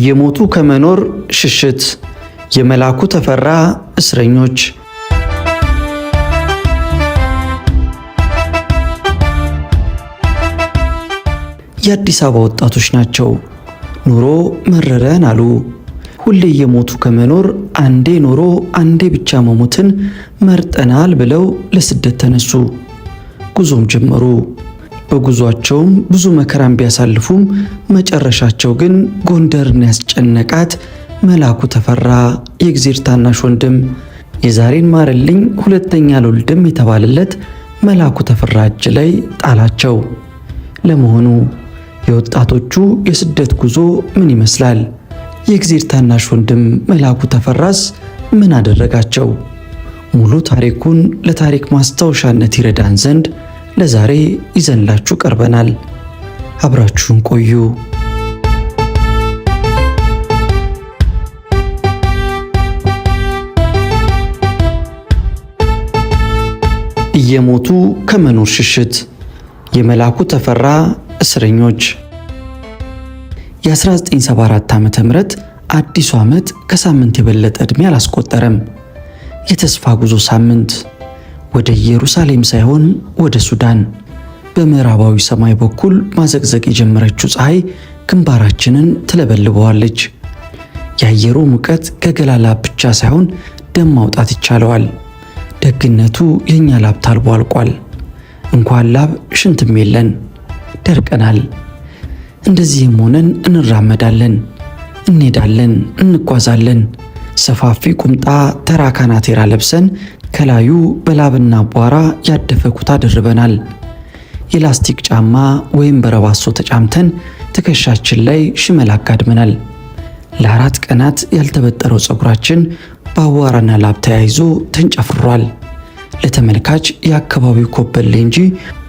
እየሞቱ ከመኖር ሽሽት የመላኩ ተፈራ እስረኞች። የአዲስ አበባ ወጣቶች ናቸው። ኑሮ መረረን አሉ። ሁሌ እየሞቱ ከመኖር አንዴ ኖሮ አንዴ ብቻ መሞትን መርጠናል ብለው ለስደት ተነሱ። ጉዞም ጀመሩ። በጉዟቸውም ብዙ መከራን ቢያሳልፉም መጨረሻቸው ግን ጎንደርን ያስጨነቃት መላኩ ተፈራ የእግዚአብሔር ታናሽ ወንድም የዛሬን ማረልኝ ሁለተኛ አልወልድም የተባለለት መላኩ ተፈራ እጅ ላይ ጣላቸው። ለመሆኑ የወጣቶቹ የስደት ጉዞ ምን ይመስላል? የእግዚአብሔር ታናሽ ወንድም መላኩ ተፈራስ ምን አደረጋቸው? ሙሉ ታሪኩን ለታሪክ ማስታወሻነት ይረዳን ዘንድ ለዛሬ ይዘንላችሁ ቀርበናል። አብራችሁን ቆዩ። እየሞቱ ከመኖር ሽሽት የመላኩ ተፈራ እስረኞች። የ1974 ዓመተ ምህረት አዲሱ ዓመት ከሳምንት የበለጠ ዕድሜ አላስቆጠረም። የተስፋ ጉዞ ሳምንት ወደ ኢየሩሳሌም ሳይሆን ወደ ሱዳን። በምዕራባዊ ሰማይ በኩል ማዘቅዘቅ የጀመረችው ፀሐይ ግንባራችንን ትለበልበዋለች። የአየሩ ሙቀት ከገላ ላብ ብቻ ሳይሆን ደም ማውጣት ይቻለዋል። ደግነቱ የእኛ ላብ ታልቦ አልቋል። እንኳን ላብ ሽንትም የለን፣ ደርቀናል። እንደዚህም ሆነን እንራመዳለን፣ እንሄዳለን፣ እንጓዛለን። ሰፋፊ ቁምጣ ተራ ካናቴራ ለብሰን ከላዩ በላብና አቧራ ያደፈ ኩታ ደርበናል። የላስቲክ ጫማ ወይም በረባሶ ተጫምተን ትከሻችን ላይ ሽመል አጋድመናል። ለ4 ቀናት ያልተበጠረው ፀጉራችን በአቧራና ላብ ተያይዞ ተንጨፍሯል። ለተመልካች የአካባቢው ኮበሌ እንጂ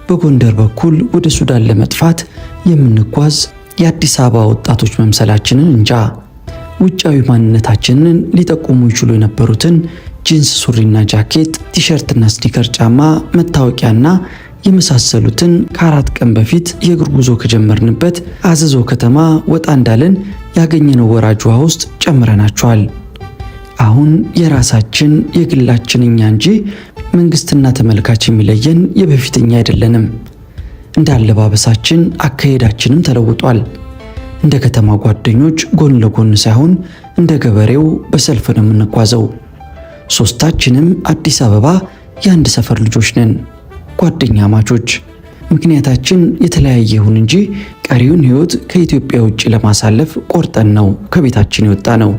በጎንደር በኩል ወደ ሱዳን ለመጥፋት የምንጓዝ የአዲስ አበባ ወጣቶች መምሰላችንን እንጃ። ውጫዊ ማንነታችንን ሊጠቁሙ ይችሉ የነበሩትን ጂንስ ሱሪና ጃኬት፣ ቲሸርትና ስኒከር ጫማ፣ መታወቂያና የመሳሰሉትን ከ4 ቀን በፊት የእግር ጉዞ ከጀመርንበት አዘዞ ከተማ ወጣ እንዳለን ያገኘነው ወራጅ ውሃ ውስጥ ጨምረናቸዋል። አሁን የራሳችን የግላችን እኛ እንጂ መንግስትና ተመልካች የሚለየን የበፊተኛ አይደለንም። እንደ አለባበሳችን አካሄዳችንም ተለውጧል። እንደ ከተማ ጓደኞች ጎን ለጎን ሳይሆን እንደ ገበሬው በሰልፍ ነው የምንጓዘው። ሶስታችንም አዲስ አበባ የአንድ ሰፈር ልጆች ነን፣ ጓደኛ ማቾች። ምክንያታችን የተለያየ ይሁን እንጂ ቀሪውን ሕይወት ከኢትዮጵያ ውጭ ለማሳለፍ ቆርጠን ነው ከቤታችን የወጣ ነው።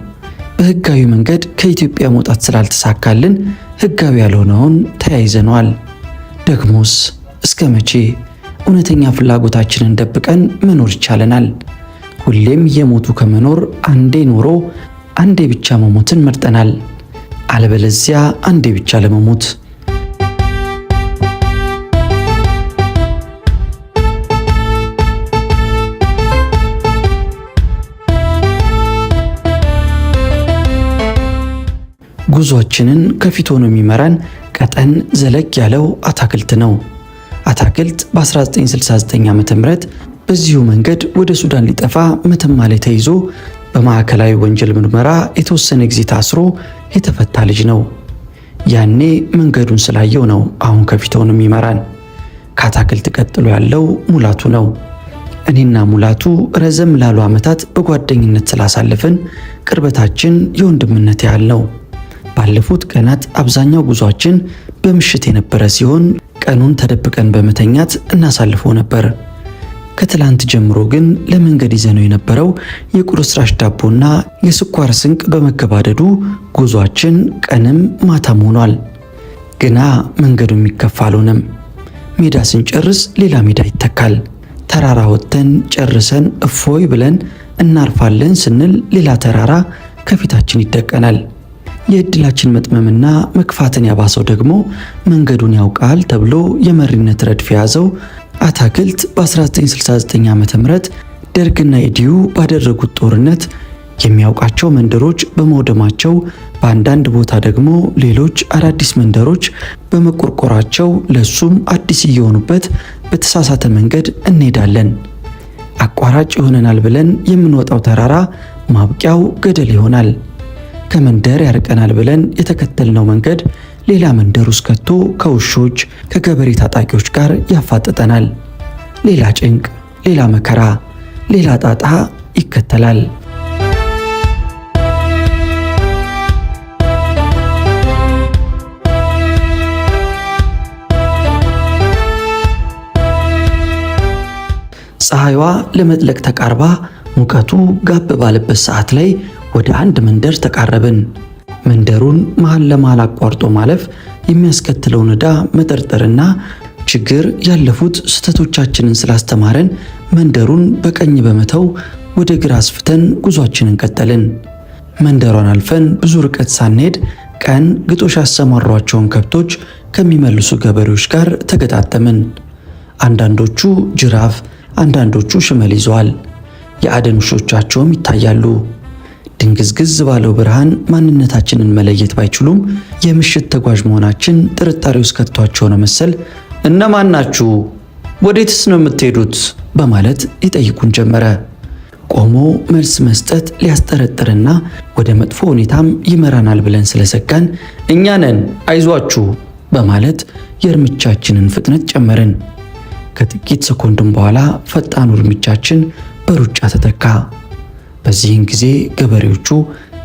በህጋዊ መንገድ ከኢትዮጵያ መውጣት ስላልተሳካልን ህጋዊ ያልሆነውን ተያይዘነዋል። ደግሞስ እስከ መቼ እውነተኛ ፍላጎታችንን ደብቀን መኖር ይቻለናል? ሁሌም እየሞቱ ከመኖር አንዴ ኖሮ አንዴ ብቻ መሞትን መርጠናል። አለበለዚያ አንዴ ብቻ ለመሞት። ጉዟችንን ከፊት ሆኖ የሚመራን ቀጠን ዘለግ ያለው አታክልት ነው። አታክልት በ1969 ዓ.ም በዚሁ መንገድ ወደ ሱዳን ሊጠፋ መተማ ላይ ተይዞ በማዕከላዊ ወንጀል ምርመራ የተወሰነ ጊዜ ታስሮ የተፈታ ልጅ ነው። ያኔ መንገዱን ስላየው ነው አሁን ከፊት ሆኖ የሚመራን። ከአታክልት ቀጥሎ ያለው ሙላቱ ነው። እኔና ሙላቱ ረዘም ላሉ ዓመታት በጓደኝነት ስላሳለፍን ቅርበታችን የወንድምነት ያህል ነው። ባለፉት ቀናት አብዛኛው ጉዟችን በምሽት የነበረ ሲሆን ቀኑን ተደብቀን በመተኛት እናሳልፈው ነበር። ከትላንት ጀምሮ ግን ለመንገድ ይዘነው የነበረው የቁርስራሽ ዳቦና የስኳር ስንቅ በመገባደዱ ጉዟችን ቀንም ማታም ሆኗል። ግና መንገዱ የሚከፋ አልሆነም። ሜዳ ስንጨርስ ሌላ ሜዳ ይተካል። ተራራ ወጥተን ጨርሰን እፎይ ብለን እናርፋለን ስንል ሌላ ተራራ ከፊታችን ይደቀናል። የእድላችን መጥመምና መክፋትን ያባሰው ደግሞ መንገዱን ያውቃል ተብሎ የመሪነት ረድፍ የያዘው አታክልት በ1969 ዓ.ም ደርግና ኢዲዩ ባደረጉት ጦርነት የሚያውቃቸው መንደሮች በመውደማቸው በአንዳንድ ቦታ ደግሞ ሌሎች አዳዲስ መንደሮች በመቆርቆራቸው ለሱም አዲስ እየሆኑበት በተሳሳተ መንገድ እንሄዳለን። አቋራጭ ይሆነናል ብለን የምንወጣው ተራራ ማብቂያው ገደል ይሆናል። ከመንደር ያርቀናል ብለን የተከተልነው መንገድ ሌላ መንደር ውስጥ ከቶ ከውሾች ከገበሬ ታጣቂዎች ጋር ያፋጥጠናል። ሌላ ጭንቅ፣ ሌላ መከራ፣ ሌላ ጣጣ ይከተላል። ፀሐይዋ ለመጥለቅ ተቃርባ ሙቀቱ ጋብ ባለበት ሰዓት ላይ ወደ አንድ መንደር ተቃረብን። መንደሩን መሃል ለመሃል አቋርጦ ማለፍ የሚያስከትለውን ዕዳ መጠርጠርና ችግር ያለፉት ስህተቶቻችንን ስላስተማረን መንደሩን በቀኝ በመተው ወደ ግራ አስፍተን ጉዟችንን ቀጠልን። መንደሯን አልፈን ብዙ ርቀት ሳንሄድ ቀን ግጦሽ ያሰማሯቸውን ከብቶች ከሚመልሱ ገበሬዎች ጋር ተገጣጠምን። አንዳንዶቹ ጅራፍ፣ አንዳንዶቹ ሽመል ይዘዋል። የአደን ውሾቻቸውም ይታያሉ። ድንግዝግዝ ባለው ብርሃን ማንነታችንን መለየት ባይችሉም የምሽት ተጓዥ መሆናችን ጥርጣሬ ውስጥ ከቷቸው ነው መሰል እነማን ናችሁ? ወዴትስ ነው የምትሄዱት? በማለት ይጠይቁን ጀመረ። ቆሞ መልስ መስጠት ሊያስጠረጥርና ወደ መጥፎ ሁኔታም ይመራናል ብለን ስለሰጋን እኛ ነን አይዟችሁ በማለት የእርምጃችንን ፍጥነት ጨመርን። ከጥቂት ሰኮንድም በኋላ ፈጣኑ እርምጃችን በሩጫ ተተካ። በዚህን ጊዜ ገበሬዎቹ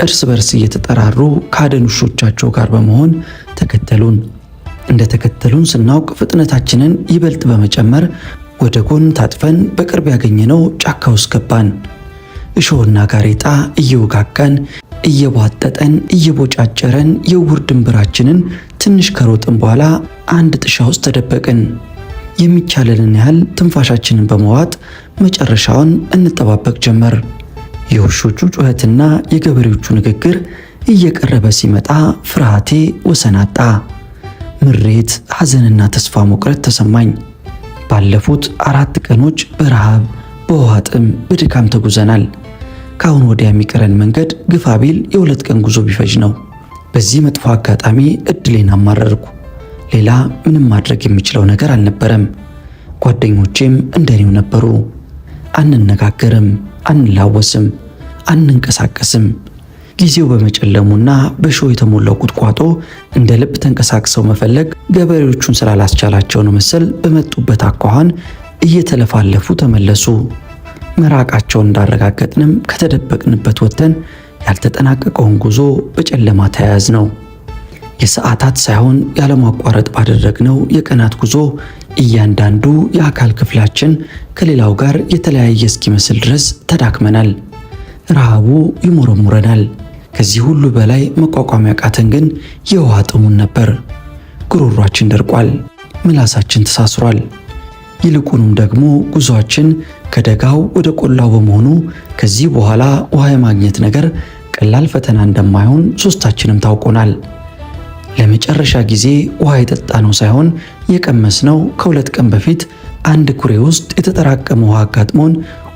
እርስ በርስ እየተጠራሩ ከአደን ውሾቻቸው ጋር በመሆን ተከተሉን። እንደተከተሉን ስናውቅ ፍጥነታችንን ይበልጥ በመጨመር ወደ ጎን ታጥፈን በቅርብ ያገኘነው ጫካ ውስጥ ገባን። እሾህና ጋሬጣ እየወጋጋን እየቧጠጠን እየቦጫጨረን የውር ድንብራችንን ትንሽ ከሮጥን በኋላ አንድ ጥሻ ውስጥ ተደበቅን። የሚቻለንን ያህል ትንፋሻችንን በመዋጥ መጨረሻውን እንጠባበቅ ጀመር። የውሾቹ ጩኸትና የገበሬዎቹ ንግግር እየቀረበ ሲመጣ ፍርሃቴ ወሰን አጣ። ምሬት፣ ሐዘንና ተስፋ መቁረጥ ተሰማኝ። ባለፉት 4 ቀኖች በረሃብ በውሃ ጥም በድካም ተጉዘናል። ከአሁን ወዲያ የሚቀረን መንገድ ግፋ ቢል የ2 ቀን ጉዞ ቢፈጅ ነው። በዚህ መጥፎ አጋጣሚ እድሌን አማረርኩ። ሌላ ምንም ማድረግ የሚችለው ነገር አልነበረም። ጓደኞቼም እንደኔው ነበሩ። አንነጋገርም፣ አንላወስም፣ አንንቀሳቀስም። ጊዜው በመጨለሙና በእሾህ የተሞላው ቁጥቋጦ እንደ ልብ ተንቀሳቅሰው መፈለግ ገበሬዎቹን ስላላስቻላቸው ነው መሰል በመጡበት አኳኋን እየተለፋለፉ ተመለሱ። መራቃቸውን እንዳረጋገጥንም ከተደበቅንበት ወጥተን ያልተጠናቀቀውን ጉዞ በጨለማ ተያያዝ ነው። የሰዓታት ሳይሆን ያለማቋረጥ ባደረግነው የቀናት ጉዞ እያንዳንዱ የአካል ክፍላችን ከሌላው ጋር የተለያየ እስኪመስል ድረስ ተዳክመናል። ረሃቡ ይሞረሙረናል። ከዚህ ሁሉ በላይ መቋቋም ያቃተን ግን የውሃ ጥሙን ነበር። ጉሮሯችን ደርቋል፣ ምላሳችን ተሳስሯል። ይልቁንም ደግሞ ጉዞአችን ከደጋው ወደ ቆላው በመሆኑ ከዚህ በኋላ ውሃ የማግኘት ነገር ቀላል ፈተና እንደማይሆን ሶስታችንም ታውቆናል። ለመጨረሻ ጊዜ ውሃ የጠጣነው ሳይሆን የቀመስነው ከ2 ቀን በፊት አንድ ኩሬ ውስጥ የተጠራቀመ ውሃ አጋጥሞን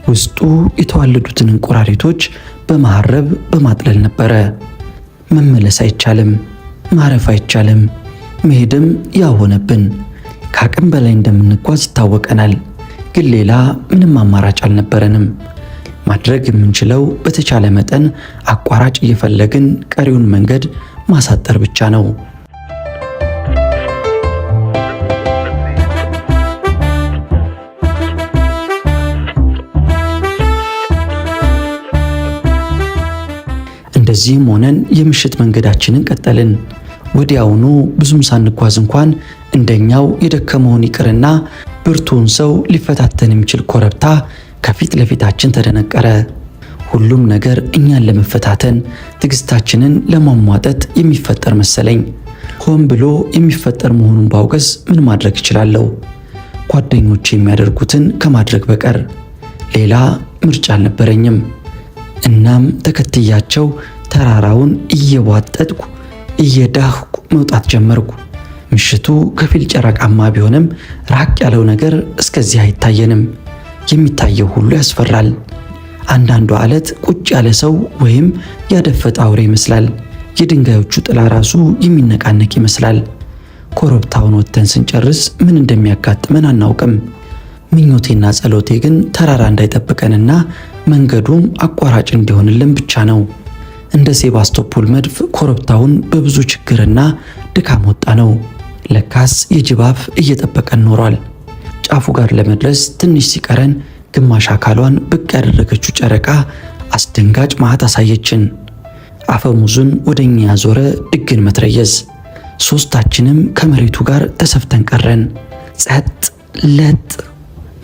ውስጡ የተዋለዱትን እንቁራሪቶች በማሐረብ በማጥለል ነበረ። መመለስ አይቻልም፣ ማረፍ አይቻልም፣ መሄድም ያው ሆነብን። ከአቅም በላይ እንደምንጓዝ ይታወቀናል፣ ግን ሌላ ምንም አማራጭ አልነበረንም። ማድረግ የምንችለው በተቻለ መጠን አቋራጭ እየፈለግን ቀሪውን መንገድ ማሳጠር ብቻ ነው። እንደዚህም ሆነን የምሽት መንገዳችንን ቀጠልን። ወዲያውኑ ብዙም ሳንጓዝ እንኳን እንደኛው የደከመውን ይቅርና ብርቱን ሰው ሊፈታተን የሚችል ኮረብታ ከፊት ለፊታችን ተደነቀረ። ሁሉም ነገር እኛን ለመፈታተን ትዕግስታችንን ለማሟጠጥ የሚፈጠር መሰለኝ። ሆን ብሎ የሚፈጠር መሆኑን ባውቅስ ምን ማድረግ እችላለሁ? ጓደኞቼ የሚያደርጉትን ከማድረግ በቀር ሌላ ምርጫ አልነበረኝም። እናም ተከትያቸው ተራራውን እየቧጠጥኩ እየዳህኩ መውጣት ጀመርኩ። ምሽቱ ከፊል ጨረቃማ ቢሆንም ራቅ ያለው ነገር እስከዚህ አይታየንም። የሚታየው ሁሉ ያስፈራል። አንዳንዱ አለት ቁጭ ያለ ሰው ወይም ያደፈጠ አውሬ ይመስላል። የድንጋዮቹ ጥላ ራሱ የሚነቃነቅ ይመስላል። ኮረብታውን ወጥተን ስንጨርስ ምን እንደሚያጋጥመን አናውቅም። ምኞቴና ጸሎቴ ግን ተራራ እንዳይጠብቀንና መንገዱም አቋራጭ እንዲሆንልን ብቻ ነው። እንደ ሴባስቶፖል መድፍ ኮረብታውን በብዙ ችግርና ድካም ወጣ ነው። ለካስ የጅብ አፍ እየጠበቀን ኖሯል። ጫፉ ጋር ለመድረስ ትንሽ ሲቀረን ግማሽ አካሏን ብቅ ያደረገችው ጨረቃ አስደንጋጭ መዓት አሳየችን። አፈሙዙን ወደኛ ያዞረ ድግን መትረየዝ። ሶስታችንም ከመሬቱ ጋር ተሰፍተን ቀረን። ጸጥ ለጥ።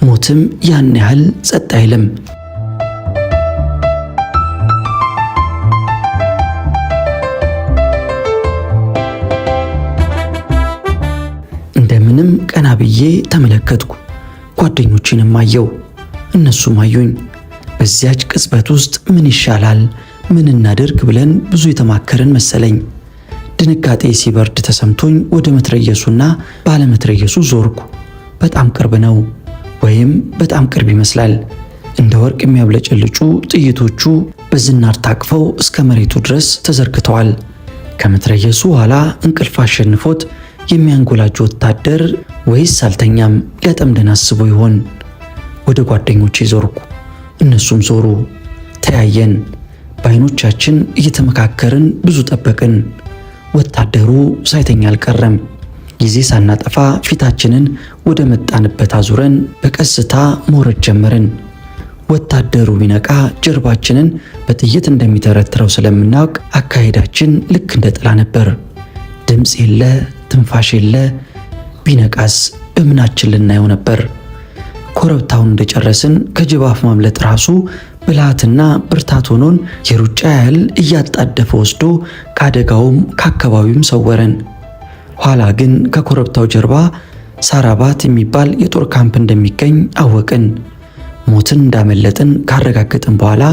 ሞትም ያን ያህል ጸጥ አይልም። እንደምንም ቀና ብዬ ተመለከትኩ። ጓደኞቼንም አየው፣ እነሱም አዩኝ። በዚያች ቅጽበት ውስጥ ምን ይሻላል፣ ምን እናደርግ ብለን ብዙ የተማከርን መሰለኝ። ድንጋጤ ሲበርድ ተሰምቶኝ ወደ መትረየሱና ባለመትረየሱ ዞርኩ። በጣም ቅርብ ነው፣ ወይም በጣም ቅርብ ይመስላል። እንደ ወርቅ የሚያብለጨልጩ ጥይቶቹ በዝናር ታቅፈው እስከ መሬቱ ድረስ ተዘርግተዋል። ከመትረየሱ ኋላ እንቅልፍ አሸንፎት የሚያንጎላጅ ወታደር ወይስ አልተኛም ሊያጠምደን አስቦ ይሆን? ወደ ጓደኞቼ ዞርኩ፣ እነሱም ዞሩ። ተያየን። በዓይኖቻችን እየተመካከርን ብዙ ጠበቅን። ወታደሩ ሳይተኛ አልቀረም። ጊዜ ሳናጠፋ ፊታችንን ወደ መጣንበት አዙረን በቀስታ መውረድ ጀመርን። ወታደሩ ቢነቃ ጀርባችንን በጥይት እንደሚተረትረው ስለምናውቅ አካሄዳችን ልክ እንደ ጥላ ነበር። ድምፅ የለ፣ ትንፋሽ የለ። ቢነቃስ በምናችን ልናየው ነበር? ኮረብታውን እንደጨረስን ከጅብ አፍ ማምለጥ ራሱ ብልሃትና ብርታት ሆኖን የሩጫ ያህል እያጣደፈ ወስዶ ከአደጋውም ከአካባቢውም ሰወረን። ኋላ ግን ከኮረብታው ጀርባ ሳራባት የሚባል የጦር ካምፕ እንደሚገኝ አወቅን። ሞትን እንዳመለጥን ካረጋገጥን በኋላ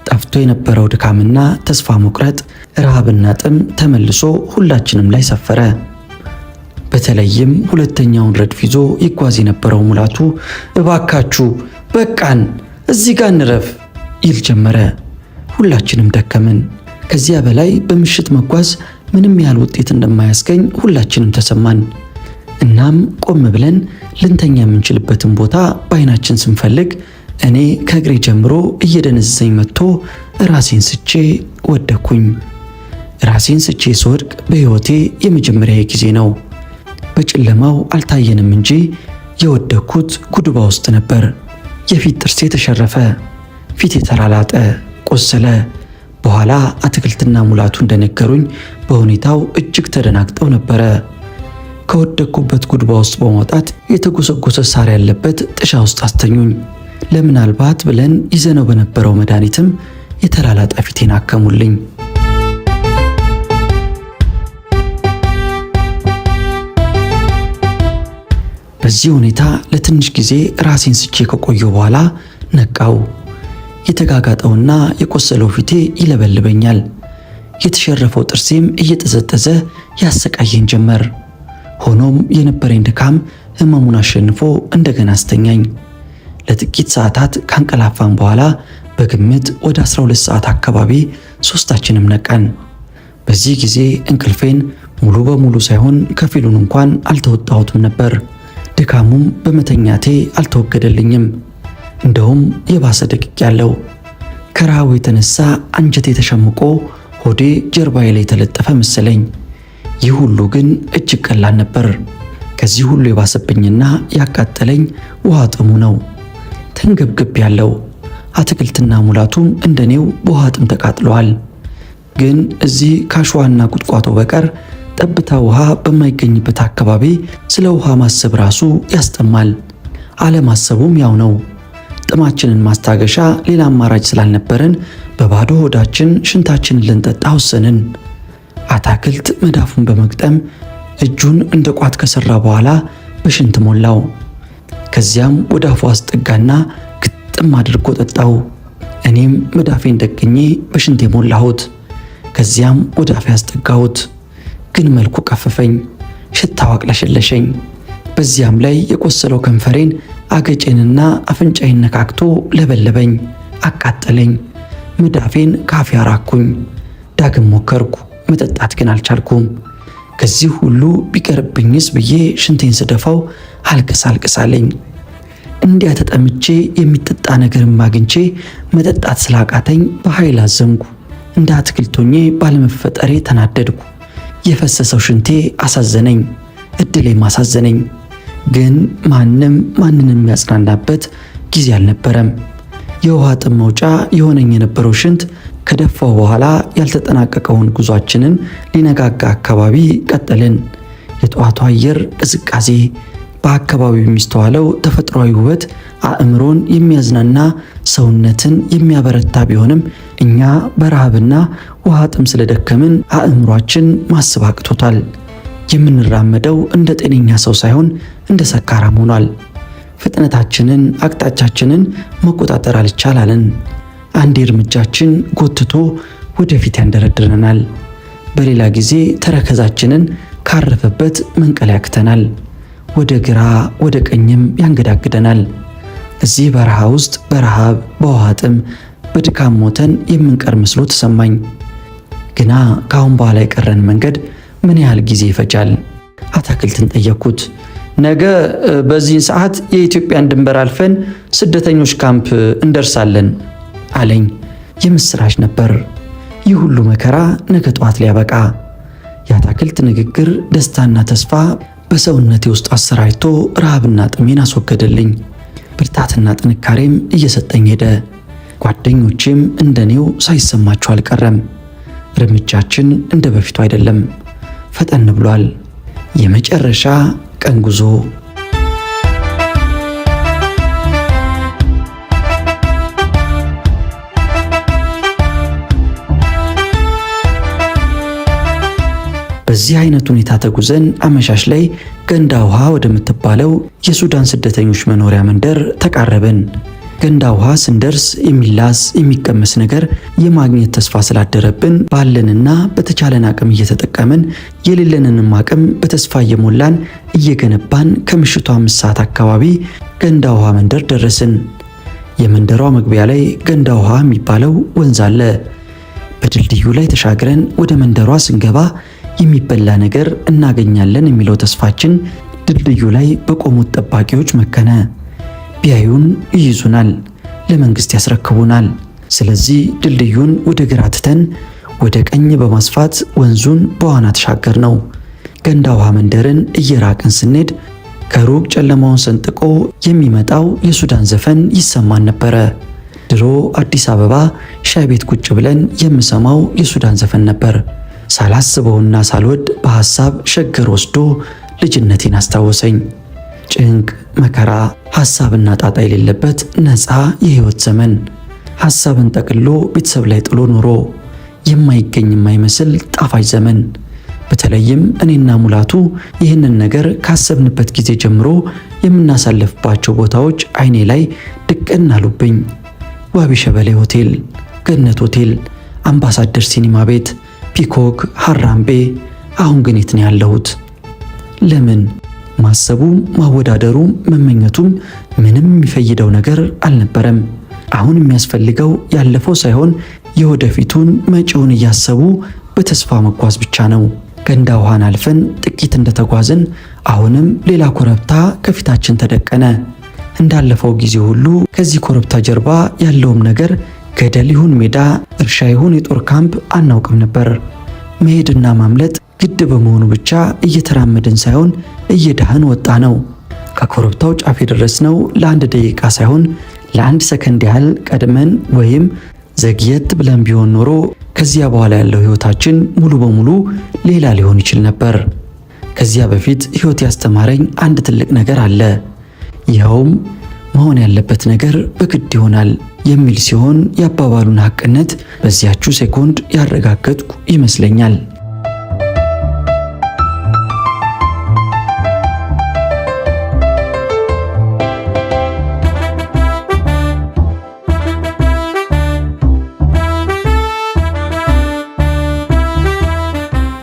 ጠፍቶ የነበረው ድካምና ተስፋ መቁረጥ፣ ረሃብና ጥም ተመልሶ ሁላችንም ላይ ሰፈረ። በተለይም ሁለተኛውን ረድፍ ይዞ ይጓዝ የነበረው ሙላቱ እባካችሁ በቃን፣ እዚህ ጋር እንረፍ ይል ጀመረ። ሁላችንም ደከምን። ከዚያ በላይ በምሽት መጓዝ ምንም ያህል ውጤት እንደማያስገኝ ሁላችንም ተሰማን። እናም ቆም ብለን ልንተኛ የምንችልበትን ቦታ በዓይናችን ስንፈልግ እኔ ከእግሬ ጀምሮ እየደነዘዘኝ መጥቶ ራሴን ስቼ ወደኩኝ። ራሴን ስቼ ስወድቅ በሕይወቴ የመጀመሪያ ጊዜ ነው። በጨለማው አልታየንም እንጂ የወደኩት ጉድባ ውስጥ ነበር። የፊት ጥርሴ ተሸረፈ፣ ፊቴ ተላላጠ፣ ቆሰለ። በኋላ አትክልትና ሙላቱ እንደነገሩኝ በሁኔታው እጅግ ተደናግጠው ነበረ። ከወደኩበት ጉድባ ውስጥ በመውጣት የተጎሰጎሰ ሳር ያለበት ጥሻ ውስጥ አስተኙኝ። ለምናልባት ብለን ይዘነው በነበረው መድኃኒትም የተላላጠ ፊቴን አከሙልኝ። በዚህ ሁኔታ ለትንሽ ጊዜ ራሴን ስቼ ከቆየሁ በኋላ ነቃው። የተጋጋጠውና የቆሰለው ፊቴ ይለበልበኛል። የተሸረፈው ጥርሴም እየጠዘጠዘ ያሰቃየኝ ጀመር። ሆኖም የነበረኝ ድካም ህመሙን አሸንፎ እንደገና አስተኛኝ። ለጥቂት ሰዓታት ካንቀላፋን በኋላ በግምት ወደ 12 ሰዓት አካባቢ ሶስታችንም ነቃን። በዚህ ጊዜ እንቅልፌን ሙሉ በሙሉ ሳይሆን ከፊሉን እንኳን አልተወጣሁትም ነበር። ድካሙም በመተኛቴ አልተወገደልኝም። እንደውም የባሰ ደቅቅ ያለው ከረሃቡ የተነሳ አንጀቴ ተሸምቆ ሆዴ ጀርባዬ ላይ የተለጠፈ መሰለኝ። ይህ ሁሉ ግን እጅግ ቀላል ነበር። ከዚህ ሁሉ የባሰብኝና ያቃጠለኝ ውሃ ጥሙ ነው። ተንገብግብ ያለው አትክልትና ሙላቱም እንደኔው በውሃ ጥም ተቃጥለዋል። ግን እዚህ ካሸዋና ቁጥቋጦ በቀር ጠብታ ውሃ በማይገኝበት አካባቢ ስለ ውሃ ማሰብ ራሱ ያስጠማል። አለማሰቡም ያው ነው። ጥማችንን ማስታገሻ ሌላ አማራጭ ስላልነበረን በባዶ ሆዳችን ሽንታችንን ልንጠጣ ወሰንን። አታክልት መዳፉን በመግጠም እጁን እንደ ቋት ከሰራ በኋላ በሽንት ሞላው። ከዚያም ወደ አፉ አስጠጋና ግጥም አድርጎ ጠጣው። እኔም መዳፌን ደግኜ በሽንት የሞላሁት። ከዚያም ወደ አፌ አስጠጋሁት። ግን መልኩ ቀፈፈኝ፣ ሽታው አቅለሸለሸኝ። በዚያም ላይ የቆሰለው ከንፈሬን አገጬንና አፍንጫዬን ነካክቶ ለበለበኝ፣ አቃጠለኝ። መዳፌን ካፌ አራኩኝ። ዳግም ሞከርኩ፣ መጠጣት ግን አልቻልኩም። ከዚህ ሁሉ ቢቀርብኝስ ብዬ ሽንቴን ስደፋው አልቅስ አለኝ። እንዲያ ተጠምቼ የሚጠጣ ነገርም አግኝቼ መጠጣት ስላቃተኝ በኃይል አዘንኩ። እንደ አትክልቶኜ ባለመፈጠሬ ተናደድኩ። የፈሰሰው ሽንቴ አሳዘነኝ፣ እድሌም አሳዘነኝ። ግን ማንንም የሚያጽናናበት ጊዜ አልነበረም። የውሃ ጥም መውጫ የሆነኝ የነበረው ሽንት ከደፋው በኋላ ያልተጠናቀቀውን ጉዟችንን ሊነጋጋ አካባቢ ቀጠልን። የጠዋቱ አየር ቅዝቃዜ፣ በአካባቢው የሚስተዋለው ተፈጥሯዊ ውበት አእምሮን የሚያዝናና ሰውነትን የሚያበረታ ቢሆንም እኛ በረሃብና ውሃ ጥም ስለደከምን አእምሯችን ማሰብ አቅቶታል። የምንራመደው እንደ ጤነኛ ሰው ሳይሆን እንደ ሰካራም ሆኗል። ፍጥነታችንን፣ አቅጣጫችንን መቆጣጠር አልቻላልን። አንዴ እርምጃችን ጎትቶ ወደፊት ያንደረድረናል። በሌላ ጊዜ ተረከዛችንን ካረፈበት መንቀል ያክተናል። ወደ ግራ ወደ ቀኝም ያንገዳግደናል። እዚህ በረሃ ውስጥ በረሃብ በውሃ ጥም በድካም ሞተን የምንቀር መስሎ ተሰማኝ። ግና ከአሁን በኋላ የቀረን መንገድ ምን ያህል ጊዜ ይፈጃል? አታክልትን ጠየቅኩት። ነገ በዚህን ሰዓት የኢትዮጵያን ድንበር አልፈን ስደተኞች ካምፕ እንደርሳለን አለኝ። የምስራች ነበር። ይህ ሁሉ መከራ ነገ ጠዋት ሊያበቃ። የአታክልት ንግግር ደስታና ተስፋ በሰውነቴ ውስጥ አሰራጭቶ ረሃብና ጥሜን አስወገደልኝ። ብርታትና ጥንካሬም እየሰጠኝ ሄደ። ጓደኞቼም እንደኔው ሳይሰማቸው አልቀረም። እርምጃችን እንደ በፊቱ አይደለም፣ ፈጠን ብሏል። የመጨረሻ ቀን ጉዞ። በዚህ አይነት ሁኔታ ተጉዘን አመሻሽ ላይ ገንዳ ውሃ ወደምትባለው የሱዳን ስደተኞች መኖሪያ መንደር ተቃረብን። ገንዳ ውሃ ስንደርስ የሚላስ የሚቀመስ ነገር የማግኘት ተስፋ ስላደረብን ባለንና በተቻለን አቅም እየተጠቀምን የሌለንንም አቅም በተስፋ እየሞላን እየገነባን ከምሽቱ 5 ሰዓት አካባቢ ገንዳ ውሃ መንደር ደረስን። የመንደሯ መግቢያ ላይ ገንዳ ውሃ የሚባለው ወንዝ አለ። በድልድዩ ላይ ተሻግረን ወደ መንደሯ ስንገባ የሚበላ ነገር እናገኛለን የሚለው ተስፋችን ድልድዩ ላይ በቆሙት ጠባቂዎች መከነ። ቢያዩን ይይዙናል፣ ለመንግስት ያስረክቡናል። ስለዚህ ድልድዩን ወደ ግራ ትተን ወደ ቀኝ በማስፋት ወንዙን በዋና ተሻገር ነው። ገንዳ ውሃ መንደርን እየራቅን ስንሄድ ከሩቅ ጨለማውን ሰንጥቆ የሚመጣው የሱዳን ዘፈን ይሰማን ነበረ። ድሮ አዲስ አበባ ሻይ ቤት ቁጭ ብለን የምሰማው የሱዳን ዘፈን ነበር። ሳላስበውና ሳልወድ በሐሳብ ሸገር ወስዶ ልጅነቴን አስታወሰኝ። ጭንቅ፣ መከራ፣ ሐሳብና ጣጣ የሌለበት ነፃ የህይወት ዘመን። ሐሳብን ጠቅሎ ቤተሰብ ላይ ጥሎ ኖሮ የማይገኝ የማይመስል ጣፋጭ ዘመን። በተለይም እኔና ሙላቱ ይህንን ነገር ካሰብንበት ጊዜ ጀምሮ የምናሳልፍባቸው ቦታዎች አይኔ ላይ ድቅን አሉብኝ። ዋቢ ሸበሌ ሆቴል፣ ገነት ሆቴል፣ አምባሳደር ሲኒማ ቤት፣ ፒኮክ፣ ሐራምቤ። አሁን ግን የት ነው ያለሁት? ለምን? ማሰቡም ማወዳደሩም መመኘቱም ምንም የሚፈይደው ነገር አልነበረም። አሁን የሚያስፈልገው ያለፈው ሳይሆን የወደፊቱን መጪውን እያሰቡ በተስፋ መጓዝ ብቻ ነው። ገንዳ ውሃን አልፈን ጥቂት እንደተጓዝን አሁንም ሌላ ኮረብታ ከፊታችን ተደቀነ። እንዳለፈው ጊዜ ሁሉ ከዚህ ኮረብታ ጀርባ ያለውም ነገር ገደል ይሁን ሜዳ፣ እርሻ ይሁን የጦር ካምፕ አናውቅም ነበር። መሄድና ማምለጥ ግድ በመሆኑ ብቻ እየተራመድን ሳይሆን እየዳህን ወጣ ነው። ከኮረብታው ጫፍ የደረስነው ለ1 ደቂቃ ሳይሆን ለ1 ሰከንድ ያህል ቀድመን ወይም ዘግየት ብለን ቢሆን ኖሮ ከዚያ በኋላ ያለው ህይወታችን ሙሉ በሙሉ ሌላ ሊሆን ይችል ነበር። ከዚያ በፊት ህይወት ያስተማረኝ አንድ ትልቅ ነገር አለ። ይኸውም መሆን ያለበት ነገር በግድ ይሆናል የሚል ሲሆን የአባባሉን ሐቅነት በዚያችው ሴኮንድ ያረጋገጥኩ ይመስለኛል።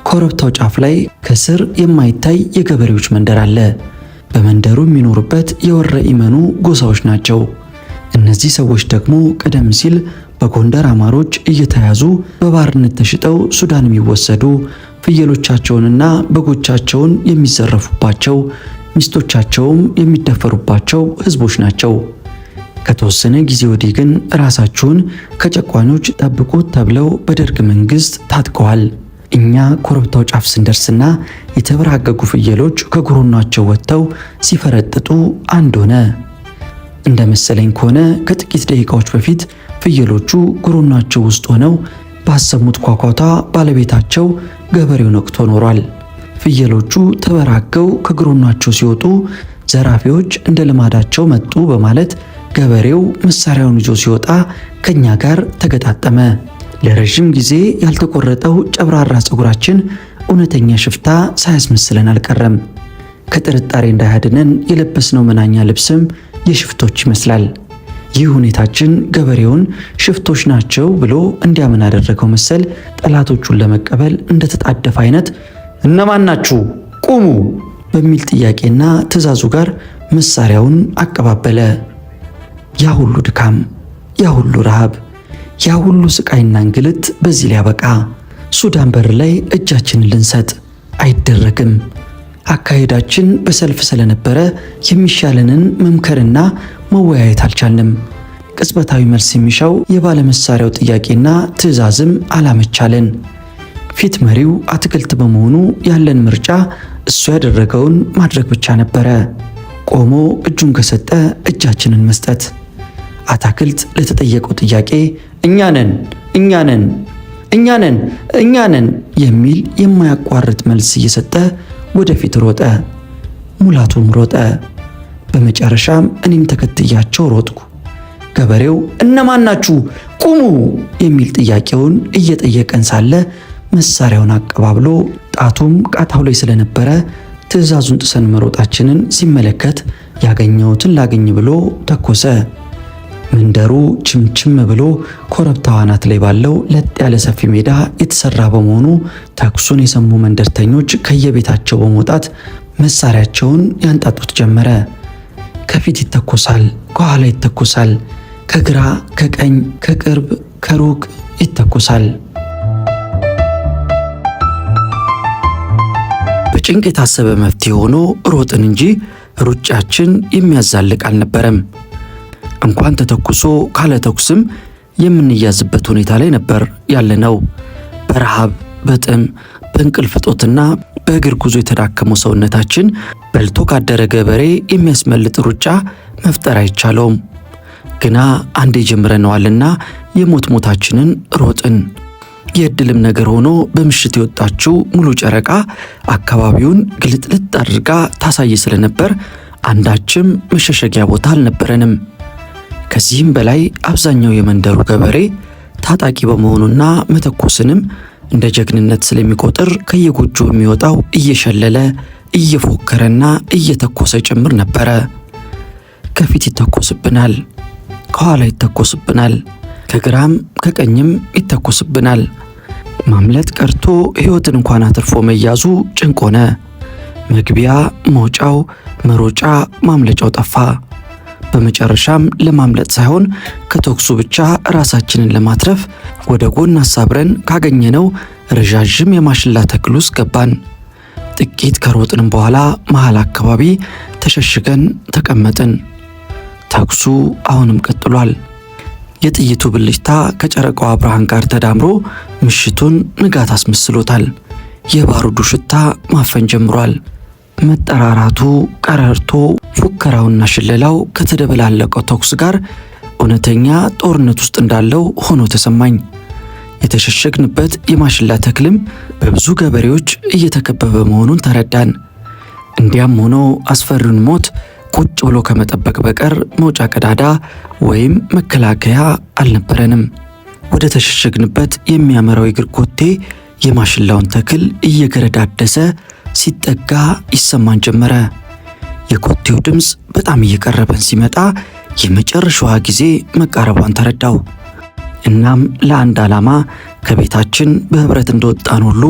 ኮረብታው ጫፍ ላይ ከስር የማይታይ የገበሬዎች መንደር አለ። በመንደሩ የሚኖሩበት የወረ ኢመኑ ጎሳዎች ናቸው። እነዚህ ሰዎች ደግሞ ቀደም ሲል በጎንደር አማሮች እየተያዙ በባርነት ተሽጠው ሱዳን የሚወሰዱ፣ ፍየሎቻቸውንና በጎቻቸውን የሚዘረፉባቸው፣ ሚስቶቻቸውም የሚደፈሩባቸው ህዝቦች ናቸው። ከተወሰነ ጊዜ ወዲህ ግን ራሳቸውን ከጨቋኞች ጠብቁት ተብለው በደርግ መንግስት ታጥቀዋል። እኛ ኮረብታው ጫፍ ስንደርስና የተበራገጉ ፍየሎች ከጉሮኗቸው ወጥተው ሲፈረጥጡ አንድ ሆነ። እንደ መሰለኝ ከሆነ ከጥቂት ደቂቃዎች በፊት ፍየሎቹ ጉሮኗቸው ውስጥ ሆነው ባሰሙት ኳኳታ ባለቤታቸው ገበሬው ነቅቶ ኖሯል። ፍየሎቹ ተበራገው ከጉሮኗቸው ሲወጡ ዘራፊዎች እንደ ልማዳቸው መጡ በማለት ገበሬው መሳሪያውን ይዞ ሲወጣ ከኛ ጋር ተገጣጠመ። ለረጅም ጊዜ ያልተቆረጠው ጨብራራ ፀጉራችን እውነተኛ ሽፍታ ሳያስመስለን አልቀረም። ከጥርጣሬ እንዳያድነን የለበስነው መናኛ ልብስም የሽፍቶች ይመስላል። ይህ ሁኔታችን ገበሬውን ሽፍቶች ናቸው ብሎ እንዲያምን አደረገው መሰል። ጠላቶቹን ለመቀበል እንደተጣደፈ አይነት እነማን ናችሁ ቁሙ በሚል ጥያቄና ትዕዛዙ ጋር መሳሪያውን አቀባበለ። ያ ሁሉ ድካም፣ ያ ሁሉ ረሃብ፣ ያ ሁሉ ስቃይና እንግልት በዚህ ሊያበቃ ሱዳን በር ላይ እጃችንን ልንሰጥ አይደረግም። አካሄዳችን በሰልፍ ስለነበረ የሚሻለንን መምከርና መወያየት አልቻልንም። ቅጽበታዊ መልስ የሚሻው የባለመሳሪያው ጥያቄና ትዕዛዝም አላመቻለን። ፊት መሪው አትክልት በመሆኑ ያለን ምርጫ እሱ ያደረገውን ማድረግ ብቻ ነበረ። ቆሞ እጁን ከሰጠ እጃችንን መስጠት። አታክልት ለተጠየቀው ጥያቄ እኛ ነን የሚል የማያቋርጥ መልስ እየሰጠ ወደፊት ሮጠ። ሙላቱም ሮጠ። በመጨረሻም እኔም ተከትያቸው ሮጥኩ። ገበሬው እነማን ናችሁ ቁሙ የሚል ጥያቄውን እየጠየቀን ሳለ መሳሪያውን አቀባብሎ ጣቱም ቃታው ላይ ስለነበረ ትዕዛዙን ጥሰን መሮጣችንን ሲመለከት ያገኘሁትን ላገኝ ብሎ ተኮሰ። መንደሩ ችምችም ብሎ ኮረብታው አናት ላይ ባለው ለጥ ያለ ሰፊ ሜዳ የተሰራ በመሆኑ ተኩሱን የሰሙ መንደርተኞች ከየቤታቸው በመውጣት መሳሪያቸውን ያንጣጡት ጀመረ። ከፊት ይተኮሳል፣ ከኋላ ይተኮሳል፣ ከግራ ከቀኝ ከቅርብ ከሩቅ ይተኮሳል። በጭንቅ የታሰበ መፍትሄ ሆኖ ሮጥን እንጂ ሩጫችን የሚያዛልቅ አልነበረም። እንኳን ተተኩሶ ካለ ተኩስም የምንያዝበት ሁኔታ ላይ ነበር ያለነው። በረሃብ በጥም በእንቅልፍ እጦትና በእግር ጉዞ የተዳከመው ሰውነታችን በልቶ ካደረ ገበሬ የሚያስመልጥ ሩጫ መፍጠር አይቻለውም። ግና አንዴ ጀምረነዋልና የሞት ሞታችንን ሮጥን። የእድልም ነገር ሆኖ በምሽት የወጣችው ሙሉ ጨረቃ አካባቢውን ግልጥልጥ አድርጋ ታሳይ ስለነበር አንዳችም መሸሸጊያ ቦታ አልነበረንም። ከዚህም በላይ አብዛኛው የመንደሩ ገበሬ ታጣቂ በመሆኑና መተኮስንም እንደ ጀግንነት ስለሚቆጥር ከየጎጆ የሚወጣው እየሸለለ እየፎከረና እየተኮሰ ጭምር ነበረ። ከፊት ይተኮስብናል፣ ከኋላ ይተኮስብናል፣ ከግራም ከቀኝም ይተኮስብናል። ማምለጥ ቀርቶ ሕይወትን እንኳን አትርፎ መያዙ ጭንቅ ሆነ። መግቢያ መውጫው፣ መሮጫ ማምለጫው ጠፋ። በመጨረሻም ለማምለጥ ሳይሆን ከተኩሱ ብቻ ራሳችንን ለማትረፍ ወደ ጎን አሳብረን ካገኘነው ረዣዥም የማሽላ ተክል ውስጥ ገባን። ጥቂት ከሮጥንም በኋላ መሃል አካባቢ ተሸሽገን ተቀመጥን። ተኩሱ አሁንም ቀጥሏል። የጥይቱ ብልጭታ ከጨረቃዋ ብርሃን ጋር ተዳምሮ ምሽቱን ንጋት አስመስሎታል። የባሩዱ ሽታ ማፈን ጀምሯል። መጠራራቱ፣ ቀረርቶ፣ ፉከራውና ሽለላው ከተደበላለቀው ተኩስ ጋር እውነተኛ ጦርነት ውስጥ እንዳለው ሆኖ ተሰማኝ። የተሸሸግንበት የማሽላ ተክልም በብዙ ገበሬዎች እየተከበበ መሆኑን ተረዳን። እንዲያም ሆኖ አስፈሪውን ሞት ቁጭ ብሎ ከመጠበቅ በቀር መውጫ ቀዳዳ ወይም መከላከያ አልነበረንም። ወደ ተሸሸግንበት የሚያመራው የእግር ኮቴ የማሽላውን ተክል እየገረዳደሰ ሲጠጋ ይሰማን ጀመረ። የኮቴው ድምፅ በጣም እየቀረበን ሲመጣ የመጨረሻዋ ጊዜ መቃረቧን ተረዳው። እናም ለአንድ ዓላማ ከቤታችን በህብረት እንደወጣን ሁሉ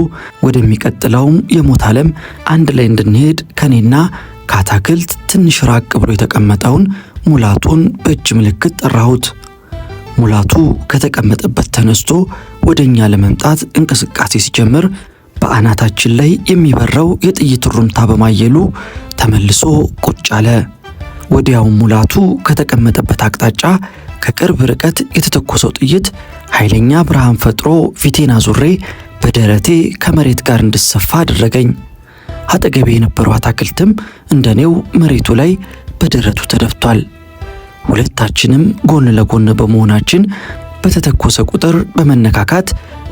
ወደሚቀጥለውም የሞት ዓለም አንድ ላይ እንድንሄድ ከኔና ከአታክልት ትንሽ ራቅ ብሎ የተቀመጠውን ሙላቱን በእጅ ምልክት ጠራሁት። ሙላቱ ከተቀመጠበት ተነስቶ ወደኛ ለመምጣት እንቅስቃሴ ሲጀምር በአናታችን ላይ የሚበረው የጥይት ሩምታ በማየሉ ተመልሶ ቁጭ አለ። ወዲያው ሙላቱ ከተቀመጠበት አቅጣጫ ከቅርብ ርቀት የተተኮሰው ጥይት ኃይለኛ ብርሃን ፈጥሮ ፊቴን አዙሬ በደረቴ ከመሬት ጋር እንድሰፋ አደረገኝ። አጠገቤ የነበረው አታክልትም እንደኔው መሬቱ ላይ በደረቱ ተደፍቷል። ሁለታችንም ጎን ለጎን በመሆናችን በተተኮሰ ቁጥር በመነካካት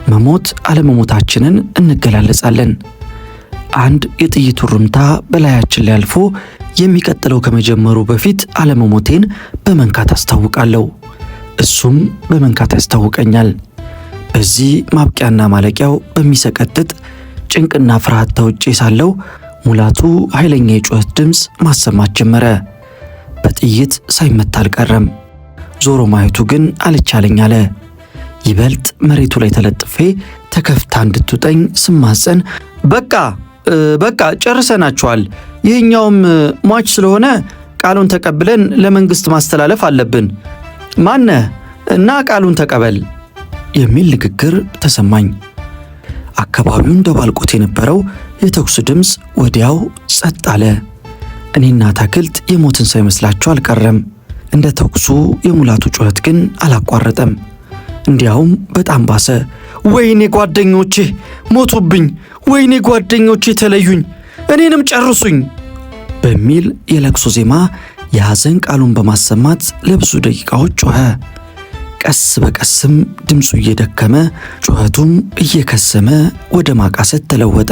መሞት አለመሞታችንን እንገላለጻለን። አንድ የጥይቱ ሩምታ በላያችን ላይ አልፎ የሚቀጥለው ከመጀመሩ በፊት አለመሞቴን በመንካት አስታውቃለሁ። እሱም በመንካት ያስታውቀኛል። በዚህ ማብቂያና ማለቂያው በሚሰቀጥጥ ጭንቅና ፍርሃት ተውጬ ሳለው ሙላቱ ኃይለኛ የጩኸት ድምፅ ማሰማት ጀመረ። በጥይት ሳይመታ አልቀረም። ዞሮ ማየቱ ግን አልቻለኝ አለ። ይበልጥ መሬቱ ላይ ተለጥፌ ተከፍታ እንድትውጠኝ ስማጸን በቃ ጨርሰናቸዋል፣ ይህኛውም ሟች ስለሆነ ቃሉን ተቀብለን ለመንግስት ማስተላለፍ አለብን፣ ማነህ እና ቃሉን ተቀበል የሚል ንግግር ተሰማኝ። አካባቢውን ደባልቆት የነበረው የተኩስ ድምፅ ወዲያው ጸጥ አለ። እኔና አታክልት የሞትን ሳይመስላቸው አልቀረም። እንደ ተኩሱ የሙላቱ ጩኸት ግን አላቋረጠም። እንዲያውም በጣም ባሰ። ወይኔ ጓደኞቼ ሞቱብኝ፣ ወይኔ ጓደኞቼ ተለዩኝ፣ እኔንም ጨርሱኝ በሚል የለቅሶ ዜማ የሐዘን ቃሉን በማሰማት ለብዙ ደቂቃዎች ጮኸ። ቀስ በቀስም ድምፁ እየደከመ ጩኸቱም እየከሰመ ወደ ማቃሰት ተለወጠ።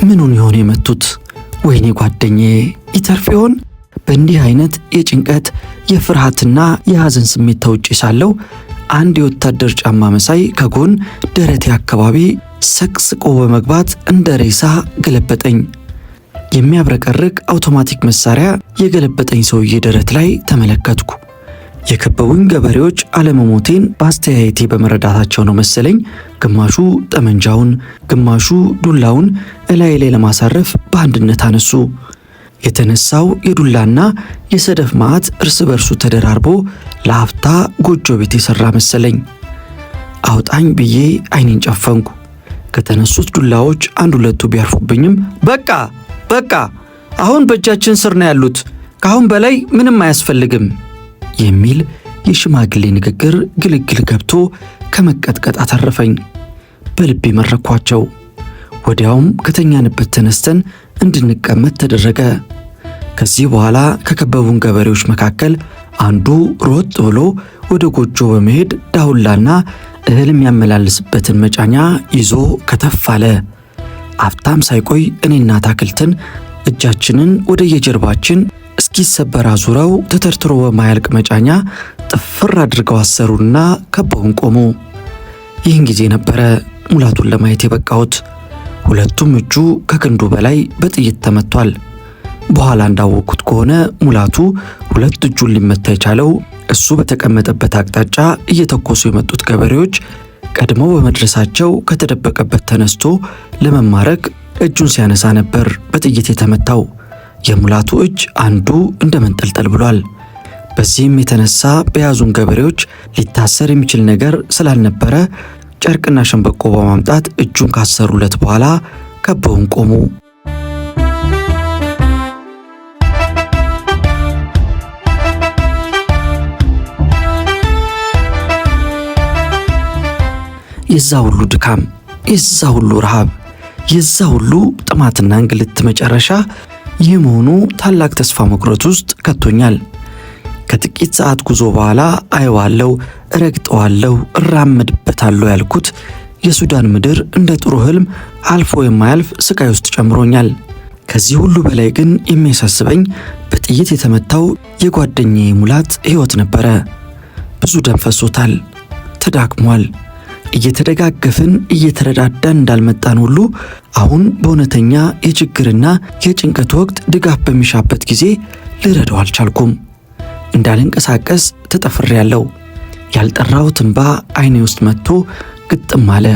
ምኑን ይሆን የመቱት? ወይኔ ጓደኛዬ ይተርፍ ይሆን? በእንዲህ አይነት የጭንቀት የፍርሃትና የሐዘን ስሜት ተውጬ ሳለው አንድ የወታደር ጫማ መሳይ ከጎን ደረቴ አካባቢ ሰቅስቆ በመግባት እንደ ሬሳ ገለበጠኝ። የሚያብረቀርቅ አውቶማቲክ መሳሪያ የገለበጠኝ ሰውዬ ደረት ላይ ተመለከትኩ። የከበቡኝ ገበሬዎች አለመሞቴን በአስተያየቴ በመረዳታቸው ነው መሰለኝ ግማሹ ጠመንጃውን ግማሹ ዱላውን እላይ ላይ ለማሳረፍ በአንድነት አነሱ። የተነሳው የዱላና የሰደፍ ማዕት እርስ በርሱ ተደራርቦ ለአፍታ ጎጆ ቤት የሰራ መሰለኝ። አውጣኝ ብዬ አይኔን ጨፈንኩ። ከተነሱት ዱላዎች አንድ ሁለቱ ቢያርፉብኝም በቃ አሁን በእጃችን ስር ነው ያሉት፣ ከአሁን በላይ ምንም አያስፈልግም የሚል የሽማግሌ ንግግር ግልግል ገብቶ ከመቀጥቀጥ አተረፈኝ። በልቤ መረኳቸው። ወዲያውም ከተኛንበት ተነስተን እንድንቀመጥ ተደረገ። ከዚህ በኋላ ከከበቡን ገበሬዎች መካከል አንዱ ሮጥ ብሎ ወደ ጎጆ በመሄድ ዳውላና እህል የሚያመላልስበትን መጫኛ ይዞ ከተፍ አለ። አፍታም ሳይቆይ እኔና አታክልትን እጃችንን ወደ የጀርባችን እስኪሰበር አዙረው ተተርትሮ በማያልቅ መጫኛ ጥፍር አድርገው አሰሩና ከበውን ቆሙ። ይህን ጊዜ ነበረ ሙላቱን ለማየት የበቃሁት። ሁለቱም እጁ ከክንዱ በላይ በጥይት ተመቷል። በኋላ እንዳወቅኩት ከሆነ ሙላቱ ሁለት እጁን ሊመታ የቻለው እሱ በተቀመጠበት አቅጣጫ እየተኮሱ የመጡት ገበሬዎች ቀድመው በመድረሳቸው ከተደበቀበት ተነስቶ ለመማረክ እጁን ሲያነሳ ነበር በጥይት የተመታው። የሙላቱ እጅ አንዱ እንደ መንጠልጠል ብሏል። በዚህም የተነሳ በያዙን ገበሬዎች ሊታሰር የሚችል ነገር ስላልነበረ ጨርቅና ሸንበቆ በማምጣት እጁን ካሰሩለት በኋላ ከበውን ቆሙ። የዛ ሁሉ ድካም፣ የዛ ሁሉ ረሃብ፣ የዛ ሁሉ ጥማትና እንግልት መጨረሻ ይህ መሆኑ ታላቅ ተስፋ መቁረጥ ውስጥ ከቶኛል። ከጥቂት ሰዓት ጉዞ በኋላ አየዋለሁ፣ እረግጠዋለሁ፣ እራመድበታለሁ ያልኩት የሱዳን ምድር እንደ ጥሩ ህልም አልፎ የማያልፍ ስቃይ ውስጥ ጨምሮኛል። ከዚህ ሁሉ በላይ ግን የሚያሳስበኝ በጥይት የተመታው የጓደኛዬ ሙላት ሕይወት ነበረ። ብዙ ደም ፈሶታል፣ ተዳክሟል። እየተደጋገፍን እየተረዳዳን እንዳልመጣን ሁሉ አሁን በእውነተኛ የችግርና የጭንቀት ወቅት ድጋፍ በሚሻበት ጊዜ ልረዳው አልቻልኩም። እንዳልንቀሳቀስ ተጠፍሬያለሁ። ያልጠራሁት እንባ አይኔ ውስጥ መጥቶ ግጥም አለ።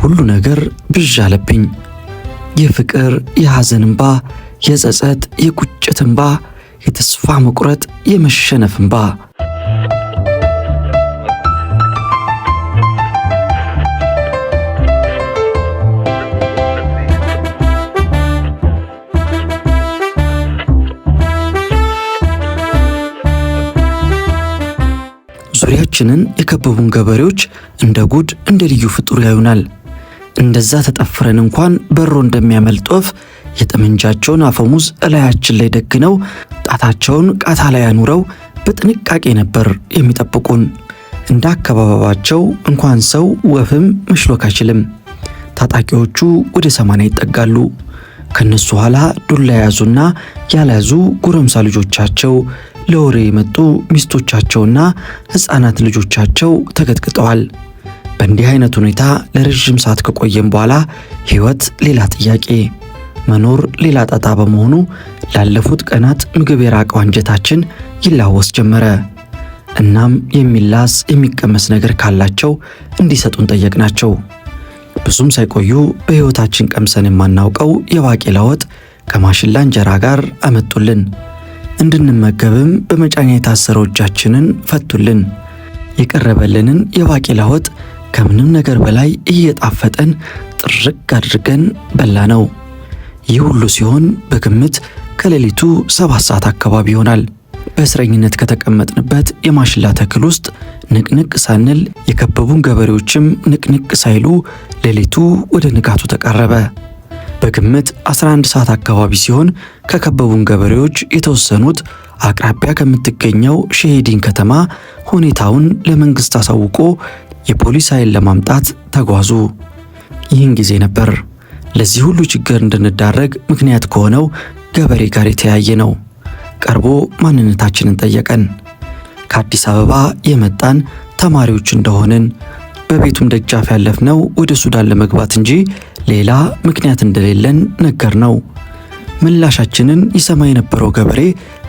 ሁሉ ነገር ብዥ አለብኝ። የፍቅር፣ የሐዘን እንባ፣ የጸጸት፣ የቁጭት እንባ፣ የተስፋ መቁረጥ፣ የመሸነፍ እንባ። ዙሪያችንን የከበቡን ገበሬዎች እንደ ጉድ እንደ ልዩ ፍጡር ያዩናል። እንደዛ ተጠፍረን እንኳን በሮ እንደሚያመልጥ ወፍ የጠመንጃቸውን አፈሙዝ እላያችን ላይ ደግነው ጣታቸውን ቃታ ላይ አኑረው በጥንቃቄ ነበር የሚጠብቁን። እንደ አካባቢያቸው እንኳን ሰው ወፍም መሽሎክ አይችልም። ታጣቂዎቹ ወደ 80 ይጠጋሉ። ከነሱ ኋላ ዱላ የያዙና ያልያዙ ጎረምሳ ልጆቻቸው፣ ለወሬ የመጡ ሚስቶቻቸውና ሕፃናት ልጆቻቸው ተቀጥቅጠዋል። በእንዲህ አይነት ሁኔታ ለረጅም ሰዓት ከቆየም በኋላ ሕይወት ሌላ ጥያቄ፣ መኖር ሌላ ጣጣ በመሆኑ ላለፉት ቀናት ምግብ የራቀው አንጀታችን ይላወስ ጀመረ። እናም የሚላስ የሚቀመስ ነገር ካላቸው እንዲሰጡን ጠየቅናቸው። ብዙም ሳይቆዩ በሕይወታችን ቀምሰን የማናውቀው የባቄላ ወጥ ከማሽላ እንጀራ ጋር አመጡልን። እንድንመገብም በመጫኛ የታሰረው እጃችንን ፈቱልን። የቀረበልንን የባቄላ ወጥ ከምንም ነገር በላይ እየጣፈጠን ጥርግ አድርገን በላ ነው። ይህ ሁሉ ሲሆን በግምት ከሌሊቱ 7 ሰዓት አካባቢ ይሆናል። በእስረኝነት ከተቀመጥንበት የማሽላ ተክል ውስጥ ንቅንቅ ሳንል የከበቡን ገበሬዎችም ንቅንቅ ሳይሉ ሌሊቱ ወደ ንጋቱ ተቃረበ። በግምት 11 ሰዓት አካባቢ ሲሆን ከከበቡን ገበሬዎች የተወሰኑት አቅራቢያ ከምትገኘው ሸሄዲን ከተማ ሁኔታውን ለመንግስት አሳውቆ የፖሊስ ኃይል ለማምጣት ተጓዙ። ይህን ጊዜ ነበር ለዚህ ሁሉ ችግር እንድንዳረግ ምክንያት ከሆነው ገበሬ ጋር የተያየ ነው። ቀርቦ ማንነታችንን ጠየቀን። ከአዲስ አበባ የመጣን ተማሪዎች እንደሆንን በቤቱም ደጃፍ ያለፍነው ወደ ሱዳን ለመግባት እንጂ ሌላ ምክንያት እንደሌለን ነገር ነው። ምላሻችንን ይሰማ የነበረው ገበሬ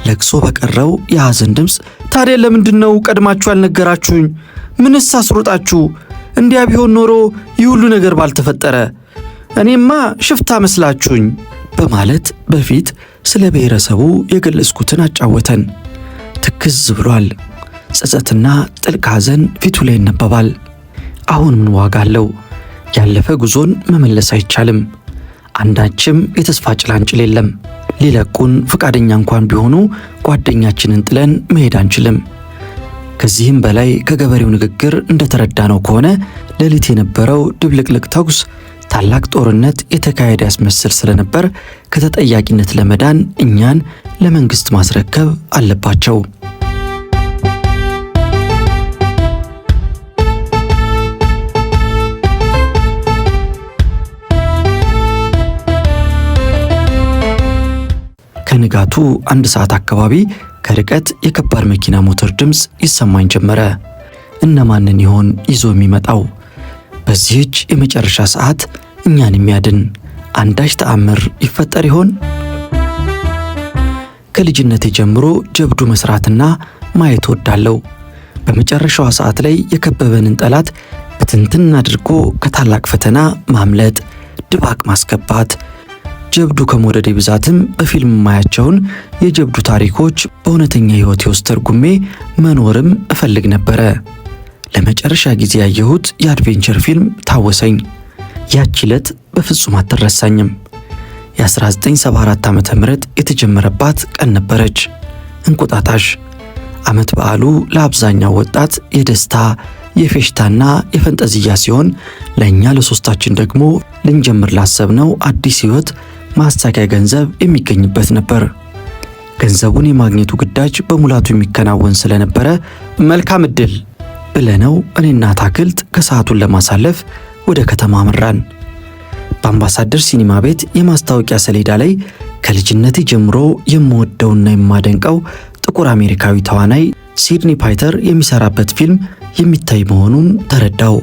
ለቅሶ በቀረው የሐዘን ድምፅ ታዲያ ለምንድን ነው ቀድማችሁ ያልነገራችሁኝ? ምንስ አስሮጣችሁ? እንዲያ ቢሆን ኖሮ ይህ ሁሉ ነገር ባልተፈጠረ። እኔማ ሽፍታ መስላችሁኝ በማለት በፊት ስለ ብሔረሰቡ የገለጽኩትን አጫወተን። ትክዝ ብሏል። ጸጸትና ጥልቅ ሐዘን ፊቱ ላይ ይነበባል። አሁን ምን ዋጋ አለው? ያለፈ ጉዞን መመለስ አይቻልም። አንዳችም የተስፋ ጭላንጭል የለም። ሊለቁን ፈቃደኛ እንኳን ቢሆኑ ጓደኛችንን ጥለን መሄድ አንችልም። ከዚህም በላይ ከገበሬው ንግግር እንደተረዳነው ከሆነ ሌሊት የነበረው ድብልቅልቅ ተኩስ ታላቅ ጦርነት የተካሄደ ያስመስል ስለነበር ከተጠያቂነት ለመዳን እኛን ለመንግስት ማስረከብ አለባቸው። ከንጋቱ 1 ሰዓት አካባቢ ከርቀት የከባድ መኪና ሞተር ድምፅ ይሰማኝ ጀመረ። እነማንን ይሆን ይዞ የሚመጣው? በዚህች የመጨረሻ ሰዓት እኛን የሚያድን አንዳች ተአምር ይፈጠር ይሆን? ከልጅነቴ ጀምሮ ጀብዱ መስራትና ማየት ወዳለው። በመጨረሻዋ ሰዓት ላይ የከበበንን ጠላት በትንትን አድርጎ ከታላቅ ፈተና ማምለጥ፣ ድባቅ ማስገባት። ጀብዱ ከመውደዴ ብዛትም በፊልም ማያቸውን የጀብዱ ታሪኮች በእውነተኛ ሕይወቴ ውስጥ ተርጉሜ መኖርም እፈልግ ነበረ። ለመጨረሻ ጊዜ ያየሁት የአድቬንቸር ፊልም ታወሰኝ። ያቺ ዕለት በፍጹም አትረሳኝም። የ1974 ዓመተ ምህረት የተጀመረባት ቀን ነበረች። እንቁጣጣሽ ዓመት በዓሉ ለአብዛኛው ወጣት የደስታ የፌሽታና የፈንጠዝያ ሲሆን ለእኛ ለሶስታችን ደግሞ ልንጀምር ላሰብነው አዲስ ሕይወት ማሳኪያ ገንዘብ የሚገኝበት ነበር። ገንዘቡን የማግኘቱ ግዳጅ በሙላቱ የሚከናወን ስለነበረ መልካም ዕድል ብለነው እኔና አታክልት ከሰዓቱን ለማሳለፍ ወደ ከተማ አመራን። በአምባሳደር ሲኒማ ቤት የማስታወቂያ ሰሌዳ ላይ ከልጅነቴ ጀምሮ የምወደውና የማደንቀው ጥቁር አሜሪካዊ ተዋናይ ሲድኒ ፓይተር የሚሰራበት ፊልም የሚታይ መሆኑን ተረዳው።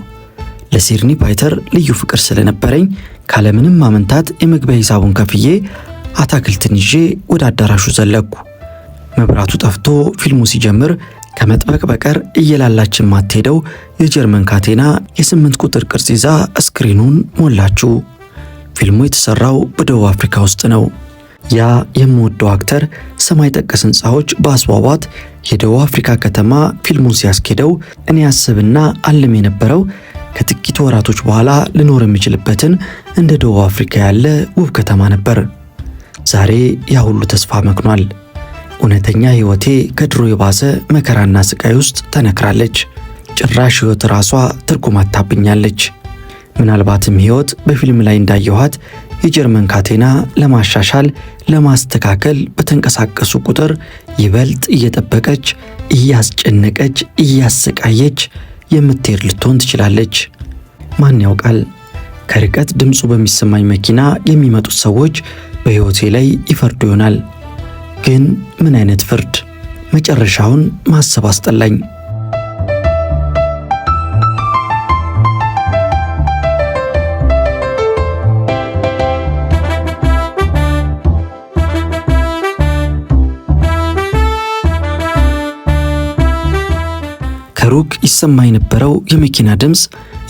ለሲድኒ ፓይተር ልዩ ፍቅር ስለነበረኝ ካለምንም ማመንታት የመግቢያ ሂሳቡን ከፍዬ አታክልትን ይዤ ወደ አዳራሹ ዘለኩ። መብራቱ ጠፍቶ ፊልሙ ሲጀምር ከመጥበቅ በቀር እየላላችን ማትሄደው የጀርመን ካቴና የ8 ቁጥር ቅርጽ ይዛ ስክሪኑን ሞላችው። ፊልሙ የተሰራው በደቡብ አፍሪካ ውስጥ ነው። ያ የምወደው አክተር ሰማይ ጠቀስ ህንፃዎች በአስዋቧት የደቡብ አፍሪካ ከተማ ፊልሙን ሲያስኬደው እኔ አስብና አልም የነበረው ከጥቂት ወራቶች በኋላ ልኖር የሚችልበትን እንደ ደቡብ አፍሪካ ያለ ውብ ከተማ ነበር። ዛሬ ያ ሁሉ ተስፋ መክኗል። እውነተኛ ህይወቴ ከድሮ የባሰ መከራና ስቃይ ውስጥ ተነክራለች። ጭራሽ ህይወት ራሷ ትርጉም አታብኛለች። ምናልባትም ህይወት በፊልም ላይ እንዳየኋት የጀርመን ካቴና ለማሻሻል ለማስተካከል በተንቀሳቀሱ ቁጥር ይበልጥ እየጠበቀች እያስጨነቀች እያሰቃየች የምትሄድ ልትሆን ትችላለች። ማን ያውቃል? ከርቀት ድምፁ በሚሰማኝ መኪና የሚመጡት ሰዎች በህይወቴ ላይ ይፈርዱ ይሆናል። ግን ምን አይነት ፍርድ? መጨረሻውን ማሰብ አስጠላኝ። ከሩቅ ይሰማ የነበረው የመኪና ድምፅ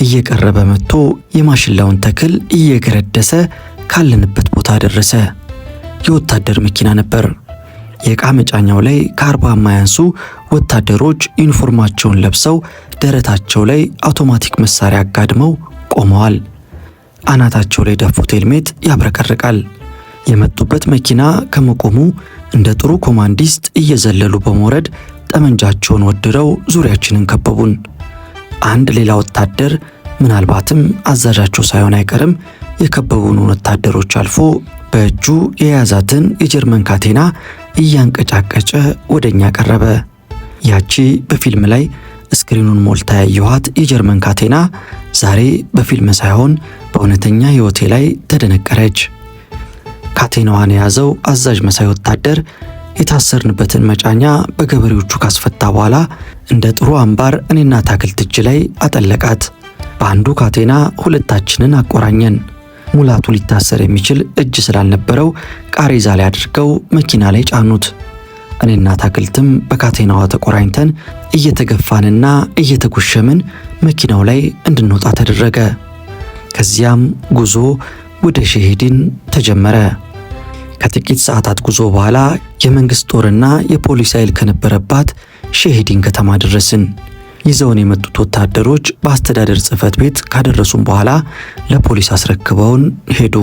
እየቀረበ መጥቶ የማሽላውን ተክል እየገረደሰ ካለንበት ቦታ ደረሰ። የወታደር መኪና ነበር። የዕቃ መጫኛው ላይ ከ40 የማያንሱ ወታደሮች ዩኒፎርማቸውን ለብሰው ደረታቸው ላይ አውቶማቲክ መሳሪያ አጋድመው ቆመዋል። አናታቸው ላይ ደፉት ሄልሜት ያብረቀርቃል። የመጡበት መኪና ከመቆሙ እንደ ጥሩ ኮማንዲስት እየዘለሉ በመውረድ ጠመንጃቸውን ወድረው ዙሪያችንን ከበቡን። አንድ ሌላ ወታደር ምናልባትም አዛዣቸው ሳይሆን አይቀርም የከበቡን ወታደሮች አልፎ በእጁ የያዛትን የጀርመን ካቴና እያንቀጫቀጨ ወደኛ ቀረበ። ያቺ በፊልም ላይ ስክሪኑን ሞልታ ያየኋት የጀርመን ካቴና ዛሬ በፊልም ሳይሆን በእውነተኛ ሕይወቴ ላይ ተደነቀረች። ካቴናዋን የያዘው አዛዥ መሳይ ወታደር የታሰርንበትን መጫኛ በገበሬዎቹ ካስፈታ በኋላ እንደ ጥሩ አምባር እኔና ታክልት እጅ ላይ አጠለቃት። በአንዱ ካቴና ሁለታችንን አቆራኘን። ሙላቱ ሊታሰር የሚችል እጅ ስላልነበረው ቃሬዛ ላይ አድርገው መኪና ላይ ጫኑት። እኔና ታክልትም በካቴናዋ ተቆራኝተን እየተገፋንና እየተጎሸምን መኪናው ላይ እንድንወጣ ተደረገ። ከዚያም ጉዞ ወደ ሸሄዲን ተጀመረ። ከጥቂት ሰዓታት ጉዞ በኋላ የመንግስት ጦርና የፖሊስ ኃይል ከነበረባት ሸሄዲን ከተማ ደረስን። ይዘውን የመጡት ወታደሮች በአስተዳደር ጽሕፈት ቤት ካደረሱን በኋላ ለፖሊስ አስረክበውን ሄዱ።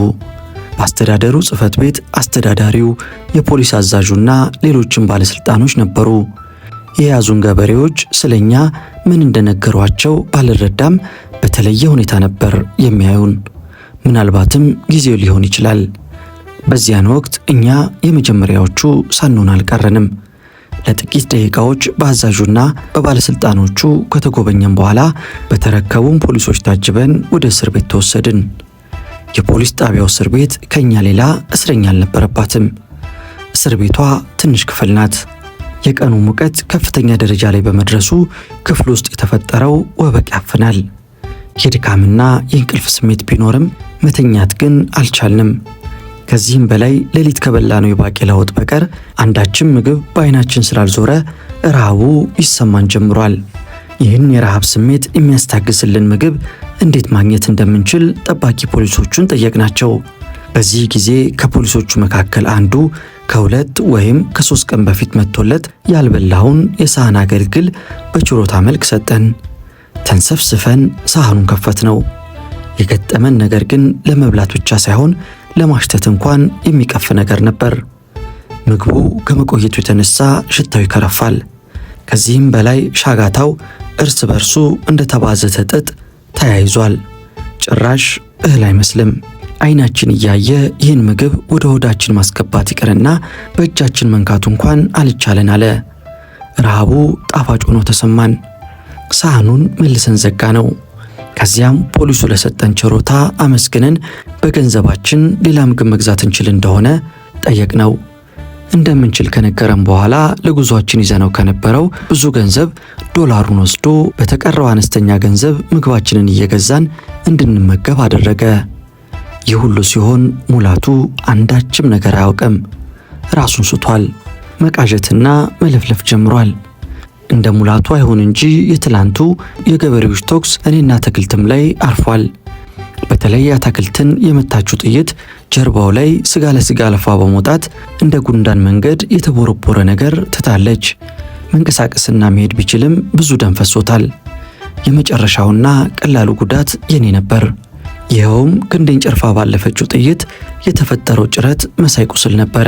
በአስተዳደሩ ጽሕፈት ቤት አስተዳዳሪው፣ የፖሊስ አዛዡና ሌሎችም ባለስልጣኖች ነበሩ። የያዙን ገበሬዎች ስለኛ ምን እንደነገሯቸው ባልረዳም በተለየ ሁኔታ ነበር የሚያዩን። ምናልባትም ጊዜው ሊሆን ይችላል። በዚያን ወቅት እኛ የመጀመሪያዎቹ ሳንሆን አልቀረንም። ለጥቂት ደቂቃዎች በአዛዡና በባለስልጣኖቹ ከተጎበኘን በኋላ በተረከቡን ፖሊሶች ታጅበን ወደ እስር ቤት ተወሰድን። የፖሊስ ጣቢያው እስር ቤት ከኛ ሌላ እስረኛ አልነበረባትም። እስር ቤቷ ትንሽ ክፍል ናት። የቀኑ ሙቀት ከፍተኛ ደረጃ ላይ በመድረሱ ክፍል ውስጥ የተፈጠረው ወበቅ ያፍናል። የድካምና የእንቅልፍ ስሜት ቢኖርም መተኛት ግን አልቻልንም። ከዚህም በላይ ሌሊት ከበላነው የባቄላ ወጥ በቀር አንዳችም ምግብ በዓይናችን ስላልዞረ ረሃቡ ይሰማን ጀምሯል። ይህን የረሃብ ስሜት የሚያስታግስልን ምግብ እንዴት ማግኘት እንደምንችል ጠባቂ ፖሊሶቹን ጠየቅናቸው። በዚህ ጊዜ ከፖሊሶቹ መካከል አንዱ ከ2 ወይም ከ3 ቀን በፊት መጥቶለት ያልበላውን የሳህን አገልግል በችሮታ መልክ ሰጠን። ተንሰፍስፈን ሳህኑን ከፈት ነው። የገጠመን ነገር ግን ለመብላት ብቻ ሳይሆን ለማሽተት እንኳን የሚቀፍ ነገር ነበር። ምግቡ ከመቆየቱ የተነሳ ሽታው ይከረፋል። ከዚህም በላይ ሻጋታው እርስ በርሱ እንደተባዘተ ጥጥ ተያይዟል። ጭራሽ እህል አይመስልም። ዓይናችን እያየ ይህን ምግብ ወደ ሆዳችን ማስገባት ይቅርና በእጃችን መንካቱ እንኳን አልቻለን አለ። ረሃቡ ጣፋጭ ሆኖ ተሰማን። ሳህኑን መልሰን ዘጋ ነው። ከዚያም ፖሊሱ ለሰጠን ችሮታ አመስግነን በገንዘባችን ሌላ ምግብ መግዛት እንችል እንደሆነ ጠየቅነው። እንደምንችል ከነገረን በኋላ ለጉዟችን ይዘነው ከነበረው ብዙ ገንዘብ ዶላሩን ወስዶ በተቀረው አነስተኛ ገንዘብ ምግባችንን እየገዛን እንድንመገብ አደረገ። ይህ ሁሉ ሲሆን ሙላቱ አንዳችም ነገር አያውቅም። ራሱን ስቷል። መቃዠትና መለፍለፍ ጀምሯል። እንደ ሙላቱ አይሆን እንጂ የትላንቱ የገበሬዎች ተኩስ እኔና ተክልትም ላይ አርፏል። በተለይ አታክልትን የመታችው ጥይት ጀርባው ላይ ስጋ ለስጋ አልፋ በመውጣት እንደ ጉንዳን መንገድ የተቦረቦረ ነገር ትታለች። መንቀሳቀስና መሄድ ቢችልም ብዙ ደም ፈሶታል። የመጨረሻውና ቀላሉ ጉዳት የኔ ነበር። ይኸውም ክንዴን ጨርፋ ባለፈችው ጥይት የተፈጠረው ጭረት መሳይ ቁስል ነበረ።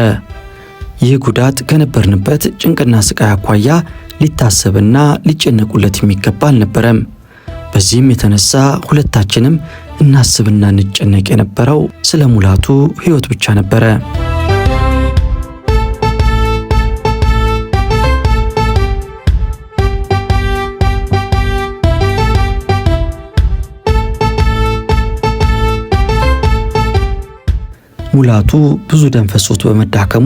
ይህ ጉዳት ከነበርንበት ጭንቅና ስቃይ አኳያ ሊታሰብና ሊጨነቁለት የሚገባ አልነበረም። በዚህም የተነሳ ሁለታችንም እናስብና እንጨነቅ የነበረው ስለ ሙላቱ ሕይወት ብቻ ነበረ። ሙላቱ ብዙ ደም ፈሶት በመዳከሙ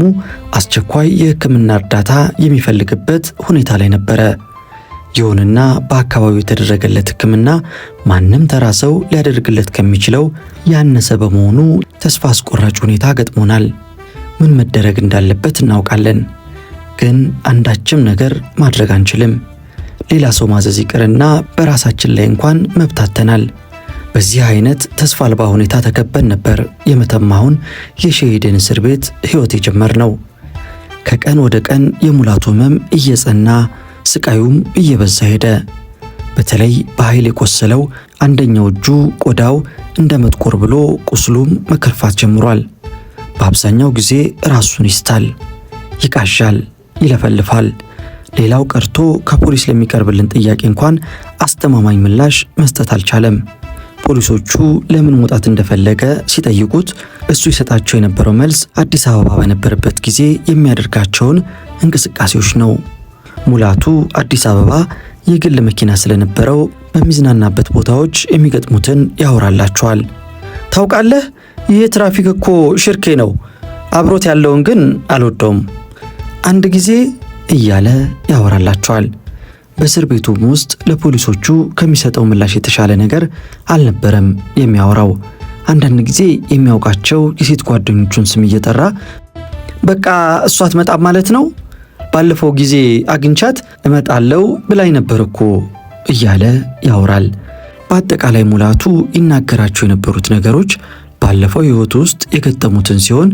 አስቸኳይ የሕክምና እርዳታ የሚፈልግበት ሁኔታ ላይ ነበረ። ይሁንና በአካባቢው የተደረገለት ሕክምና ማንም ተራ ሰው ሊያደርግለት ከሚችለው ያነሰ በመሆኑ ተስፋ አስቆራጭ ሁኔታ ገጥሞናል። ምን መደረግ እንዳለበት እናውቃለን፣ ግን አንዳችም ነገር ማድረግ አንችልም። ሌላ ሰው ማዘዝ ይቅርና በራሳችን ላይ እንኳን መብታተናል። በዚህ አይነት ተስፋ አልባ ሁኔታ ተከበን ነበር የመተማውን የሸሂድን እስር ቤት ሕይወት የጀመርነው። ከቀን ወደ ቀን የሙላቱ ሕመም እየጸና ስቃዩም እየበዛ ሄደ። በተለይ በኃይል የቆሰለው አንደኛው እጁ ቆዳው እንደ መጥቆር ብሎ ቁስሉም መከርፋት ጀምሯል። በአብዛኛው ጊዜ ራሱን ይስታል፣ ይቃዣል፣ ይለፈልፋል። ሌላው ቀርቶ ከፖሊስ ለሚቀርብልን ጥያቄ እንኳን አስተማማኝ ምላሽ መስጠት አልቻለም። ፖሊሶቹ ለምን መውጣት እንደፈለገ ሲጠይቁት እሱ ይሰጣቸው የነበረው መልስ አዲስ አበባ በነበረበት ጊዜ የሚያደርጋቸውን እንቅስቃሴዎች ነው። ሙላቱ አዲስ አበባ የግል መኪና ስለነበረው በሚዝናናበት ቦታዎች የሚገጥሙትን ያወራላቸዋል። ታውቃለህ፣ ይህ ትራፊክ እኮ ሽርኬ ነው፣ አብሮት ያለውን ግን አልወደውም አንድ ጊዜ እያለ ያወራላቸዋል። በእስር ቤቱም ውስጥ ለፖሊሶቹ ከሚሰጠው ምላሽ የተሻለ ነገር አልነበረም የሚያወራው። አንዳንድ ጊዜ የሚያውቃቸው የሴት ጓደኞቹን ስም እየጠራ በቃ እሷ አትመጣም ማለት ነው፣ ባለፈው ጊዜ አግኝቻት እመጣለሁ ብላኝ ነበር እኮ እያለ ያወራል። በአጠቃላይ ሙላቱ ይናገራቸው የነበሩት ነገሮች ባለፈው ሕይወቱ ውስጥ የገጠሙትን ሲሆን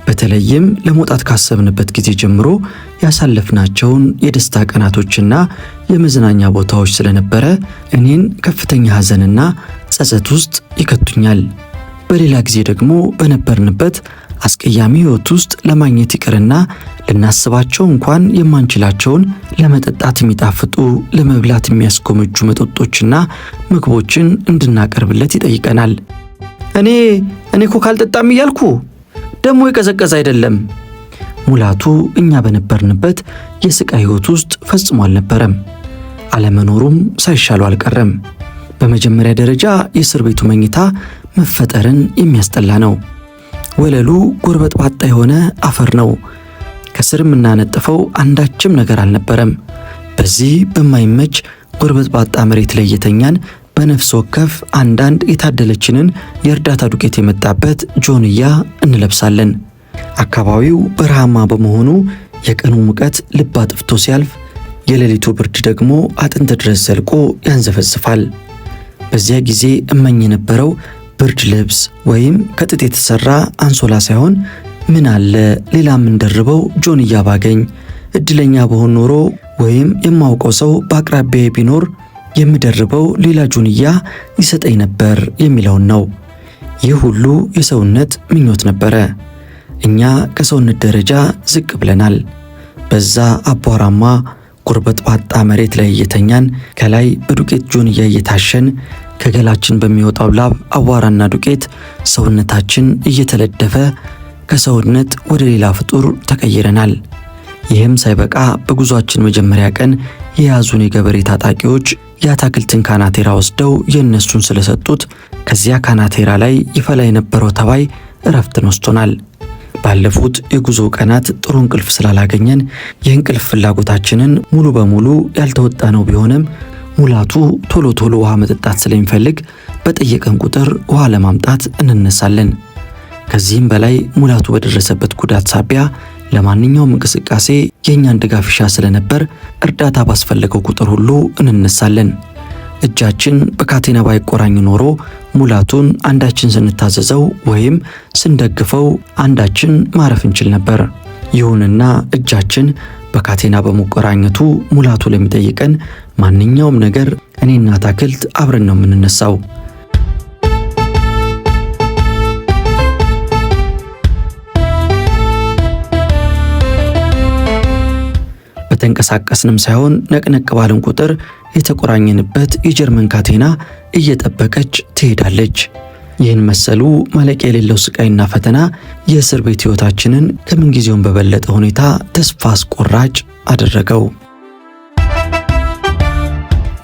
በተለይም ለመውጣት ካሰብንበት ጊዜ ጀምሮ ያሳለፍናቸውን የደስታ ቀናቶችና የመዝናኛ ቦታዎች ስለነበረ እኔን ከፍተኛ ሐዘንና ጸጸት ውስጥ ይከቱኛል። በሌላ ጊዜ ደግሞ በነበርንበት አስቀያሚ ሕይወት ውስጥ ለማግኘት ይቅርና ልናስባቸው እንኳን የማንችላቸውን ለመጠጣት የሚጣፍጡ ለመብላት የሚያስጎመጁ መጠጦችና ምግቦችን እንድናቀርብለት ይጠይቀናል። እኔ እኮ ካልጠጣም እያልኩ ደግሞ የቀዘቀዘ አይደለም። ሙላቱ እኛ በነበርንበት የስቃይ ሕይወት ውስጥ ፈጽሞ አልነበረም። አለመኖሩም ሳይሻሉ አልቀረም። በመጀመሪያ ደረጃ የእስር ቤቱ መኝታ መፈጠርን የሚያስጠላ ነው። ወለሉ ጎርበጥባጣ የሆነ አፈር ነው። ከስር የምናነጥፈው አንዳችም ነገር አልነበረም። በዚህ በማይመች ጎርበጥባጣ መሬት ላይ የተኛን በነፍስ ወከፍ አንዳንድ የታደለችንን የእርዳታ ዱቄት የመጣበት ጆንያ እንለብሳለን። አካባቢው በረሃማ በመሆኑ የቀኑ ሙቀት ልብ አጥፍቶ ሲያልፍ፣ የሌሊቱ ብርድ ደግሞ አጥንት ድረስ ዘልቆ ያንዘፈዝፋል። በዚያ ጊዜ እመኝ የነበረው ብርድ ልብስ ወይም ከጥጥ የተሰራ አንሶላ ሳይሆን ምን አለ ሌላ የምንደርበው ጆንያ ባገኝ፣ እድለኛ በሆን ኖሮ ወይም የማውቀው ሰው በአቅራቢያዬ ቢኖር የምደርበው ሌላ ጆንያ ይሰጠኝ ነበር የሚለውን ነው። ይህ ሁሉ የሰውነት ምኞት ነበረ። እኛ ከሰውነት ደረጃ ዝቅ ብለናል። በዛ አቧራማ ጎርበጥባጣ መሬት ላይ እየተኛን ከላይ በዱቄት ጆንያ እየታሸን ከገላችን በሚወጣው ላብ አቧራና ዱቄት ሰውነታችን እየተለደፈ ከሰውነት ወደ ሌላ ፍጡር ተቀይረናል። ይህም ሳይበቃ በጉዟችን መጀመሪያ ቀን የያዙን የገበሬ ታጣቂዎች የአታክልትን ካናቴራ ወስደው የእነሱን ስለሰጡት ከዚያ ካናቴራ ላይ ይፈላ የነበረው ተባይ እረፍትን ወስዶናል። ባለፉት የጉዞ ቀናት ጥሩ እንቅልፍ ስላላገኘን የእንቅልፍ ፍላጎታችንን ሙሉ በሙሉ ያልተወጣ ነው ቢሆንም ሙላቱ ቶሎ ቶሎ ውሃ መጠጣት ስለሚፈልግ በጠየቀን ቁጥር ውሃ ለማምጣት እንነሳለን። ከዚህም በላይ ሙላቱ በደረሰበት ጉዳት ሳቢያ ለማንኛውም እንቅስቃሴ የእኛን ድጋፍ ይሻ ስለነበር እርዳታ ባስፈለገው ቁጥር ሁሉ እንነሳለን። እጃችን በካቴና ባይቆራኝ ኖሮ ሙላቱን አንዳችን ስንታዘዘው ወይም ስንደግፈው አንዳችን ማረፍ እንችል ነበር። ይሁንና እጃችን በካቴና በመቆራኘቱ ሙላቱ ለሚጠይቀን ማንኛውም ነገር እኔና አታክልት አብረን ነው የምንነሳው። በተንቀሳቀስንም ሳይሆን ነቅነቅ ባልን ቁጥር የተቆራኘንበት የጀርመን ካቴና እየጠበቀች ትሄዳለች። ይህን መሰሉ ማለቂያ የሌለው ስቃይና ፈተና የእስር ቤት ሕይወታችንን ከምንጊዜውም በበለጠ ሁኔታ ተስፋ አስቆራጭ አደረገው።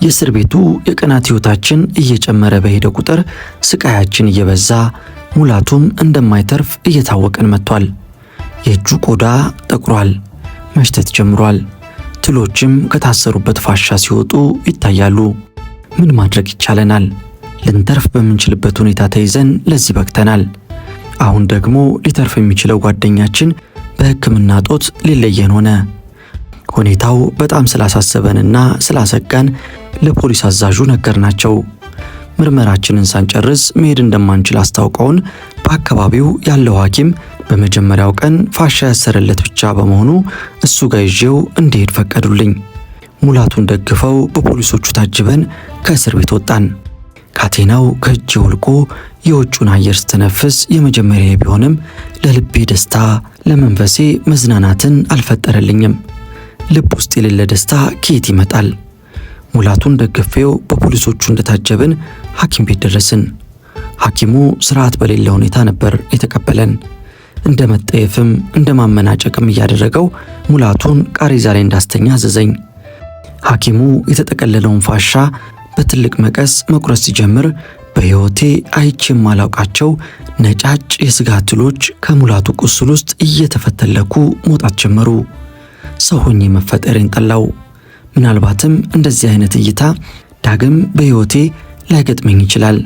የእስር ቤቱ የቀናት ሕይወታችን እየጨመረ በሄደ ቁጥር ስቃያችን እየበዛ ሙላቱም እንደማይተርፍ እየታወቀን መጥቷል። የእጁ ቆዳ ጠቁሯል፣ መሽተት ጀምሯል። ትሎችም ከታሰሩበት ፋሻ ሲወጡ ይታያሉ። ምን ማድረግ ይቻለናል? ልንተርፍ በምንችልበት ሁኔታ ተይዘን ለዚህ በቅተናል። አሁን ደግሞ ሊተርፍ የሚችለው ጓደኛችን በሕክምና ጦት ሊለየን ሆነ። ሁኔታው በጣም ስላሳሰበንና ስላሰጋን ለፖሊስ አዛዡ ነገርናቸው። ምርመራችንን ሳንጨርስ መሄድ እንደማንችል አስታውቀውን በአካባቢው ያለው ሐኪም በመጀመሪያው ቀን ፋሻ ያሰረለት ብቻ በመሆኑ እሱ ጋር ይዤው እንዲሄድ ፈቀዱልኝ። ሙላቱን ደግፈው በፖሊሶቹ ታጅበን ከእስር ቤት ወጣን። ካቴናው ከእጄ ወልቆ የውጩን አየር ስተነፍስ የመጀመሪያ ቢሆንም ለልቤ ደስታ፣ ለመንፈሴ መዝናናትን አልፈጠረልኝም። ልብ ውስጥ የሌለ ደስታ ከየት ይመጣል? ሙላቱን ደግፌው በፖሊሶቹ እንደታጀብን ሐኪም ቤት ደረስን። ሐኪሙ ስርዓት በሌለ ሁኔታ ነበር የተቀበለን። እንደ መጠየፍም እንደ ማመናጨቅም እያደረገው ሙላቱን ቃሬዛ ላይ እንዳስተኛ አዘዘኝ። ሐኪሙ የተጠቀለለውን ፋሻ በትልቅ መቀስ መቁረጥ ሲጀምር በሕይወቴ አይቼ የማላውቃቸው ነጫጭ የሥጋ ትሎች ከሙላቱ ቁስል ውስጥ እየተፈተለኩ መውጣት ጀመሩ። ሰው ሆኜ መፈጠሬን ጠላው። ምናልባትም እንደዚህ አይነት እይታ ዳግም በሕይወቴ ላይገጥመኝ ይችላል።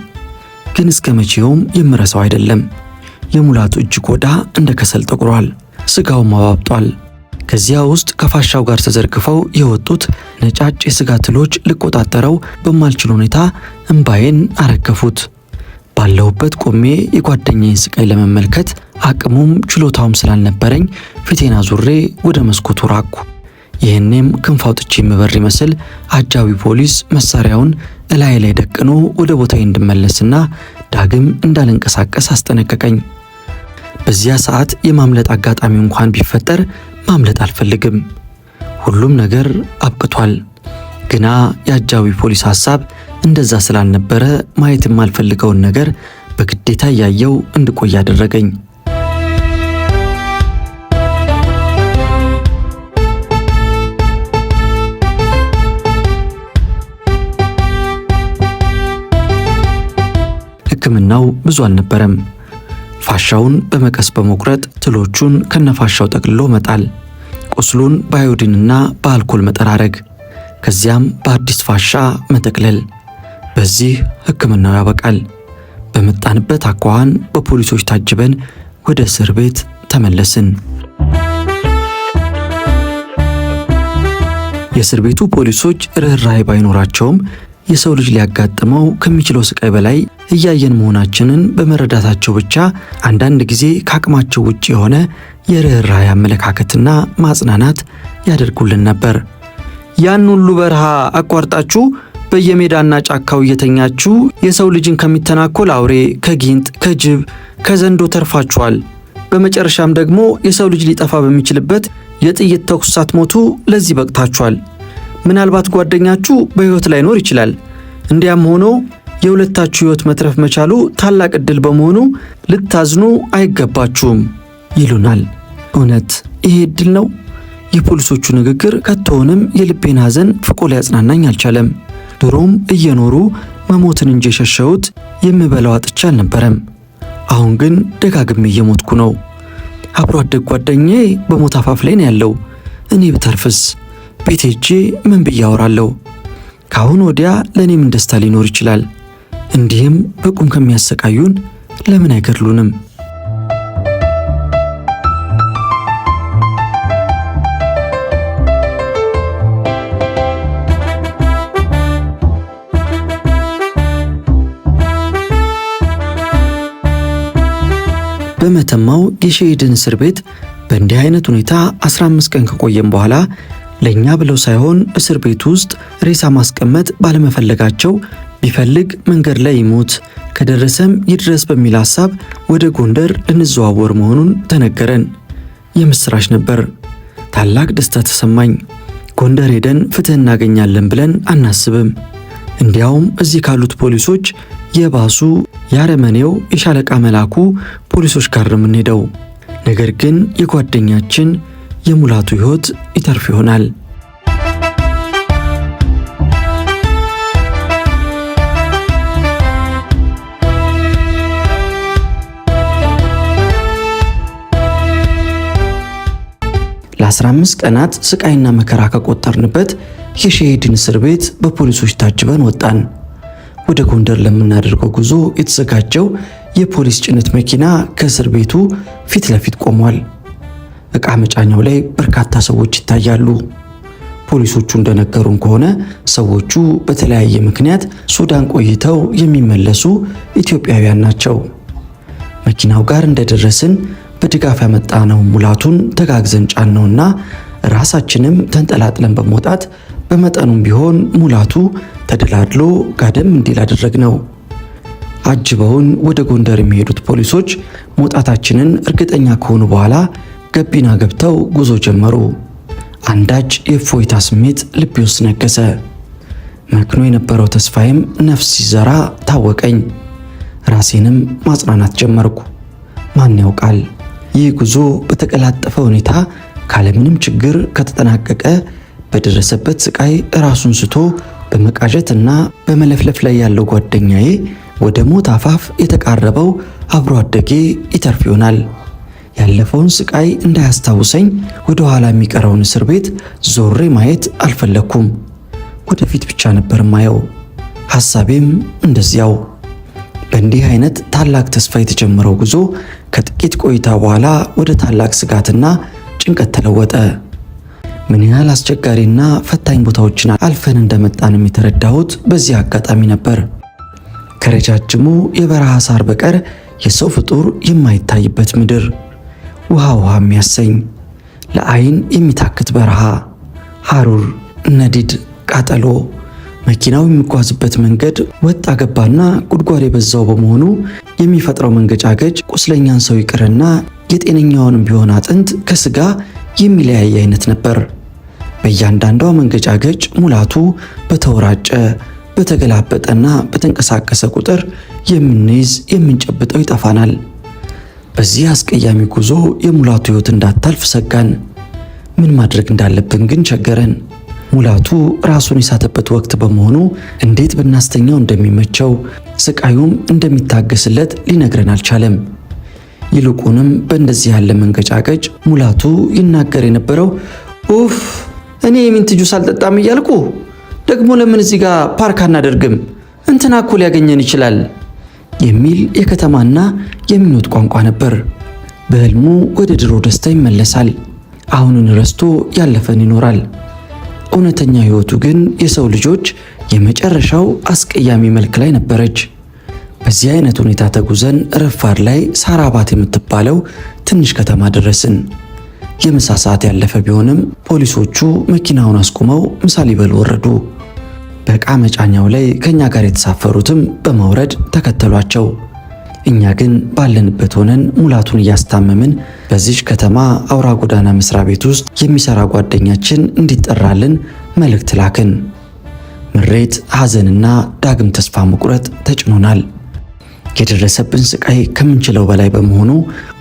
ግን እስከ መቼውም የምረሳው አይደለም። የሙላቱ እጅ ቆዳ እንደ ከሰል ጠቁሯል፣ ሥጋውም አባብጧል። ከዚያ ውስጥ ከፋሻው ጋር ተዘርግፈው የወጡት ነጫጭ የሥጋ ትሎች ልቆጣጠረው በማልችል ሁኔታ እምባዬን አረገፉት። ባለሁበት ቆሜ የጓደኛዬን ስቃይ ለመመልከት አቅሙም ችሎታውም ስላልነበረኝ ፊቴን አዙሬ ወደ መስኮቱ ራቅኩ። ይህኔም ክንፍ አውጥቼ የምበር ይመስል አጃቢ ፖሊስ መሳሪያውን እላይ ላይ ደቅኖ ወደ ቦታዬ እንድመለስና ዳግም እንዳልንቀሳቀስ አስጠነቀቀኝ። በዚያ ሰዓት የማምለጥ አጋጣሚ እንኳን ቢፈጠር ማምለጥ አልፈልግም። ሁሉም ነገር አብቅቷል። ግና የአጃቢ ፖሊስ ሐሳብ እንደዛ ስላልነበረ ማየት የማልፈልገውን ነገር በግዴታ እያየው እንድቆይ አደረገኝ። ሕክምናው ብዙ አልነበረም። ፋሻውን በመቀስ በመቁረጥ ትሎቹን ከነፋሻው ጠቅልሎ መጣል፣ ቁስሉን በአዮዲንና በአልኮል መጠራረግ፣ ከዚያም በአዲስ ፋሻ መጠቅለል። በዚህ ሕክምናው ያበቃል። በመጣንበት አኳኋን በፖሊሶች ታጅበን ወደ እስር ቤት ተመለስን። የእስር ቤቱ ፖሊሶች ርኅራኄ ባይኖራቸውም የሰው ልጅ ሊያጋጥመው ከሚችለው ስቃይ በላይ እያየን መሆናችንን በመረዳታቸው ብቻ አንዳንድ ጊዜ ከአቅማቸው ውጭ የሆነ የርኅራኄ አመለካከትና ማጽናናት ያደርጉልን ነበር። ያን ሁሉ በረሃ አቋርጣችሁ በየሜዳና ጫካው እየተኛችሁ የሰው ልጅን ከሚተናኮል አውሬ፣ ከጊንጥ፣ ከጅብ፣ ከዘንዶ ተርፋችኋል። በመጨረሻም ደግሞ የሰው ልጅ ሊጠፋ በሚችልበት የጥይት ተኩስ ሳትሞቱ ለዚህ በቅታችኋል። ምናልባት ጓደኛችሁ በሕይወት ላይኖር ይችላል። እንዲያም ሆኖ የሁለታችሁ ሕይወት መትረፍ መቻሉ ታላቅ ዕድል በመሆኑ ልታዝኑ አይገባችሁም ይሉናል። እውነት ይሄ ዕድል ነው? የፖሊሶቹ ንግግር ከቶውንም የልቤን ሐዘን ፍቆ ሊያጽናናኝ አልቻለም። ድሮም እየኖሩ መሞትን እንጂ የሸሸሁት የምበላው አጥቼ አልነበረም። አሁን ግን ደጋግሜ እየሞትኩ ነው። አብሮ አደግ ጓደኛዬ በሞት አፋፍ ላይ ነው ያለው። እኔ ብተርፍስ? ቤት ሄጄ ምን ብዬ አወራለሁ? ከአሁን ወዲያ ለእኔ ምን ደስታ ሊኖር ይችላል? እንዲህም በቁም ከሚያሰቃዩን ለምን አይገድሉንም? በመተማው የሸሂድን እስር ቤት በእንዲህ አይነት ሁኔታ 15 ቀን ከቆየም በኋላ ለኛ ብለው ሳይሆን እስር ቤት ውስጥ ሬሳ ማስቀመጥ ባለመፈለጋቸው ቢፈልግ መንገድ ላይ ይሞት ከደረሰም ይድረስ በሚል ሐሳብ ወደ ጎንደር እንዘዋወር መሆኑን ተነገረን። የምስራች ነበር። ታላቅ ደስታ ተሰማኝ። ጎንደር ሄደን ፍትህ እናገኛለን ብለን አናስብም። እንዲያውም እዚህ ካሉት ፖሊሶች የባሱ ያረመኔው የሻለቃ መላኩ ፖሊሶች ጋር ነው የምንሄደው። ነገር ግን የጓደኛችን የሙላቱ ሕይወት ይተርፍ ይሆናል። ለ15 ቀናት ስቃይና መከራ ከቆጠርንበት የሸሂድን እስር ቤት በፖሊሶች ታጅበን ወጣን። ወደ ጎንደር ለምናደርገው ጉዞ የተዘጋጀው የፖሊስ ጭነት መኪና ከእስር ቤቱ ፊት ለፊት ቆሟል። ዕቃ መጫኛው ላይ በርካታ ሰዎች ይታያሉ። ፖሊሶቹ እንደነገሩን ከሆነ ሰዎቹ በተለያየ ምክንያት ሱዳን ቆይተው የሚመለሱ ኢትዮጵያውያን ናቸው። መኪናው ጋር እንደደረስን በድጋፍ ያመጣነው ሙላቱን ተጋግዘን ጫነውና ራሳችንም ተንጠላጥለን በመውጣት በመጠኑም ቢሆን ሙላቱ ተደላድሎ ጋደም እንዲል አደረግነው። አጅበውን ወደ ጎንደር የሚሄዱት ፖሊሶች መውጣታችንን እርግጠኛ ከሆኑ በኋላ ገቢና ገብተው ጉዞ ጀመሩ። አንዳች የእፎይታ ስሜት ልቤ ውስጥ ነገሰ። መክኖ የነበረው ተስፋዬም ነፍስ ሲዘራ ታወቀኝ። ራሴንም ማጽናናት ጀመርኩ። ማን ያውቃል ይህ ጉዞ በተቀላጠፈ ሁኔታ ካለምንም ችግር ከተጠናቀቀ በደረሰበት ስቃይ ራሱን ስቶ በመቃዠትና በመለፍለፍ ላይ ያለው ጓደኛዬ ወደ ሞት አፋፍ የተቃረበው አብሮ አደጌ ይተርፍ ይሆናል። ያለፈውን ስቃይ እንዳያስታውሰኝ ወደ ኋላ የሚቀረውን እስር ቤት ዞሬ ማየት አልፈለኩም። ወደፊት ብቻ ነበር ማየው። ሐሳቤም እንደዚያው። በእንዲህ አይነት ታላቅ ተስፋ የተጀመረው ጉዞ ከጥቂት ቆይታ በኋላ ወደ ታላቅ ስጋትና ጭንቀት ተለወጠ። ምን ያህል አስቸጋሪና ፈታኝ ቦታዎችን አልፈን እንደመጣንም የተረዳሁት በዚህ አጋጣሚ ነበር። ከረጃጅሙ የበረሃ ሳር በቀር የሰው ፍጡር የማይታይበት ምድር፣ ውሃ የሚያሰኝ ለአይን የሚታክት በረሃ፣ ሐሩር፣ ነዲድ፣ ቃጠሎ። መኪናው የሚጓዝበት መንገድ ወጣ ገባና ጉድጓድ የበዛው በመሆኑ የሚፈጥረው መንገጫገጭ ቁስለኛን ሰው ይቅርና የጤነኛውንም ቢሆን አጥንት ከስጋ የሚለያይ አይነት ነበር። በእያንዳንዷ መንገጫገጭ ሙላቱ በተወራጨ በተገላበጠና በተንቀሳቀሰ ቁጥር የምንይዝ የምንጨብጠው ይጠፋናል። በዚህ አስቀያሚ ጉዞ የሙላቱ ሕይወት እንዳታልፍ ሰጋን። ምን ማድረግ እንዳለብን ግን ቸገረን። ሙላቱ ራሱን የሳተበት ወቅት በመሆኑ እንዴት ብናስተኛው እንደሚመቸው ስቃዩም እንደሚታገስለት ሊነግረን አልቻለም። ይልቁንም በእንደዚህ ያለ መንገጫገጭ ሙላቱ ይናገር የነበረው ኡፍ እኔ የሚንት ጁስ አልጠጣም እያልኩ ደግሞ ለምን እዚህ ጋር ፓርክ አናደርግም? እንትና እኮ ሊያገኘን ይችላል የሚል የከተማና የሚኖት ቋንቋ ነበር። በህልሙ ወደ ድሮ ደስታ ይመለሳል። አሁንን ረስቶ ያለፈን ይኖራል። እውነተኛ ህይወቱ ግን የሰው ልጆች የመጨረሻው አስቀያሚ መልክ ላይ ነበረች። በዚህ አይነት ሁኔታ ተጉዘን ረፋድ ላይ ሳራባት የምትባለው ትንሽ ከተማ ደረስን። የምሳ ሰዓት ያለፈ ቢሆንም ፖሊሶቹ መኪናውን አስቁመው ምሳ ሊበሉ ወረዱ። በዕቃ መጫኛው ላይ ከኛ ጋር የተሳፈሩትም በመውረድ ተከተሏቸው። እኛ ግን ባለንበት ሆነን ሙላቱን እያስታመምን በዚህ ከተማ አውራ ጎዳና መስሪያ ቤት ውስጥ የሚሰራ ጓደኛችን እንዲጠራልን መልእክት ላክን። ምሬት፣ ሐዘንና ዳግም ተስፋ መቁረጥ ተጭኖናል። የደረሰብን ስቃይ ከምንችለው በላይ በመሆኑ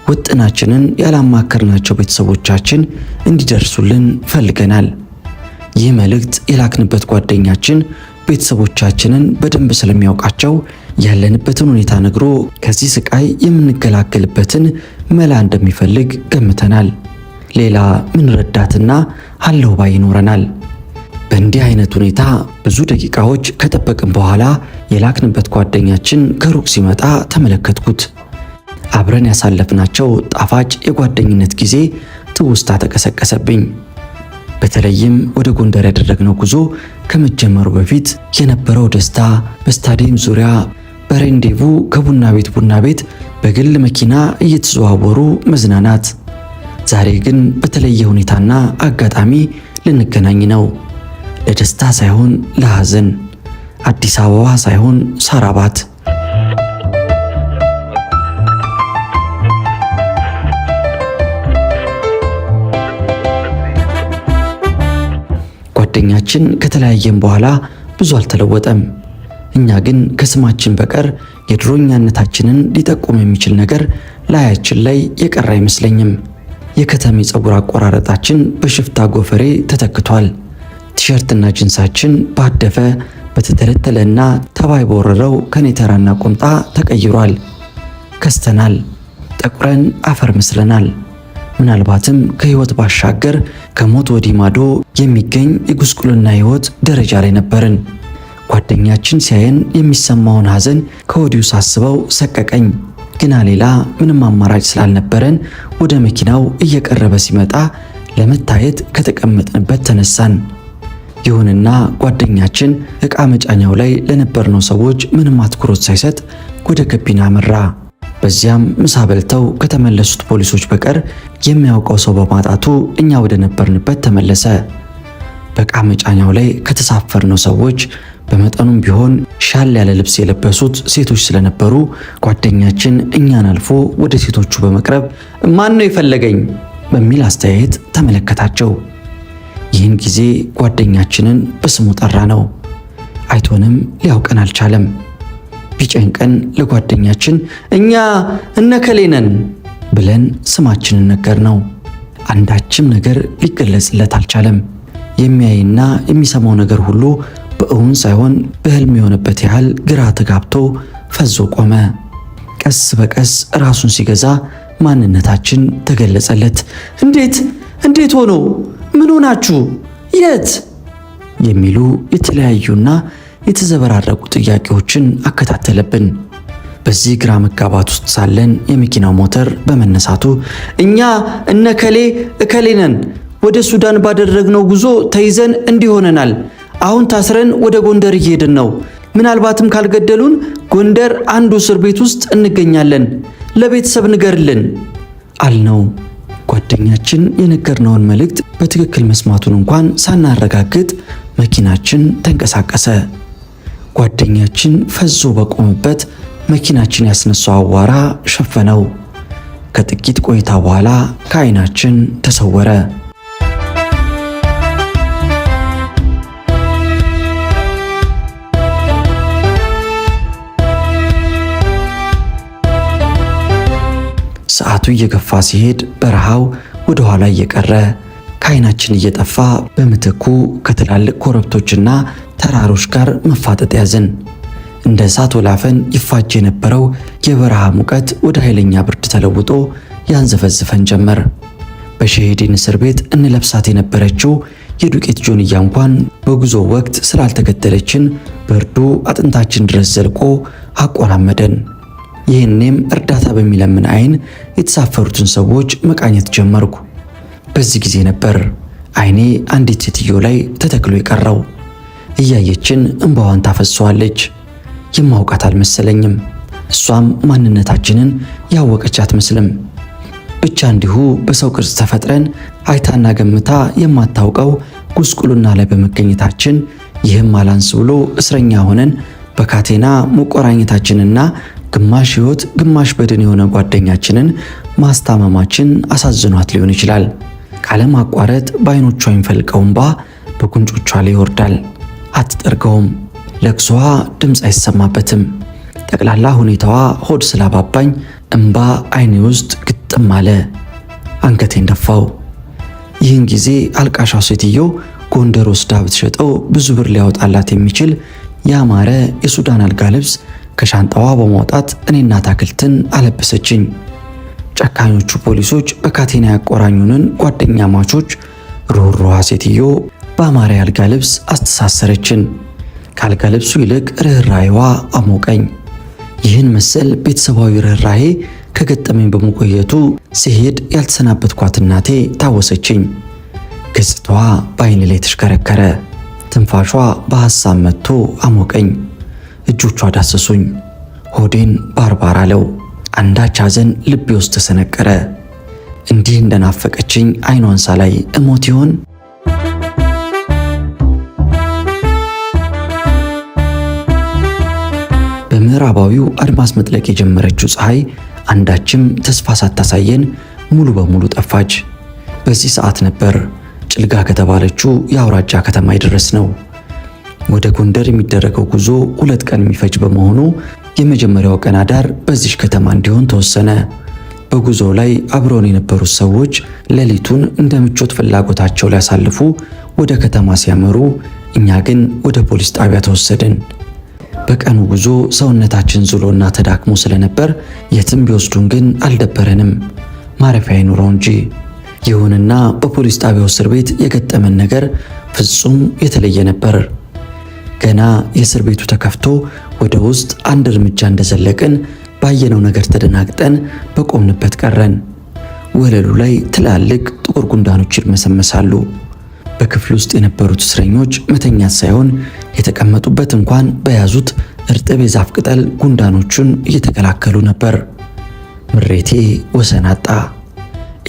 ውጥናችንን ያላማከርናቸው ቤተሰቦቻችን እንዲደርሱልን ፈልገናል። ይህ መልእክት የላክንበት ጓደኛችን ቤተሰቦቻችንን በደንብ ስለሚያውቃቸው ያለንበትን ሁኔታ ነግሮ ከዚህ ስቃይ የምንገላገልበትን መላ እንደሚፈልግ ገምተናል። ሌላ ምን ረዳትና አለው ባይ ይኖረናል። በእንዲህ አይነት ሁኔታ ብዙ ደቂቃዎች ከጠበቅን በኋላ የላክንበት ጓደኛችን ከሩቅ ሲመጣ ተመለከትኩት። አብረን ያሳለፍናቸው ጣፋጭ የጓደኝነት ጊዜ ትውስታ ተቀሰቀሰብኝ። በተለይም ወደ ጎንደር ያደረግነው ጉዞ ከመጀመሩ በፊት የነበረው ደስታ፣ በስታዲየም ዙሪያ በሬንዴቩ ከቡና ቤት በግል መኪና እየተዘዋወሩ መዝናናት። ዛሬ ግን በተለየ ሁኔታና አጋጣሚ ልንገናኝ ነው። ለደስታ ሳይሆን ለሐዘን፣ አዲስ አበባ ሳይሆን ሳራባት። ጓደኛችን ከተለያየን በኋላ ብዙ አልተለወጠም። እኛ ግን ከስማችን በቀር የድሮኛነታችንን ሊጠቁም የሚችል ነገር ላያችን ላይ የቀረ አይመስለኝም። የከተሜ ፀጉር አቆራረጣችን በሽፍታ ጎፈሬ ተተክቷል። ቲሸርትና ጂንሳችን ባደፈ በተተለተለና ተባይ በወረረው ከኔተራና ቁምጣ ተቀይሯል። ከስተናል፣ ጠቁረን አፈር መስለናል። ምናልባትም ከህይወት ባሻገር ከሞት ወዲህ ማዶ የሚገኝ የጉስቁልና ህይወት ደረጃ ላይ ነበርን። ጓደኛችን ሲያየን የሚሰማውን ሐዘን ከወዲሁ ሳስበው ሰቀቀኝ። ግና ሌላ ምንም አማራጭ ስላልነበረን ወደ መኪናው እየቀረበ ሲመጣ ለመታየት ከተቀመጥንበት ተነሳን። ይሁንና ጓደኛችን ዕቃ መጫኛው ላይ ለነበርነው ሰዎች ምንም አትኩሮት ሳይሰጥ ወደ ገቢና አመራ። በዚያም ምሳ በልተው ከተመለሱት ፖሊሶች በቀር የሚያውቀው ሰው በማጣቱ እኛ ወደ ነበርንበት ተመለሰ። በዕቃ መጫኛው ላይ ከተሳፈርነው ሰዎች በመጠኑም ቢሆን ሻል ያለ ልብስ የለበሱት ሴቶች ስለነበሩ ጓደኛችን እኛን አልፎ ወደ ሴቶቹ በመቅረብ ማን ነው የፈለገኝ በሚል አስተያየት ተመለከታቸው። ይህን ጊዜ ጓደኛችንን በስሙ ጠራ ነው። አይቶንም ሊያውቀን አልቻለም። ቢጨንቀን ለጓደኛችን እኛ እነከሌ ነን ብለን ስማችንን ነገር ነው። አንዳችም ነገር ሊገለጽለት አልቻለም። የሚያይና የሚሰማው ነገር ሁሉ በእውን ሳይሆን በህልም የሆነበት ያህል ግራ ተጋብቶ ፈዞ ቆመ። ቀስ በቀስ ራሱን ሲገዛ ማንነታችን ተገለጸለት። እንዴት ሆኖ? ምን ሆናችሁ? የት? የሚሉ የተለያዩና የተዘበራረቁ ጥያቄዎችን አከታተለብን። በዚህ ግራ መጋባት ውስጥ ሳለን የመኪናው ሞተር በመነሳቱ እኛ እከሌ ነን፣ ወደ ሱዳን ባደረግነው ጉዞ ተይዘን እንዲሆነናል። አሁን ታስረን ወደ ጎንደር እየሄድን ነው። ምናልባትም ካልገደሉን ጎንደር አንዱ እስር ቤት ውስጥ እንገኛለን። ለቤተሰብ ንገርልን አልነው። ጓደኛችን የነገርነውን መልእክት በትክክል መስማቱን እንኳን ሳናረጋግጥ መኪናችን ተንቀሳቀሰ። ጓደኛችን ፈዞ በቆመበት መኪናችን ያስነሳው አዋራ ሸፈነው። ከጥቂት ቆይታ በኋላ ከዓይናችን ተሰወረ። ሰዓቱ እየገፋ ሲሄድ በረሃው ወደ ኋላ እየቀረ ከዓይናችን እየጠፋ በምትኩ ከትላልቅ ኮረብቶችና ተራሮች ጋር መፋጠጥ ያዝን። እንደ እሳት ወላፈን ይፋጅ የነበረው የበረሃ ሙቀት ወደ ኃይለኛ ብርድ ተለውጦ ያንዘፈዝፈን ጀመር። በሸሄዲን እስር ቤት እንለብሳት የነበረችው የዱቄት ጆንያ እንኳን በጉዞ ወቅት ስላልተገደለችን ብርዱ አጥንታችን ድረስ ዘልቆ አቆራመደን። ይህኔም እርዳታ በሚለምን ዓይን የተሳፈሩትን ሰዎች መቃኘት ጀመርኩ። በዚህ ጊዜ ነበር ዓይኔ አንዲት ሴትዮ ላይ ተተክሎ የቀረው። እያየችን እንባዋን ታፈሰዋለች። የማውቃት አልመሰለኝም። እሷም ማንነታችንን ያወቀች አትመስልም። ብቻ እንዲሁ በሰው ቅርጽ ተፈጥረን አይታና ገምታ የማታውቀው ጉስቁልና ላይ በመገኘታችን ይህም አላንስ ብሎ እስረኛ ሆነን በካቴና መቆራኘታችንና ግማሽ ሕይወት ግማሽ በድን የሆነ ጓደኛችንን ማስታመማችን አሳዝኗት ሊሆን ይችላል። ካለማቋረጥ በዓይኖቿ የሚፈልቀው እንባ በጉንጮቿ ላይ ይወርዳል። አትጠርገውም። ለቅሶዋ ድምፅ አይሰማበትም። ጠቅላላ ሁኔታዋ ሆድ ስላባባኝ እንባ ዓይኔ ውስጥ ግጥም አለ። አንገቴን ደፋው። ይህን ጊዜ አልቃሻው ሴትዮ ጎንደር ወስዳ ብትሸጠው ብዙ ብር ሊያወጣላት የሚችል ያማረ የሱዳን አልጋ ልብስ ከሻንጣዋ በማውጣት እኔና አታክልትን አለበሰችኝ። ጨካኞቹ ፖሊሶች በካቴና ያቆራኙንን ጓደኛ ማቾች ሩህሩሃ ሴትዮ በአማረ የአልጋ ልብስ አስተሳሰረችን። ከአልጋ ልብሱ ይልቅ ርኅራኄዋ አሞቀኝ። ይህን መሰል ቤተሰባዊ ርኅራኄ ከገጠመኝ በመቆየቱ ሲሄድ ያልተሰናበትኳት እናቴ ታወሰችኝ። ገጽታዋ በዓይኔ ላይ ተሽከረከረ። ትንፋሿ በሐሳብ መጥቶ አሞቀኝ። እጆቿ ዳሰሱኝ። ሆዴን ባርባር አለው። አንዳች ሐዘን ልቤ ውስጥ ተሰነቀረ። እንዲህ እንደናፈቀችኝ አይኗን ሳላይ እሞት ይሆን? በምዕራባዊው አድማስ መጥለቅ የጀመረችው ፀሐይ አንዳችም ተስፋ ሳታሳየን ሙሉ በሙሉ ጠፋች። በዚህ ሰዓት ነበር ጭልጋ ከተባለችው የአውራጃ ከተማ የደረስነው። ወደ ጎንደር የሚደረገው ጉዞ 2 ቀን የሚፈጅ በመሆኑ የመጀመሪያው ቀን አዳር በዚህ ከተማ እንዲሆን ተወሰነ። በጉዞው ላይ አብረውን የነበሩት ሰዎች ሌሊቱን እንደ ምቾት ፍላጎታቸው ሊያሳልፉ ወደ ከተማ ሲያመሩ፣ እኛ ግን ወደ ፖሊስ ጣቢያ ተወሰድን። በቀኑ ጉዞ ሰውነታችን ዝሎና ተዳክሞ ስለነበር የትም ቢወስዱን ግን አልደበረንም፣ ማረፊያ ይኑረው እንጂ። ይሁንና በፖሊስ ጣቢያው እስር ቤት የገጠመን ነገር ፍጹም የተለየ ነበር። ገና የእስር ቤቱ ተከፍቶ ወደ ውስጥ አንድ እርምጃ እንደዘለቅን ባየነው ነገር ተደናግጠን በቆምንበት ቀረን። ወለሉ ላይ ትላልቅ ጥቁር ጉንዳኖች ይርመሰመሳሉ። በክፍል ውስጥ የነበሩት እስረኞች መተኛት ሳይሆን የተቀመጡበት እንኳን በያዙት እርጥብ የዛፍ ቅጠል ጉንዳኖቹን እየተከላከሉ ነበር። ምሬቴ ወሰን አጣ።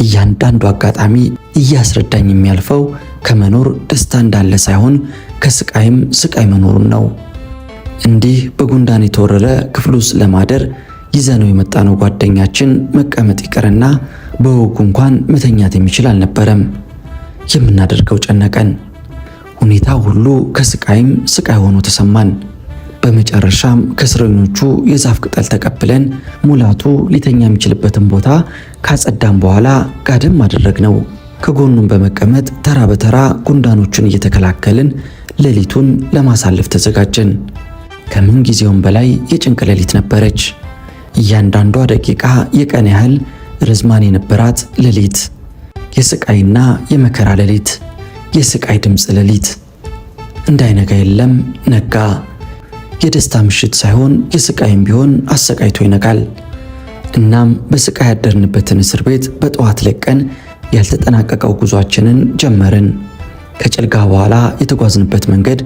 እያንዳንዱ አጋጣሚ እያስረዳኝ የሚያልፈው ከመኖር ደስታ እንዳለ ሳይሆን ከስቃይም ስቃይ መኖሩን ነው። እንዲህ በጉንዳን የተወረረ ክፍል ውስጥ ለማደር ይዘነው የመጣነው ጓደኛችን መቀመጥ ይቀርና በወጉ እንኳን መተኛት የሚችል አልነበረም። የምናደርገው ጨነቀን። ሁኔታው ሁሉ ከስቃይም ስቃይ ሆኖ ተሰማን። በመጨረሻም ከእስረኞቹ የዛፍ ቅጠል ተቀብለን ሙላቱ ሊተኛ የሚችልበትን ቦታ ካጸዳም በኋላ ጋደም አደረግነው። ከጎኑም በመቀመጥ ተራ በተራ ጉንዳኖቹን እየተከላከልን ሌሊቱን ለማሳለፍ ተዘጋጀን። ከምን ጊዜውም በላይ የጭንቅ ሌሊት ነበረች። እያንዳንዷ ደቂቃ የቀን ያህል ርዝማን የነበራት ሌሊት፣ የስቃይና የመከራ ሌሊት፣ የስቃይ ድምፅ ሌሊት። እንዳይነጋ የለም ነጋ። የደስታ ምሽት ሳይሆን የስቃይም ቢሆን አሰቃይቶ ይነጋል። እናም በስቃይ ያደርንበትን እስር ቤት በጠዋት ለቀን ያልተጠናቀቀው ጉዟችንን ጀመርን። ከጭልጋ በኋላ የተጓዝንበት መንገድ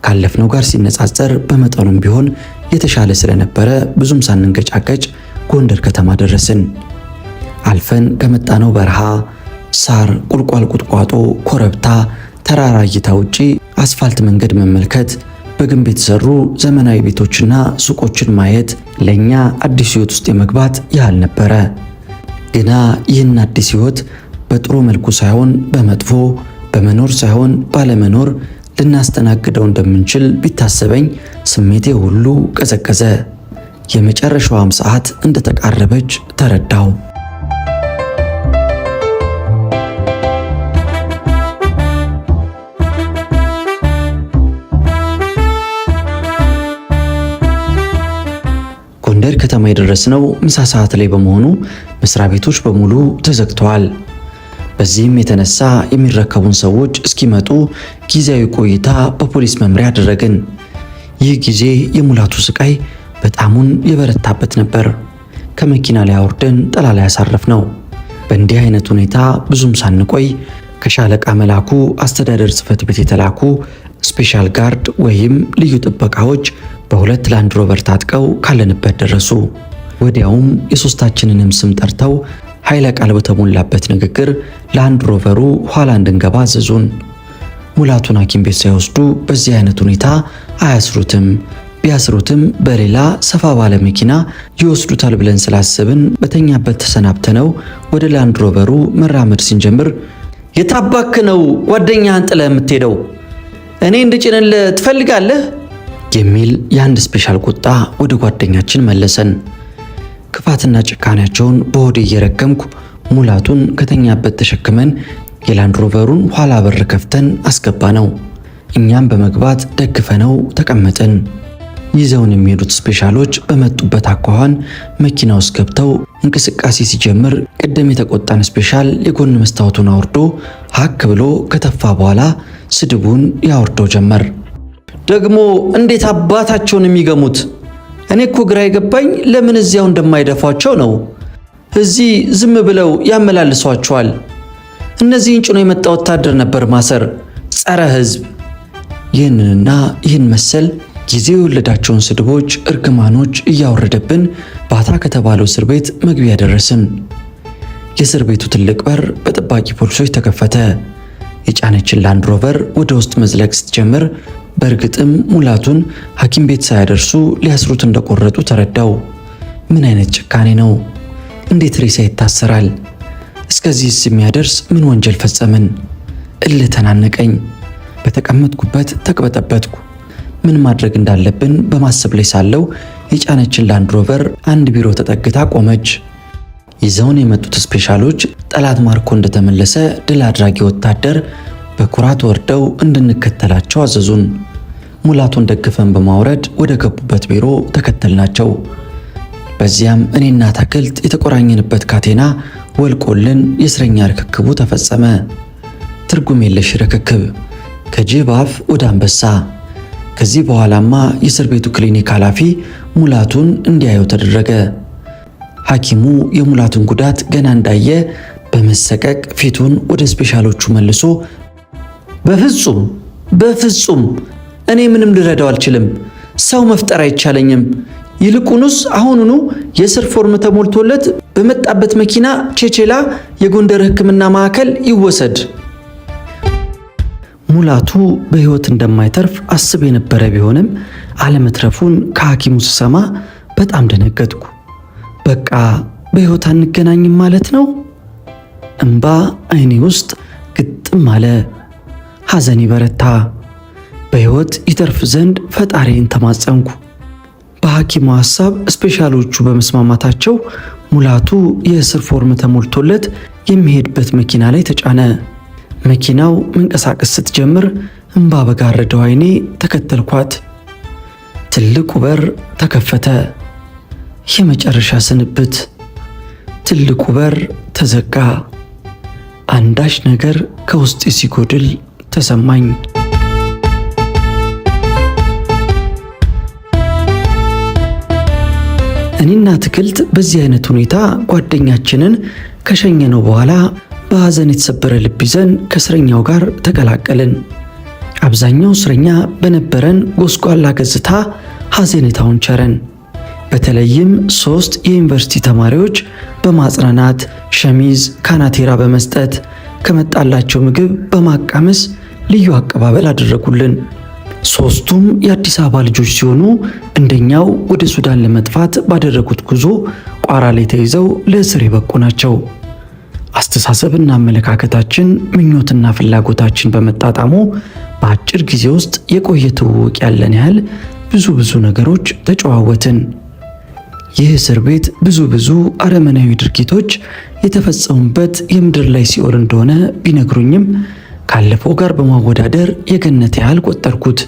ካለፍነው ጋር ሲነጻጸር በመጠኑም ቢሆን የተሻለ ስለነበረ ብዙም ሳንንገጫገጭ ጎንደር ከተማ ደረስን። አልፈን ከመጣነው በረሃ፣ ሳር፣ ቁልቋል፣ ቁጥቋጦ፣ ኮረብታ፣ ተራራ እይታ ውጪ አስፋልት መንገድ መመልከት፣ በግንብ የተሰሩ ዘመናዊ ቤቶችና ሱቆችን ማየት ለኛ አዲስ ሕይወት ውስጥ የመግባት ያህል ነበረ። ግና ይህን አዲስ ሕይወት በጥሩ መልኩ ሳይሆን በመጥፎ፣ በመኖር ሳይሆን ባለመኖር ልናስተናግደው እንደምንችል ቢታሰበኝ ስሜቴ ሁሉ ቀዘቀዘ። የመጨረሻዋም ሰዓት እንደተቃረበች ተረዳው። ጎንደር ከተማ የደረስነው ምሳ ሰዓት ላይ በመሆኑ መስሪያ ቤቶች በሙሉ ተዘግተዋል። በዚህም የተነሳ የሚረከቡን ሰዎች እስኪመጡ ጊዜያዊ ቆይታ በፖሊስ መምሪያ አደረግን። ይህ ጊዜ የሙላቱ ስቃይ በጣሙን የበረታበት ነበር። ከመኪና ላይ አውርደን ጥላ ላይ ያሳረፍነው። በእንዲህ አይነት ሁኔታ ብዙም ሳንቆይ ከሻለቃ መላኩ አስተዳደር ጽሕፈት ቤት የተላኩ ስፔሻል ጋርድ ወይም ልዩ ጥበቃዎች በሁለት ላንድ ሮቨር ታጥቀው ካለንበት ደረሱ። ወዲያውም የሶስታችንንም ስም ጠርተው ኃይለ ቃል በተሞላበት ንግግር ላንድ ሮቨሩ ኋላ እንድንገባ አዘዙን። ሙላቱን ሐኪም ቤት ሳይወስዱ በዚህ አይነት ሁኔታ አያስሩትም። ቢያስሩትም በሌላ ሰፋ ባለ መኪና ይወስዱታል ብለን ስላሰብን በተኛበት ተሰናብተነው ወደ ላንድ ሮቨሩ መራመድ ስንጀምር የታባክ ነው ጓደኛህን ጥለህ የምትሄደው? እኔ እንድጭንልህ ትፈልጋለህ? የሚል የአንድ ስፔሻል ቁጣ ወደ ጓደኛችን መለሰን። ክፋትና ጭካኔያቸውን በሆዴ እየረገምኩ ሙላቱን ከተኛበት ተሸክመን የላንድ ሮቨሩን ኋላ በር ከፍተን አስገባ ነው። እኛም በመግባት ደግፈነው ተቀመጥን። ይዘውን የሚሄዱት ስፔሻሎች በመጡበት አኳኋን መኪና ውስጥ ገብተው እንቅስቃሴ ሲጀምር ቅድም የተቆጣን ስፔሻል የጎን መስታወቱን አውርዶ ሀክ ብሎ ከተፋ በኋላ ስድቡን ያወርደው ጀመር። ደግሞ እንዴት አባታቸውን የሚገሙት? እኔ እኮ ግራ የገባኝ ለምን እዚያው እንደማይደፏቸው ነው። እዚህ ዝም ብለው ያመላልሷቸዋል። እነዚህን ጭኖ የመጣ ወታደር ነበር ማሰር፣ ጸረ ሕዝብ። ይህንንና ይህን መሰል ጊዜ የወለዳቸውን ስድቦች፣ እርግማኖች እያወረደብን ባታ ከተባለው እስር ቤት መግቢያ ደረስን። የእስር ቤቱ ትልቅ በር በጠባቂ ፖሊሶች ተከፈተ። የጫነችን ላንድ ሮቨር ወደ ውስጥ መዝለቅ ስትጀምር በእርግጥም ሙላቱን ሐኪም ቤት ሳያደርሱ ሊያስሩት እንደቆረጡ ተረዳው። ምን አይነት ጭካኔ ነው! እንዴት ሬሳ ይታሰራል? እስከዚህስ የሚያደርስ ምን ወንጀል ፈጸምን? እልህ ተናነቀኝ። በተቀመጥኩበት ተቅበጠበጥኩ። ምን ማድረግ እንዳለብን በማሰብ ላይ ሳለው የጫነችን ላንድ ሮቨር አንድ ቢሮ ተጠግታ ቆመች። ይዘውን የመጡት ስፔሻሎች ጠላት ማርኮ እንደተመለሰ ድል አድራጊ ወታደር በኩራት ወርደው እንድንከተላቸው አዘዙን። ሙላቱን ደግፈን በማውረድ ወደ ገቡበት ቢሮ ተከተልናቸው። በዚያም እኔና አትክልት የተቆራኘንበት ካቴና ወልቆልን የእስረኛ ርክክቡ ተፈጸመ። ትርጉም የለሽ ርክክብ ከጅብ አፍ ወደ አንበሳ። ከዚህ በኋላማ የእስር ቤቱ ክሊኒክ ኃላፊ ሙላቱን እንዲያየው ተደረገ። ሐኪሙ የሙላቱን ጉዳት ገና እንዳየ በመሰቀቅ ፊቱን ወደ ስፔሻሎቹ መልሶ በፍጹም እኔ ምንም ልረዳው አልችልም። ሰው መፍጠር አይቻለኝም። ይልቁንስ አሁኑኑ የእስር ፎርም ተሞልቶለት በመጣበት መኪና ቼቼላ የጎንደር ሕክምና ማዕከል ይወሰድ። ሙላቱ በሕይወት እንደማይተርፍ አስብ የነበረ ቢሆንም አለመትረፉን ከሐኪሙ ስሰማ በጣም ደነገጥኩ። በቃ በሕይወት አንገናኝም ማለት ነው። እንባ አይኔ ውስጥ ግጥም አለ። ሐዘኔ በረታ። በሕይወት ይተርፍ ዘንድ ፈጣሪን ተማጸንኩ። በሐኪሙ ሐሳብ ስፔሻሎቹ በመስማማታቸው ሙላቱ የእስር ፎርም ተሞልቶለት የሚሄድበት መኪና ላይ ተጫነ። መኪናው መንቀሳቀስ ስትጀምር እንባ በጋረደው አይኔ ተከተልኳት። ትልቁ በር ተከፈተ። የመጨረሻ ስንብት። ትልቁ በር ተዘጋ። አንዳች ነገር ከውስጤ ሲጎድል ተሰማኝ። እኔና አትክልት በዚህ አይነት ሁኔታ ጓደኛችንን ከሸኘነው በኋላ በሐዘን የተሰበረ ልብ ይዘን ከእስረኛው ጋር ተቀላቀልን። አብዛኛው እስረኛ በነበረን ጎስቋላ ገጽታ ሐዘኔታውን ቸረን። በተለይም 3 የዩኒቨርሲቲ ተማሪዎች በማጽናናት ሸሚዝ ካናቴራ በመስጠት ከመጣላቸው ምግብ በማቃመስ ልዩ አቀባበል አደረጉልን። 3ቱም የአዲስ አበባ ልጆች ሲሆኑ እንደኛው ወደ ሱዳን ለመጥፋት ባደረጉት ጉዞ ቋራ ላይ ተይዘው ለእስር የበቁ ናቸው። አስተሳሰብና አመለካከታችን ምኞትና ፍላጎታችን በመጣጣሙ በአጭር ጊዜ ውስጥ የቆየ ትውውቅ ያለን ያህል ብዙ ነገሮች ተጨዋወትን። ይህ እስር ቤት ብዙ አረመናዊ ድርጊቶች የተፈጸሙበት የምድር ላይ ሲኦል እንደሆነ ቢነግሩኝም ካለፈው ጋር በማወዳደር የገነት ያህል ቆጠርኩት።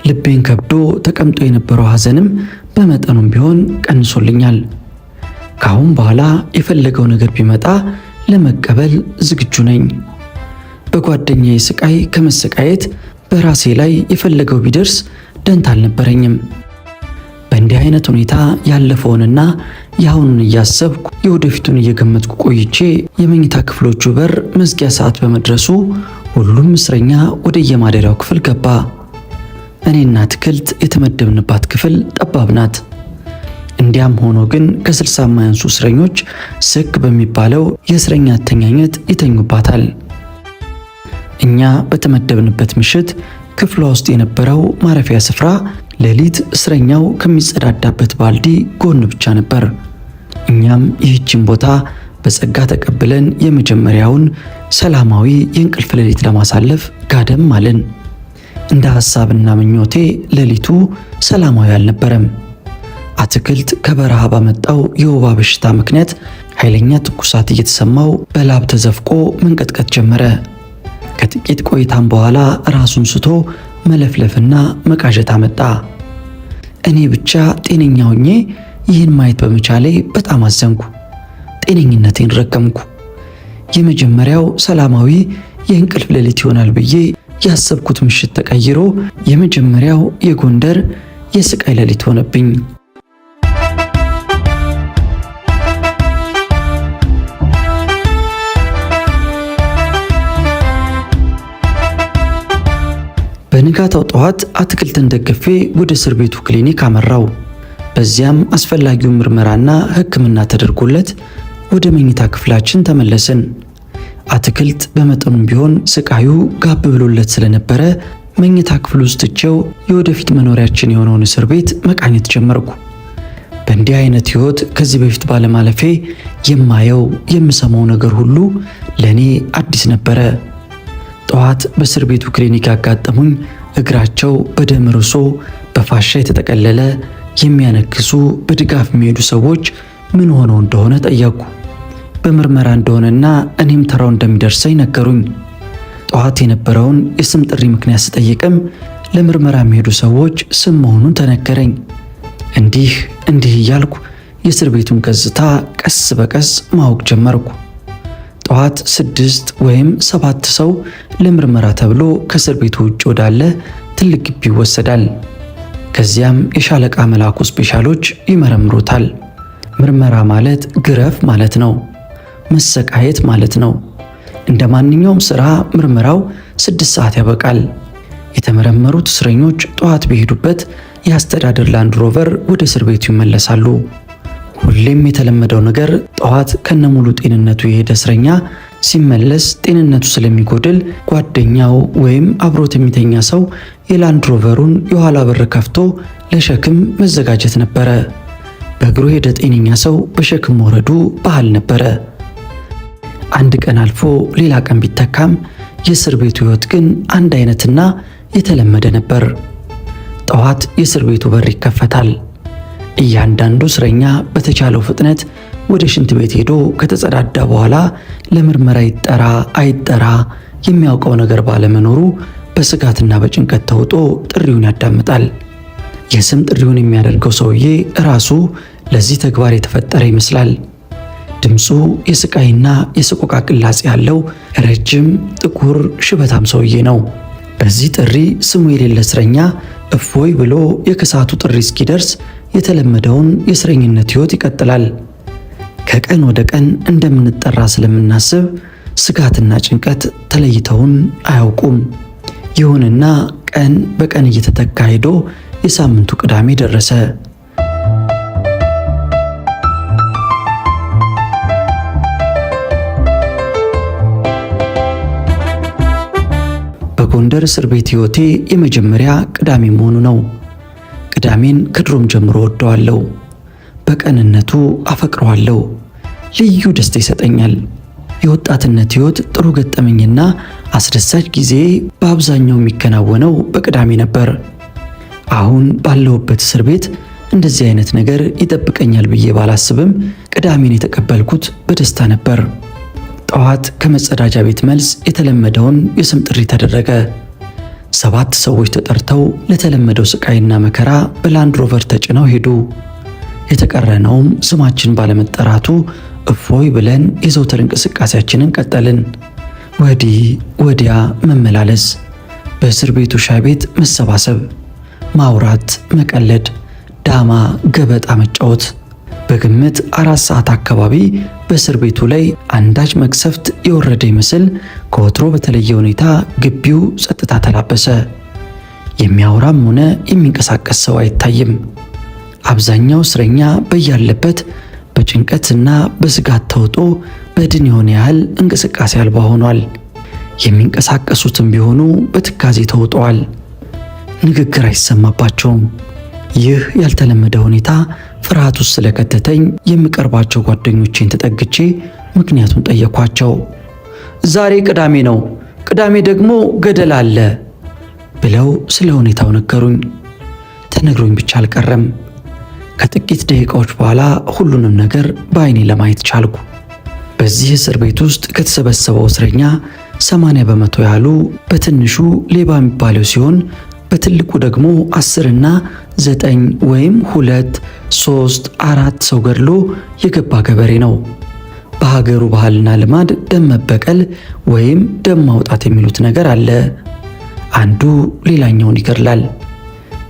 ልቤን ከብዶ ተቀምጦ የነበረው ሐዘንም በመጠኑም ቢሆን ቀንሶልኛል። ካሁን በኋላ የፈለገው ነገር ቢመጣ ለመቀበል ዝግጁ ነኝ። በጓደኛዬ ስቃይ ከመሰቃየት በራሴ ላይ የፈለገው ቢደርስ ደንታ አልነበረኝም። በእንዲህ አይነት ሁኔታ ያለፈውንና የአሁኑን እያሰብኩ የወደፊቱን እየገመትኩ ቆይቼ የመኝታ ክፍሎቹ በር መዝጊያ ሰዓት በመድረሱ ሁሉም እስረኛ ወደ የማደሪያው ክፍል ገባ። እኔና አትክልት የተመደብንባት ክፍል ጠባብ ናት። እንዲያም ሆኖ ግን ከ60 የማያንሱ እስረኞች ስክ በሚባለው የእስረኛ አተኛኘት ይተኙባታል። እኛ በተመደብንበት ምሽት ክፍሏ ውስጥ የነበረው ማረፊያ ስፍራ ሌሊት እስረኛው ከሚጸዳዳበት ባልዲ ጎን ብቻ ነበር። እኛም ይህችን ቦታ በጸጋ ተቀብለን የመጀመሪያውን ሰላማዊ የእንቅልፍ ሌሊት ለማሳለፍ ጋደም አለን። እንደ ሐሳብና ምኞቴ ሌሊቱ ሰላማዊ አልነበረም። አትክልት ከበረሃ ባመጣው የወባ በሽታ ምክንያት ኃይለኛ ትኩሳት እየተሰማው በላብ ተዘፍቆ መንቀጥቀጥ ጀመረ። ከጥቂት ቆይታም በኋላ ራሱን ስቶ መለፍለፍና መቃዠት አመጣ። እኔ ብቻ ጤነኛ ሆኜ ይህን ማየት በመቻሌ በጣም አዘንኩ። ጤነኝነቴን ረገምኩ። የመጀመሪያው ሰላማዊ የእንቅልፍ ሌሊት ይሆናል ብዬ ያሰብኩት ምሽት ተቀይሮ የመጀመሪያው የጎንደር የስቃይ ሌሊት ሆነብኝ። በነጋታው ጠዋት አትክልትን ደግፌ ወደ እስር ቤቱ ክሊኒክ አመራው። በዚያም አስፈላጊውን ምርመራና ሕክምና ተደርጎለት ወደ መኝታ ክፍላችን ተመለስን። አትክልት በመጠኑም ቢሆን ስቃዩ ጋብ ብሎለት ስለነበረ መኝታ ክፍል ውስጥ ትቼው የወደፊት መኖሪያችን የሆነውን እስር ቤት መቃኘት ጀመርኩ። በእንዲህ አይነት ህይወት ከዚህ በፊት ባለማለፌ የማየው የምሰማው ነገር ሁሉ ለኔ አዲስ ነበረ። ጠዋት በእስር ቤቱ ክሊኒክ ያጋጠሙኝ እግራቸው በደም ርሶ በፋሻ የተጠቀለለ የሚያነክሱ በድጋፍ የሚሄዱ ሰዎች ምን ሆነው እንደሆነ ጠየቁ። በምርመራ እንደሆነና እኔም ተራው እንደሚደርሰኝ ነገሩኝ። ጠዋት የነበረውን የስም ጥሪ ምክንያት ስጠይቅም ለምርመራ የሚሄዱ ሰዎች ስም መሆኑን ተነገረኝ። እንዲህ እያልኩ የእስር ቤቱን ገጽታ ቀስ በቀስ ማወቅ ጀመርኩ። ጠዋት 6 ወይም 7 ሰው ለምርመራ ተብሎ ከእስር ቤቱ ውጭ ወዳለ ትልቅ ግቢ ይወሰዳል። ከዚያም የሻለቃ መላኩ ስፔሻሎች ይመረምሩታል። ምርመራ ማለት ግረፍ ማለት ነው፣ መሰቃየት ማለት ነው። እንደ ማንኛውም ሥራ ምርመራው 6 ሰዓት ያበቃል። የተመረመሩት እስረኞች ጠዋት በሄዱበት የአስተዳደር ላንድ ሮቨር ወደ እስር ቤቱ ይመለሳሉ። ሁሌም የተለመደው ነገር ጠዋት ከነሙሉ ጤንነቱ የሄደ እስረኛ ሲመለስ ጤንነቱ ስለሚጎድል ጓደኛው ወይም አብሮት የሚተኛ ሰው የላንድ ሮቨሩን የኋላ በር ከፍቶ ለሸክም መዘጋጀት ነበረ። በእግሩ ሄደ ጤነኛ ሰው በሸክም መውረዱ ባህል ነበረ። አንድ ቀን አልፎ ሌላ ቀን ቢተካም የእስር ቤቱ ሕይወት ግን አንድ አይነትና የተለመደ ነበር። ጠዋት የእስር ቤቱ በር ይከፈታል። እያንዳንዱ እስረኛ በተቻለው ፍጥነት ወደ ሽንት ቤት ሄዶ ከተጸዳዳ በኋላ ለምርመራ ይጠራ አይጠራ የሚያውቀው ነገር ባለመኖሩ በስጋትና በጭንቀት ተውጦ ጥሪውን ያዳምጣል። የስም ጥሪውን የሚያደርገው ሰውዬ ራሱ ለዚህ ተግባር የተፈጠረ ይመስላል። ድምፁ የስቃይና የሰቆቃ ቅላጼ ያለው ረጅም ጥቁር ሽበታም ሰውዬ ነው። በዚህ ጥሪ ስሙ የሌለ እስረኛ እፎይ ብሎ የከሳቱ ጥሪ እስኪደርስ የተለመደውን የእስረኝነት ሕይወት ይቀጥላል። ከቀን ወደ ቀን እንደምንጠራ ስለምናስብ ስጋትና ጭንቀት ተለይተውን አያውቁም። ይሁንና ቀን በቀን እየተተካ ሄዶ የሳምንቱ ቅዳሜ ደረሰ። በጎንደር እስር ቤት ሕይወቴ የመጀመሪያ ቅዳሜ መሆኑ ነው። ቅዳሜን ከድሮም ጀምሮ ወደዋለሁ። በቀንነቱ አፈቅረዋለሁ። ልዩ ደስታ ይሰጠኛል። የወጣትነት ሕይወት ጥሩ ገጠመኝና አስደሳች ጊዜ በአብዛኛው የሚከናወነው በቅዳሜ ነበር። አሁን ባለሁበት እስር ቤት እንደዚህ አይነት ነገር ይጠብቀኛል ብዬ ባላስብም ቅዳሜን የተቀበልኩት በደስታ ነበር። ጠዋት ከመጸዳጃ ቤት መልስ የተለመደውን የስም ጥሪ ተደረገ። 7 ሰዎች ተጠርተው ለተለመደው ስቃይና መከራ በላንድ ሮቨር ተጭነው ሄዱ። የተቀረነውም ስማችን ባለመጠራቱ እፎይ ብለን የዘውትር እንቅስቃሴያችንን ቀጠልን። ወዲህ ወዲያ መመላለስ፣ በእስር ቤቱ ሻይ ቤት መሰባሰብ፣ ማውራት፣ መቀለድ፣ ዳማ ገበጣ መጫወት። በግምት 4 ሰዓት አካባቢ በእስር ቤቱ ላይ አንዳች መቅሰፍት የወረደ ይመስል ከወትሮ በተለየ ሁኔታ ግቢው ጸጥታ ተላበሰ። የሚያወራም ሆነ የሚንቀሳቀስ ሰው አይታይም። አብዛኛው እስረኛ በያለበት በጭንቀትና በስጋት ተውጦ በድን የሆነ ያህል እንቅስቃሴ አልባ ሆኗል። የሚንቀሳቀሱትም ቢሆኑ በትካዜ ተውጠዋል። ንግግር አይሰማባቸውም። ይህ ያልተለመደ ሁኔታ ፍርሃት ውስጥ ስለከተተኝ የምቀርባቸው ጓደኞቼን ተጠግቼ ምክንያቱን ጠየኳቸው። ዛሬ ቅዳሜ ነው፣ ቅዳሜ ደግሞ ገደል አለ ብለው ስለ ሁኔታው ነገሩኝ። ተነግሮኝ ብቻ አልቀረም። ከጥቂት ደቂቃዎች በኋላ ሁሉንም ነገር በአይኔ ለማየት ቻልኩ። በዚህ እስር ቤት ውስጥ ከተሰበሰበው እስረኛ 80 በመቶ ያህሉ በትንሹ ሌባ የሚባለው ሲሆን በትልቁ ደግሞ 10 እና 9 ወይም 2፣ 3፣ 4 ሰው ገድሎ የገባ ገበሬ ነው። በሀገሩ ባህልና ልማድ ደም መበቀል ወይም ደም ማውጣት የሚሉት ነገር አለ። አንዱ ሌላኛውን ይገድላል።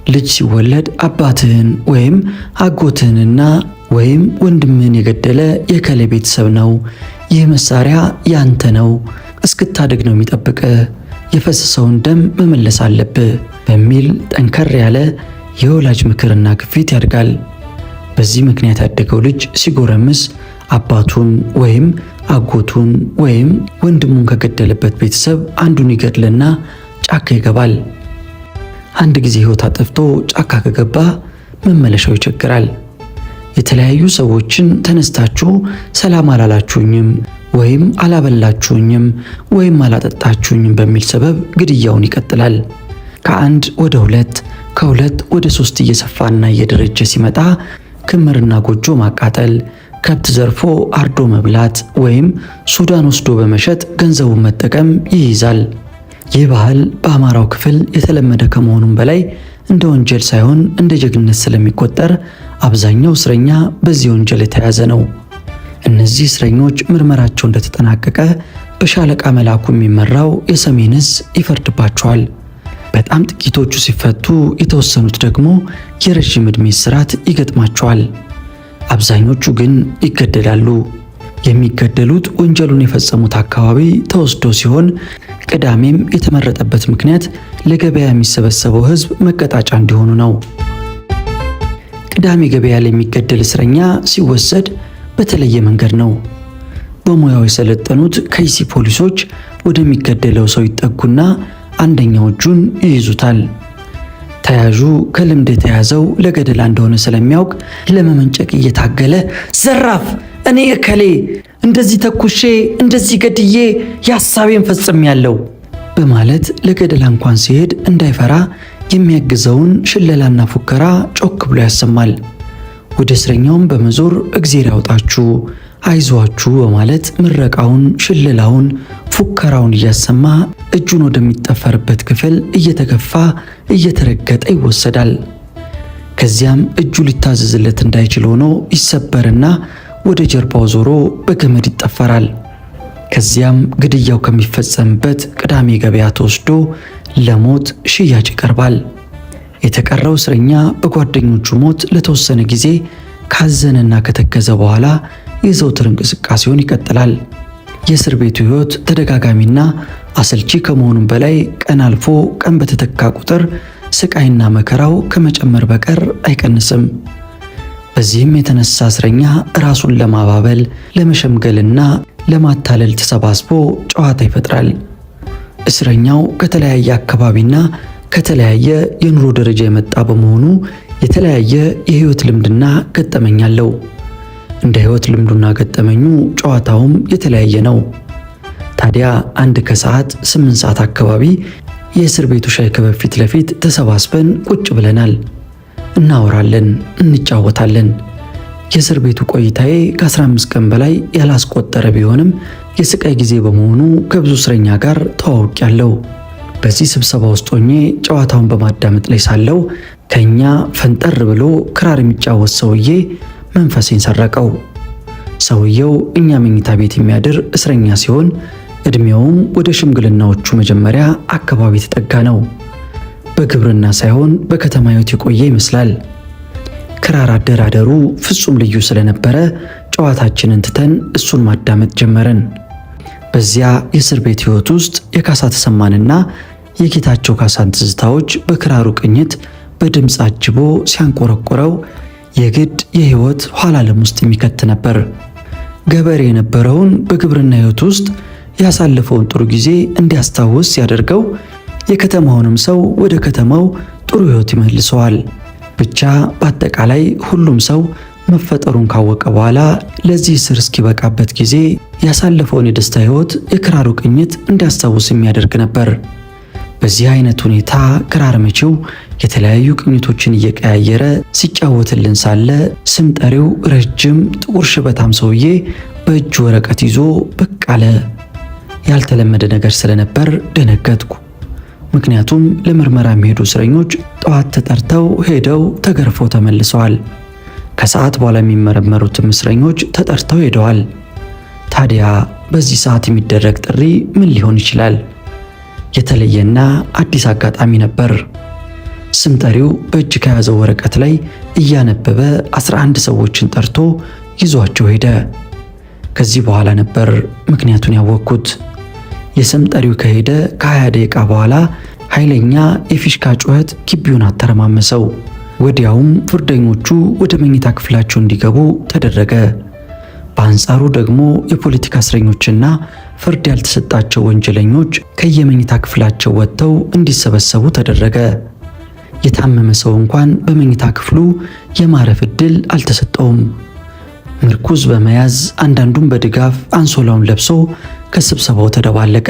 ልጅ ሲወለድ አባትህን ወይም አጎትህንና ወይም ወንድምህን የገደለ የከሌ ቤተሰብ ነው፣ ይህ መሳሪያ ያንተ ነው፣ እስክታድግ ነው የሚጠብቅህ፣ የፈሰሰውን ደም መመለስ አለብህ በሚል ጠንከር ያለ የወላጅ ምክርና ግፊት ያድጋል። በዚህ ምክንያት ያደገው ልጅ ሲጎረምስ አባቱን ወይም አጎቱን ወይም ወንድሙን ከገደለበት ቤተሰብ አንዱን ይገድልና ጫካ ይገባል። አንድ ጊዜ ሕይወት አጥፍቶ ጫካ ከገባ መመለሻው ይቸግራል። የተለያዩ ሰዎችን ተነስታችሁ ሰላም አላላችሁኝም ወይም አላበላችሁኝም ወይም አላጠጣችሁኝም በሚል ሰበብ ግድያውን ይቀጥላል። ከአንድ ወደ ሁለት ከሁለት ወደ ሶስት እየሰፋና እየደረጀ ሲመጣ ክምርና ጎጆ ማቃጠል፣ ከብት ዘርፎ አርዶ መብላት ወይም ሱዳን ወስዶ በመሸጥ ገንዘቡን መጠቀም ይይዛል። ይህ ባህል በአማራው ክፍል የተለመደ ከመሆኑም በላይ እንደ ወንጀል ሳይሆን እንደ ጀግንነት ስለሚቆጠር አብዛኛው እስረኛ በዚህ ወንጀል የተያዘ ነው። እነዚህ እስረኞች ምርመራቸው እንደተጠናቀቀ በሻለቃ መላኩ የሚመራው የሰሜን ዕዝ ይፈርድባቸዋል። በጣም ጥቂቶቹ ሲፈቱ፣ የተወሰኑት ደግሞ የረዥም ዕድሜ እስራት ይገጥማቸዋል። አብዛኞቹ ግን ይገደላሉ። የሚገደሉት ወንጀሉን የፈጸሙት አካባቢ ተወስዶ ሲሆን ቅዳሜም የተመረጠበት ምክንያት ለገበያ የሚሰበሰበው ሕዝብ መቀጣጫ እንዲሆኑ ነው። ቅዳሜ ገበያ ላይ የሚገደል እስረኛ ሲወሰድ በተለየ መንገድ ነው። በሙያው የሰለጠኑት ከይሲ ፖሊሶች ወደሚገደለው ሰው ይጠጉና አንደኛው እጁን ይይዙታል። ተያዡ ከልምድ የተያዘው ለገደላ እንደሆነ ስለሚያውቅ ለመመንጨቅ እየታገለ ዘራፍ፣ እኔ እከሌ እንደዚህ ተኩሼ እንደዚህ ገድዬ የሐሳቤን ፈጽሜያለሁ በማለት ለገደላ እንኳን ሲሄድ እንዳይፈራ የሚያግዘውን ሽለላና ፉከራ ጮክ ብሎ ያሰማል። ወደ እስረኛውም በመዞር እግዜር ያውጣችሁ፣ አይዟችሁ በማለት ምረቃውን፣ ሽለላውን፣ ፉከራውን እያሰማ እጁን ወደሚጠፈርበት ክፍል እየተገፋ እየተረገጠ ይወሰዳል። ከዚያም እጁ ሊታዘዝለት እንዳይችል ሆኖ ይሰበርና ወደ ጀርባው ዞሮ በገመድ ይጠፈራል። ከዚያም ግድያው ከሚፈጸምበት ቅዳሜ ገበያ ተወስዶ ለሞት ሽያጭ ይቀርባል። የተቀረው እስረኛ በጓደኞቹ ሞት ለተወሰነ ጊዜ ካዘነና ከተከዘ በኋላ የዘውትር እንቅስቃሴውን ይቀጥላል። የእስር ቤቱ ሕይወት ተደጋጋሚና አሰልቺ ከመሆኑም በላይ ቀን አልፎ ቀን በተተካ ቁጥር ስቃይና መከራው ከመጨመር በቀር አይቀንስም። በዚህም የተነሳ እስረኛ ራሱን ለማባበል ለመሸምገልና ለማታለል ተሰባስቦ ጨዋታ ይፈጥራል። እስረኛው ከተለያየ አካባቢና ከተለያየ የኑሮ ደረጃ የመጣ በመሆኑ የተለያየ የህይወት ልምድና ገጠመኝ አለው። እንደ ህይወት ልምዱና ገጠመኙ ጨዋታውም የተለያየ ነው። ታዲያ አንድ ከሰዓት 8 ሰዓት አካባቢ የእስር ቤቱ ሻይ ክበብ ፊት ለፊት ተሰባስበን ቁጭ ብለናል። እናወራለን፣ እንጫወታለን። የእስር ቤቱ ቆይታዬ ከ15 ቀን በላይ ያላስቆጠረ ቢሆንም የስቃይ ጊዜ በመሆኑ ከብዙ እስረኛ ጋር ተዋውቄያለሁ። በዚህ ስብሰባ ውስጥ ሆኜ ጨዋታውን በማዳመጥ ላይ ሳለው ከኛ ፈንጠር ብሎ ክራር የሚጫወት ሰውዬ መንፈሴን ሰረቀው። ሰውየው እኛ መኝታ ቤት የሚያድር እስረኛ ሲሆን እድሜውም ወደ ሽምግልናዎቹ መጀመሪያ አካባቢ ተጠጋ ነው። በግብርና ሳይሆን በከተማ ሕይወት የቆየ ይመስላል። ክራር አደራደሩ ፍጹም ልዩ ስለነበረ ጨዋታችንን ትተን እሱን ማዳመጥ ጀመረን። በዚያ የእስር ቤት ሕይወት ውስጥ የካሳ ተሰማንና የጌታቸው ካሳን ትዝታዎች በክራሩ ቅኝት በድምፅ አጅቦ ሲያንቆረቆረው የግድ የሕይወት ኋላ ዓለም ውስጥ የሚከት ነበር። ገበሬ የነበረውን በግብርና ሕይወት ውስጥ ያሳለፈውን ጥሩ ጊዜ እንዲያስታውስ ሲያደርገው የከተማውንም ሰው ወደ ከተማው ጥሩ ሕይወት ይመልሰዋል። ብቻ በአጠቃላይ ሁሉም ሰው መፈጠሩን ካወቀ በኋላ ለዚህ እስር እስኪበቃበት ጊዜ ያሳለፈውን የደስታ ሕይወት የክራሩ ቅኝት እንዲያስታውስ የሚያደርግ ነበር። በዚህ አይነት ሁኔታ ክራር መቺው የተለያዩ ቅኝቶችን እየቀያየረ ሲጫወትልን ሳለ ስም ጠሪው ረጅም ጥቁር ሽበታም ሰውዬ በእጁ ወረቀት ይዞ ብቅ አለ። ያልተለመደ ነገር ስለነበር ደነገጥኩ። ምክንያቱም ለምርመራ የሚሄዱ እስረኞች ጠዋት ተጠርተው ሄደው ተገርፈው ተመልሰዋል። ከሰዓት በኋላ የሚመረመሩትም እስረኞች ተጠርተው ሄደዋል። ታዲያ በዚህ ሰዓት የሚደረግ ጥሪ ምን ሊሆን ይችላል? የተለየና አዲስ አጋጣሚ ነበር። ስም ጠሪው በእጅ ከያዘው ወረቀት ላይ እያነበበ 11 ሰዎችን ጠርቶ ይዟቸው ሄደ። ከዚህ በኋላ ነበር ምክንያቱን ያወቅኩት። የስም ጠሪው ከሄደ ከ20 ደቂቃ በኋላ ኃይለኛ የፊሽካ ጩኸት ግቢውን አተረማመሰው። ወዲያውም ፍርደኞቹ ወደ መኝታ ክፍላቸው እንዲገቡ ተደረገ። በአንጻሩ ደግሞ የፖለቲካ እስረኞችና ፍርድ ያልተሰጣቸው ወንጀለኞች ከየመኝታ ክፍላቸው ወጥተው እንዲሰበሰቡ ተደረገ። የታመመ ሰው እንኳን በመኝታ ክፍሉ የማረፍ ዕድል አልተሰጠውም። ምርኩዝ በመያዝ አንዳንዱም በድጋፍ አንሶላውን ለብሶ ከስብሰባው ተደባለቀ።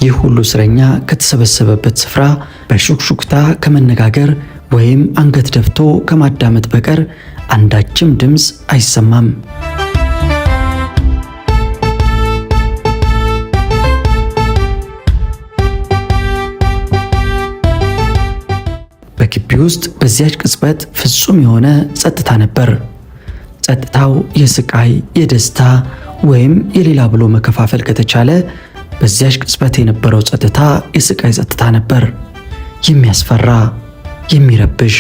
ይህ ሁሉ እስረኛ ከተሰበሰበበት ስፍራ በሹክሹክታ ከመነጋገር ወይም አንገት ደፍቶ ከማዳመጥ በቀር አንዳችም ድምፅ አይሰማም። በግቢ ውስጥ በዚያች ቅጽበት ፍጹም የሆነ ጸጥታ ነበር። ጸጥታው የስቃይ፣ የደስታ ወይም የሌላ ብሎ መከፋፈል ከተቻለ በዚያች ቅጽበት የነበረው ጸጥታ የስቃይ ጸጥታ ነበር። የሚያስፈራ፣ የሚረብሽ።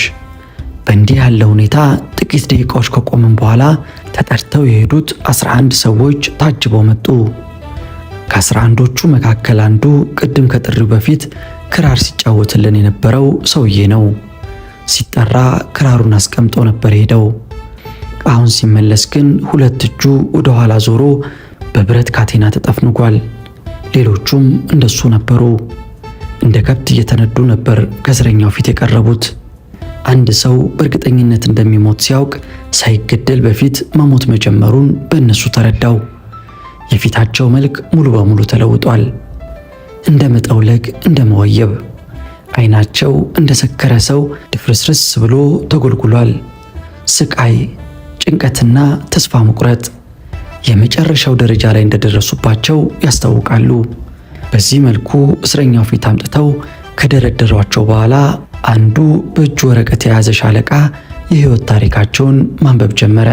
በእንዲህ ያለ ሁኔታ ጥቂት ደቂቃዎች ከቆምን በኋላ ተጠርተው የሄዱት 11 ሰዎች ታጅበው መጡ። ከ11ዶቹ መካከል አንዱ ቅድም ከጥሪው በፊት ክራር ሲጫወትልን የነበረው ሰውዬ ነው። ሲጠራ ክራሩን አስቀምጦ ነበር ሄደው። አሁን ሲመለስ ግን ሁለት እጁ ወደ ኋላ ዞሮ በብረት ካቴና ተጠፍንጓል። ሌሎቹም እንደሱ ነበሩ። እንደ ከብት እየተነዱ ነበር ከእስረኛው ፊት የቀረቡት። አንድ ሰው በእርግጠኝነት እንደሚሞት ሲያውቅ ሳይገደል በፊት መሞት መጀመሩን በእነሱ ተረዳው። የፊታቸው መልክ ሙሉ በሙሉ ተለውጧል። እንደ መጠውለግ፣ እንደ መወየብ። አይናቸው እንደ ሰከረ ሰው ድፍርስርስ ብሎ ተጎልጉሏል። ስቃይ፣ ጭንቀትና ተስፋ መቁረጥ የመጨረሻው ደረጃ ላይ እንደደረሱባቸው ያስታውቃሉ። በዚህ መልኩ እስረኛው ፊት አምጥተው ከደረደሯቸው በኋላ አንዱ በእጁ ወረቀት የያዘ ሻለቃ የሕይወት ታሪካቸውን ማንበብ ጀመረ።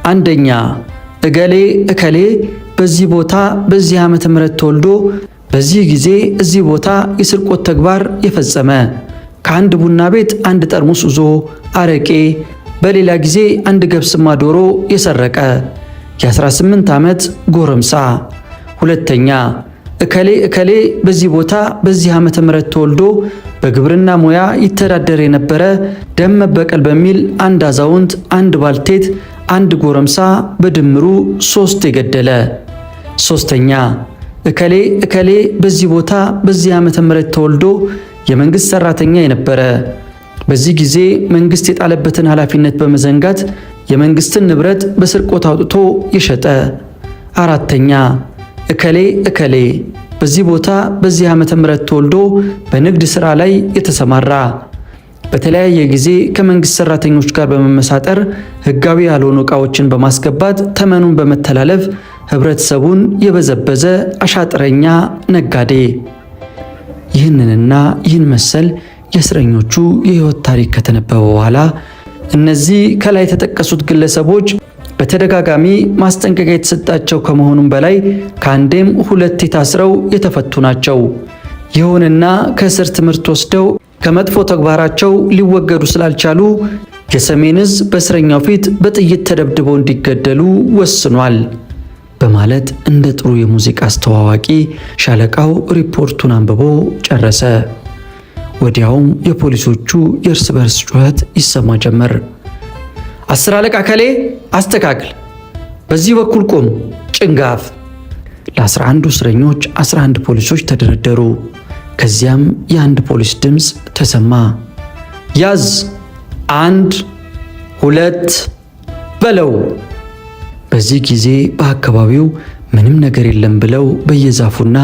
አንደኛ፣ እገሌ እከሌ በዚህ ቦታ በዚህ ዓመተ ምህረት ተወልዶ በዚህ ጊዜ እዚህ ቦታ የስርቆት ተግባር የፈጸመ፣ ከአንድ ቡና ቤት አንድ ጠርሙስ ውዞ አረቄ፣ በሌላ ጊዜ አንድ ገብስማ ዶሮ የሰረቀ የ18 ዓመት ጎረምሳ። ሁለተኛ፣ እከሌ እከሌ በዚህ ቦታ በዚህ ዓመተ ምህረት ተወልዶ በግብርና ሙያ ይተዳደር የነበረ ደም መበቀል በሚል አንድ አዛውንት፣ አንድ ባልቴት፣ አንድ ጎረምሳ በድምሩ 3 የገደለ። ሶስተኛ፣ እከሌ እከሌ በዚህ ቦታ በዚህ ዓመተ ምህረት ተወልዶ የመንግስት ሰራተኛ የነበረ በዚህ ጊዜ መንግስት የጣለበትን ኃላፊነት በመዘንጋት የመንግስትን ንብረት በስርቆት አውጥቶ የሸጠ። አራተኛ፣ እከሌ እከሌ በዚህ ቦታ በዚህ ዓመተ ምህረት ተወልዶ በንግድ ሥራ ላይ የተሰማራ በተለያየ ጊዜ ከመንግስት ሰራተኞች ጋር በመመሳጠር ህጋዊ ያልሆኑ ዕቃዎችን በማስገባት ተመኑን በመተላለፍ ህብረተሰቡን የበዘበዘ አሻጥረኛ ነጋዴ። ይህንንና ይህን መሰል የእስረኞቹ የሕይወት ታሪክ ከተነበበ በኋላ እነዚህ ከላይ የተጠቀሱት ግለሰቦች በተደጋጋሚ ማስጠንቀቂያ የተሰጣቸው ከመሆኑም በላይ ከአንዴም ሁለቴ ታስረው የተፈቱ ናቸው። ይሁንና ከእስር ትምህርት ወስደው ከመጥፎ ተግባራቸው ሊወገዱ ስላልቻሉ የሰሜን ዕዝ በእስረኛው ፊት በጥይት ተደብድበው እንዲገደሉ ወስኗል በማለት እንደ ጥሩ የሙዚቃ አስተዋዋቂ ሻለቃው ሪፖርቱን አንብቦ ጨረሰ። ወዲያውም የፖሊሶቹ የእርስ በርስ ጩኸት ይሰማ ጀመር። 10 አለቃ ከሌ አስተካክል፣ በዚህ በኩል ቆም፣ ጭንጋፍ። ለ11 እስረኞች 11 ፖሊሶች ተደረደሩ። ከዚያም የአንድ ፖሊስ ድምፅ ተሰማ። ያዝ፣ 1 2 በለው። በዚህ ጊዜ በአካባቢው ምንም ነገር የለም ብለው በየዛፉና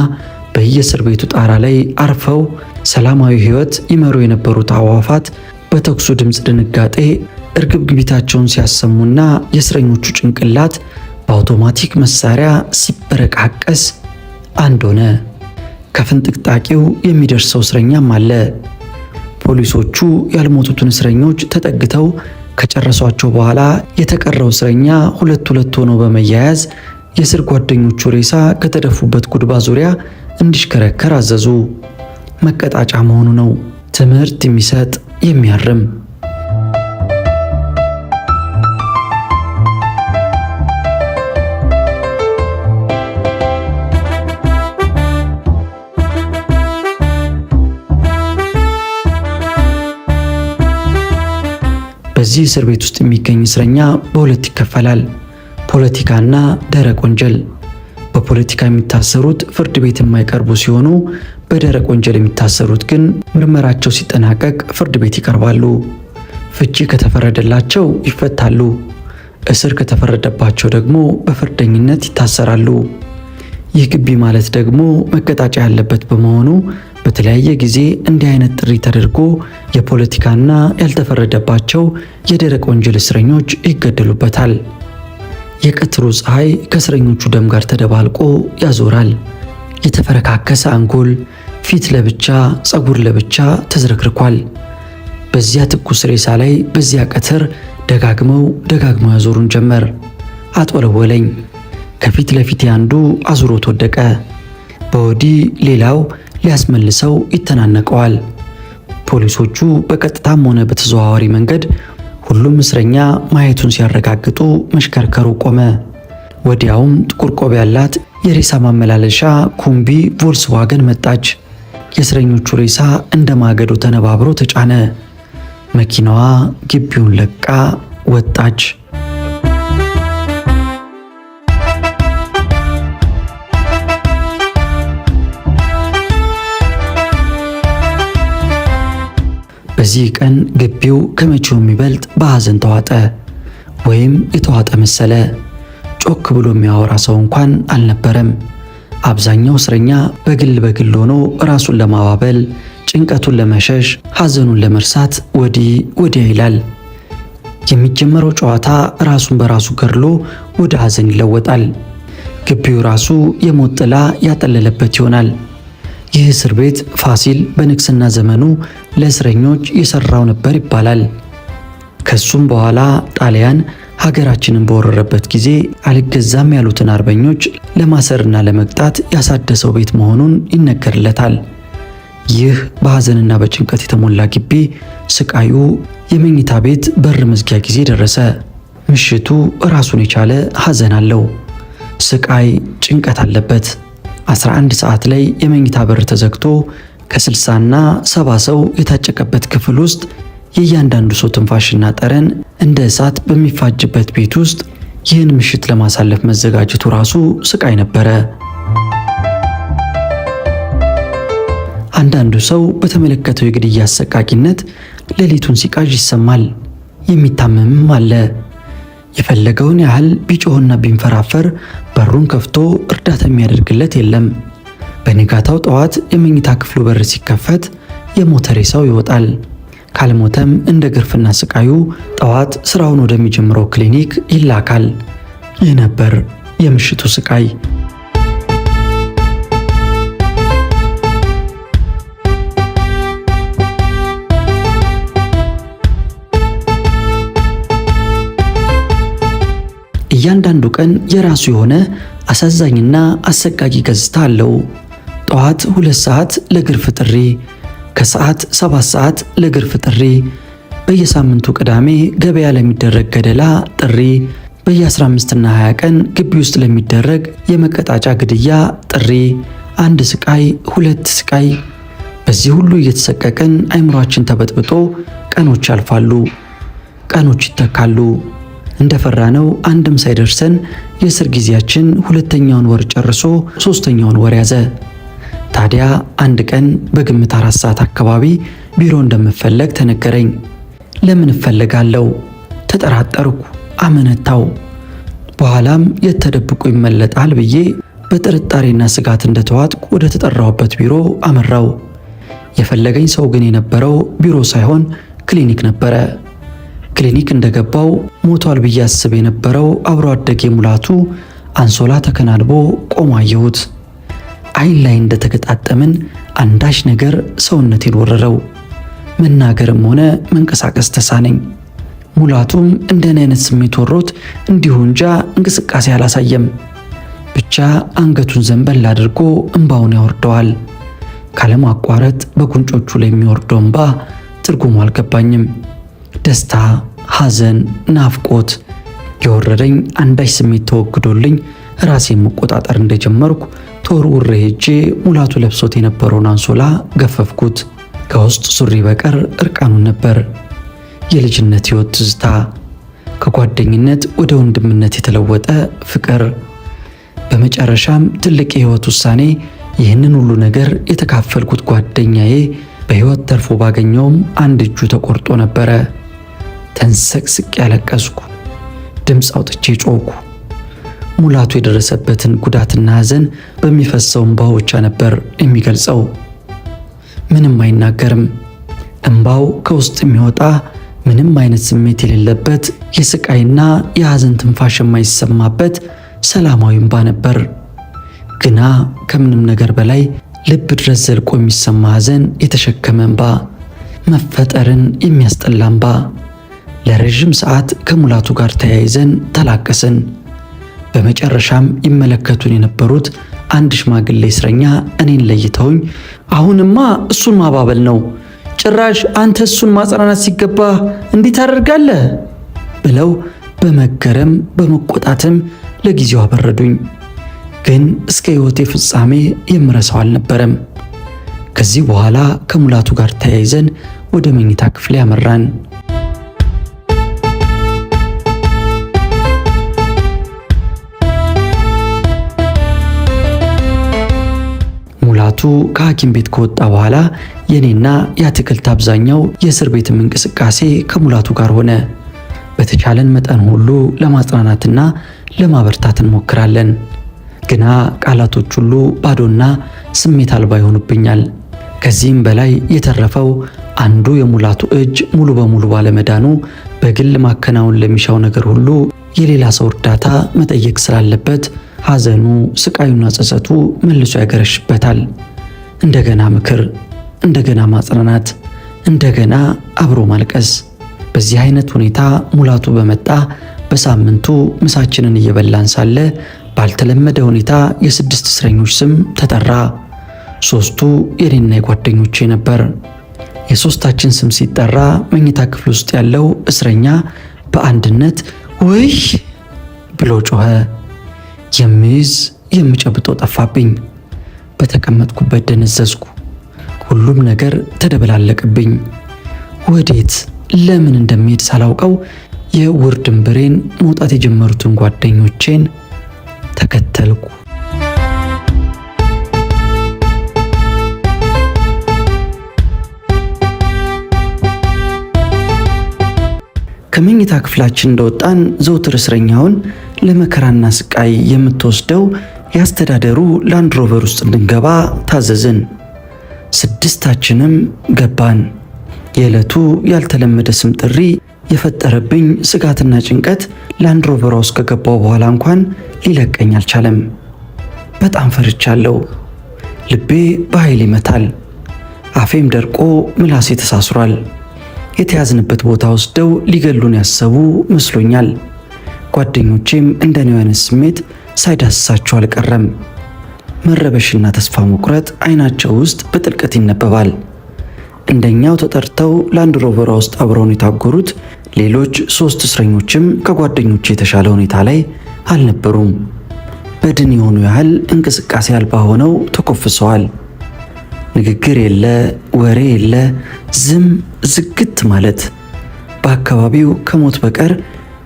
በየእስር ቤቱ ጣራ ላይ አርፈው ሰላማዊ ሕይወት ይመሩ የነበሩት አዕዋፋት በተኩሱ ድምፅ ድንጋጤ እርግብግቢታቸውን ሲያሰሙና የእስረኞቹ ጭንቅላት በአውቶማቲክ መሳሪያ ሲበረቃቀስ አንድ ሆነ። ከፍንጥቅጣቂው የሚደርሰው እስረኛም አለ። ፖሊሶቹ ያልሞቱትን እስረኞች ተጠግተው ከጨረሷቸው በኋላ የተቀረው እስረኛ ሁለት ሁለት ሆኖ በመያያዝ የእስር ጓደኞቹ ሬሳ ከተደፉበት ጉድባ ዙሪያ እንዲሽከረከር አዘዙ። መቀጣጫ መሆኑ ነው። ትምህርት የሚሰጥ የሚያርም። በዚህ እስር ቤት ውስጥ የሚገኝ እስረኛ በሁለት ይከፈላል፣ ፖለቲካና ደረቅ ወንጀል። በፖለቲካ የሚታሰሩት ፍርድ ቤት የማይቀርቡ ሲሆኑ በደረቅ ወንጀል የሚታሰሩት ግን ምርመራቸው ሲጠናቀቅ ፍርድ ቤት ይቀርባሉ። ፍቺ ከተፈረደላቸው ይፈታሉ። እስር ከተፈረደባቸው ደግሞ በፍርደኝነት ይታሰራሉ። ይህ ግቢ ማለት ደግሞ መቀጣጫ ያለበት በመሆኑ በተለያየ ጊዜ እንዲህ አይነት ጥሪ ተደርጎ የፖለቲካና ያልተፈረደባቸው የደረቅ ወንጀል እስረኞች ይገደሉበታል። የቀትሩ ፀሐይ ከእስረኞቹ ደም ጋር ተደባልቆ ያዞራል። የተፈረካከሰ አንጎል፣ ፊት ለብቻ ፀጉር ለብቻ ተዝረክርኳል። በዚያ ትኩስ ሬሳ ላይ በዚያ ቀትር ደጋግመው ያዞሩን ጀመር። አጦለወለኝ። ከፊት ለፊት አንዱ አዙሮት ወደቀ። በወዲህ ሌላው ሊያስመልሰው ይተናነቀዋል። ፖሊሶቹ በቀጥታም ሆነ በተዘዋዋሪ መንገድ ሁሉም እስረኛ ማየቱን ሲያረጋግጡ መሽከርከሩ ቆመ። ወዲያውም ጥቁር ቆብ ያላት የሬሳ ማመላለሻ ኩምቢ ቮልስዋገን መጣች። የእስረኞቹ ሬሳ እንደ ማገዶ ተነባብሮ ተጫነ። መኪናዋ ግቢውን ለቃ ወጣች። በዚህ ቀን ግቢው ከመቼው የሚበልጥ በሐዘን ተዋጠ፣ ወይም የተዋጠ መሰለ። ጮክ ብሎ የሚያወራ ሰው እንኳን አልነበረም። አብዛኛው እስረኛ በግል ሆኖ ራሱን ለማባበል፣ ጭንቀቱን ለመሸሽ፣ ሐዘኑን ለመርሳት ወዲህ ወዲያ ይላል። የሚጀመረው ጨዋታ ራሱን በራሱ ገድሎ ወደ ሐዘን ይለወጣል። ግቢው ራሱ የሞት ጥላ ያጠለለበት ይሆናል። ይህ እስር ቤት ፋሲል በንግስና ዘመኑ ለእስረኞች የሰራው ነበር ይባላል። ከሱም በኋላ ጣሊያን ሀገራችንን በወረረበት ጊዜ አልገዛም ያሉትን አርበኞች ለማሰርና ለመቅጣት ያሳደሰው ቤት መሆኑን ይነገርለታል። ይህ በሐዘንና በጭንቀት የተሞላ ግቢ ስቃዩ የመኝታ ቤት በር መዝጊያ ጊዜ ደረሰ። ምሽቱ ራሱን የቻለ ሐዘን አለው። ስቃይ፣ ጭንቀት አለበት። 11 ሰዓት ላይ የመኝታ በር ተዘግቶ ከ60ና 70 ሰው የታጨቀበት ክፍል ውስጥ የእያንዳንዱ ሰው ትንፋሽና ጠረን እንደ እሳት በሚፋጅበት ቤት ውስጥ ይህን ምሽት ለማሳለፍ መዘጋጀቱ ራሱ ስቃይ ነበረ። አንዳንዱ ሰው በተመለከተው የግድያ አሰቃቂነት ሌሊቱን ሲቃዥ ይሰማል። የሚታመምም አለ። የፈለገውን ያህል ቢጮህና ቢንፈራፈር በሩን ከፍቶ እርዳታ የሚያደርግለት የለም። በንጋታው ጠዋት የመኝታ ክፍሉ በር ሲከፈት የሞተ ሬሳው ይወጣል። ካልሞተም እንደ ግርፍና ስቃዩ ጠዋት ስራውን ወደሚጀምረው ክሊኒክ ይላካል። ይህ ነበር የምሽቱ ስቃይ። እያንዳንዱ ቀን የራሱ የሆነ አሳዛኝና አሰቃቂ ገጽታ አለው። ጠዋት 2 ሰዓት ለግርፍ ጥሪ፣ ከሰዓት 7 ሰዓት ለግርፍ ጥሪ፣ በየሳምንቱ ቅዳሜ ገበያ ለሚደረግ ገደላ ጥሪ፣ በየ15ና 20 ቀን ግቢ ውስጥ ለሚደረግ የመቀጣጫ ግድያ ጥሪ። 1 ስቃይ፣ 2 ስቃይ። በዚህ ሁሉ እየተሰቀቀን አይምሯችን ተበጥብጦ ቀኖች ያልፋሉ፣ ቀኖች ይተካሉ። እንደፈራነው አንድም ሳይደርሰን የእስር ጊዜያችን 2ኛውን ወር ጨርሶ 3ኛውን ወር ያዘ። ታዲያ አንድ ቀን በግምት 4 ሰዓት አካባቢ ቢሮ እንደምፈለግ ተነገረኝ። ለምን እፈለጋለሁ? ተጠራጠርኩ፣ አመነታው። በኋላም የተደብቆ ይመለጣል ብዬ በጥርጣሬና ስጋት እንደተዋጥኩ ወደ ተጠራሁበት ቢሮ አመራው። የፈለገኝ ሰው ግን የነበረው ቢሮ ሳይሆን ክሊኒክ ነበረ። ክሊኒክ እንደገባው ሞቷል ብዬ አስብ የነበረው አብሮ አደጌ ሙላቱ አንሶላ ተከናንቦ ቆሞ አየሁት። አይን ላይ እንደተገጣጠምን አንዳች ነገር ሰውነቴን ወረረው። መናገርም ሆነ መንቀሳቀስ ተሳነኝ። ሙላቱም እንደኔ አይነት ስሜት ወሮት እንዲሁ እንጃ እንቅስቃሴ አላሳየም። ብቻ አንገቱን ዘንበል አድርጎ እንባውን ያወርደዋል። ካለማቋረጥ በጉንጮቹ ላይ የሚወርደው እንባ ትርጉሙ አልገባኝም። ደስታ፣ ሐዘን፣ ናፍቆት። የወረደኝ አንዳች ስሜት ተወግዶልኝ ራሴን መቆጣጠር እንደጀመርኩ ተወርውሬ ሄጄ ሙላቱ ለብሶት የነበረውን አንሶላ ገፈፍኩት። ከውስጥ ሱሪ በቀር እርቃኑን ነበር። የልጅነት ሕይወት ትዝታ፣ ከጓደኝነት ወደ ወንድምነት የተለወጠ ፍቅር፣ በመጨረሻም ትልቅ የሕይወት ውሳኔ። ይህንን ሁሉ ነገር የተካፈልኩት ጓደኛዬ በሕይወት ተርፎ ባገኘውም አንድ እጁ ተቆርጦ ነበረ። ተንሰቅስቅ ያለቀስኩ፣ ድምፅ አውጥቼ ጮኩ። ሙላቱ የደረሰበትን ጉዳትና ሐዘን በሚፈሰው እንባው ብቻ ነበር የሚገልጸው። ምንም አይናገርም። እንባው ከውስጥ የሚወጣ ምንም አይነት ስሜት የሌለበት የስቃይና የሐዘን ትንፋሽ የማይሰማበት ሰላማዊ እንባ ነበር። ግና ከምንም ነገር በላይ ልብ ድረስ ዘልቆ የሚሰማ ሐዘን የተሸከመ እንባ፣ መፈጠርን የሚያስጠላ እንባ። ለረዥም ሰዓት ከሙላቱ ጋር ተያይዘን ተላቀስን። በመጨረሻም ይመለከቱን የነበሩት አንድ ሽማግሌ እስረኛ እኔን ለይተውኝ አሁንማ እሱን ማባበል ነው፣ ጭራሽ አንተ እሱን ማጽናናት ሲገባ እንዲህ ታደርጋለህ ብለው በመገረም በመቆጣትም ለጊዜው አበረዱኝ። ግን እስከ ሕይወቴ ፍጻሜ የምረሳው አልነበረም። ከዚህ በኋላ ከሙላቱ ጋር ተያይዘን ወደ መኝታ ክፍል ያመራን። ሙላቱ ከሐኪም ቤት ከወጣ በኋላ የኔና የአትክልት አብዛኛው የእስር ቤትም እንቅስቃሴ ከሙላቱ ጋር ሆነ። በተቻለን መጠን ሁሉ ለማጽናናትና ለማበርታት እንሞክራለን። ግና ቃላቶች ሁሉ ባዶና ስሜት አልባ ይሆኑብኛል። ከዚህም በላይ የተረፈው አንዱ የሙላቱ እጅ ሙሉ በሙሉ ባለመዳኑ በግል ማከናወን ለሚሻው ነገር ሁሉ የሌላ ሰው እርዳታ መጠየቅ ስላለበት ሐዘኑ፣ ስቃዩና ጸጸቱ መልሶ ያገረሽበታል። እንደገና ምክር፣ እንደገና ማጽናናት፣ እንደገና አብሮ ማልቀስ። በዚህ አይነት ሁኔታ ሙላቱ በመጣ በሳምንቱ ምሳችንን እየበላን ሳለ ባልተለመደ ሁኔታ የ6 እስረኞች ስም ተጠራ። 3ቱ የኔና የጓደኞቼ ነበር። የ3ታችን ስም ሲጠራ መኝታ ክፍል ውስጥ ያለው እስረኛ በአንድነት ውይ ብሎ ጮኸ። የሚይዝ የምጨብጠው ጠፋብኝ። በተቀመጥኩበት ደነዘዝኩ። ሁሉም ነገር ተደበላለቅብኝ። ወዴት ለምን እንደሚሄድ ሳላውቀው የዕውር ድንበሬን መውጣት የጀመሩትን ጓደኞቼን ተከተልኩ። ከመኝታ ክፍላችን እንደወጣን ዘውትር እስረኛውን ለመከራና ስቃይ የምትወስደው የአስተዳደሩ ላንድ ሮቨር ውስጥ እንድንገባ ታዘዝን። 6ታችንም ገባን። የዕለቱ ያልተለመደ ስም ጥሪ የፈጠረብኝ ስጋትና ጭንቀት ላንድ ሮቨሯ ውስጥ ከገባው በኋላ እንኳን ሊለቀኝ አልቻለም። በጣም ፈርቻለሁ። ልቤ በኃይል ይመታል። አፌም ደርቆ ምላሴ ተሳስሯል። የተያዝንበት ቦታ ወስደው ሊገሉን ያሰቡ መስሎኛል። ጓደኞቼም እንደኔው አይነት ስሜት ሳይዳስሳቸው አልቀረም። መረበሽና ተስፋ መቁረጥ አይናቸው ውስጥ በጥልቀት ይነበባል። እንደኛው ተጠርተው ላንድ ሮቨሯ ውስጥ አብረውን የታጎሩት ሌሎች 3 እስረኞችም ከጓደኞቼ የተሻለ ሁኔታ ላይ አልነበሩም። በድን የሆኑ ያህል እንቅስቃሴ አልባ ሆነው ተኮፍሰዋል። ንግግር የለ፣ ወሬ የለ፣ ዝም ዝግት ማለት። በአካባቢው ከሞት በቀር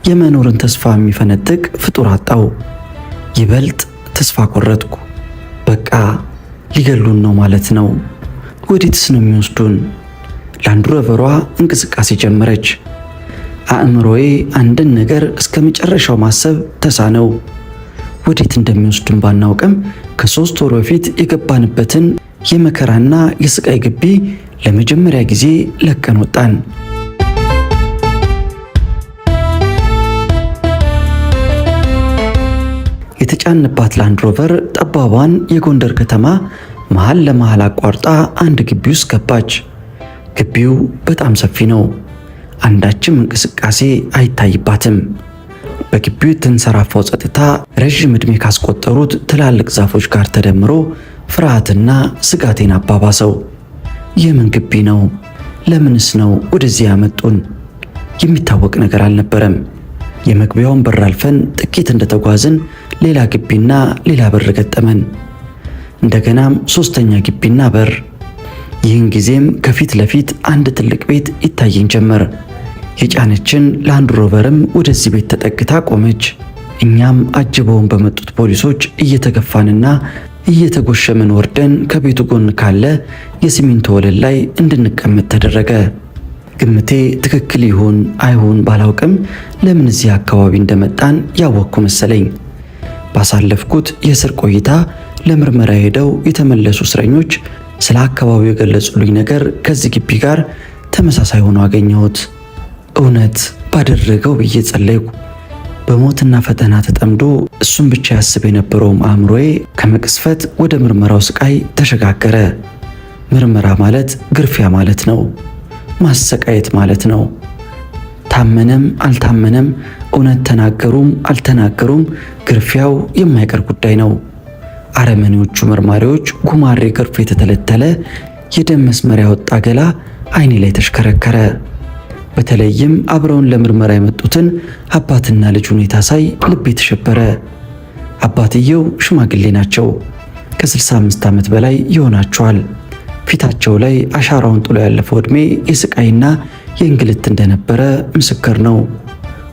የመኖርን ተስፋ የሚፈነጥቅ ፍጡር አጣው። ይበልጥ ተስፋ ቆረጥኩ። በቃ ሊገሉን ነው ማለት ነው። ወዴትስ ነው የሚወስዱን? ላንድ ሮቨሯ እንቅስቃሴ ጀመረች። አእምሮዬ አንድን ነገር እስከ መጨረሻው ማሰብ ተሳነው። ወዴት እንደሚወስዱን ባናውቅም ከ3 ወር በፊት የገባንበትን የመከራና የስቃይ ግቢ ለመጀመሪያ ጊዜ ለቀን ወጣን። የተጫንባት ላንድ ሮቨር ጠባቧን የጎንደር ከተማ መሃል ለመሃል አቋርጣ አንድ ግቢ ውስጥ ገባች። ግቢው በጣም ሰፊ ነው። አንዳችም እንቅስቃሴ አይታይባትም። በግቢው የተንሰራፋው ጸጥታ ረዥም ዕድሜ ካስቆጠሩት ትላልቅ ዛፎች ጋር ተደምሮ ፍርሃትና ስጋቴን አባባሰው። የምን ግቢ ነው? ለምንስ ነው ወደዚህ ያመጡን? የሚታወቅ ነገር አልነበረም። የመግቢያውን በር አልፈን ጥቂት እንደተጓዝን ሌላ ግቢና ሌላ በር ገጠመን። እንደገናም 3ኛ ግቢና በር። ይህን ጊዜም ከፊት ለፊት አንድ ትልቅ ቤት ይታየኝ ጀመር። የጫነችን ላንድ ሮቨርም ወደዚህ ቤት ተጠግታ ቆመች። እኛም አጅበውን በመጡት ፖሊሶች እየተገፋንና እየተጎሸምን ወርደን ከቤቱ ጎን ካለ የሲሚንቶ ወለል ላይ እንድንቀመጥ ተደረገ። ግምቴ ትክክል ይሁን አይሁን ባላውቅም ለምን እዚህ አካባቢ እንደመጣን ያወቅኩ መሰለኝ። ባሳለፍኩት የእስር ቆይታ ለምርመራ ሄደው የተመለሱ እስረኞች ስለ አካባቢው የገለጹልኝ ነገር ከዚህ ግቢ ጋር ተመሳሳይ ሆኖ አገኘሁት። እውነት ባደረገው ብዬ ጸለይኩ። በሞትና ፈተና ተጠምዶ እሱን ብቻ ያስብ የነበረውም አእምሮዬ ከመቅስፈት ወደ ምርመራው ስቃይ ተሸጋገረ። ምርመራ ማለት ግርፊያ ማለት ነው። ማሰቃየት ማለት ነው። ታመነም አልታመነም፣ እውነት ተናገሩም አልተናገሩም ግርፊያው የማይቀር ጉዳይ ነው። አረመኔዎቹ መርማሪዎች ጉማሬ ግርፍ የተተለተለ የደም መስመር ያወጣ ገላ አይኔ ላይ ተሽከረከረ። በተለይም አብረውን ለምርመራ የመጡትን አባትና ልጅ ሁኔታ ሳይ ልቤ ተሸበረ። አባትየው ሽማግሌ ናቸው። ከ65 ዓመት በላይ ይሆናቸዋል። ፊታቸው ላይ አሻራውን ጥሎ ያለፈው ዕድሜ የስቃይና የእንግልት እንደነበረ ምስክር ነው።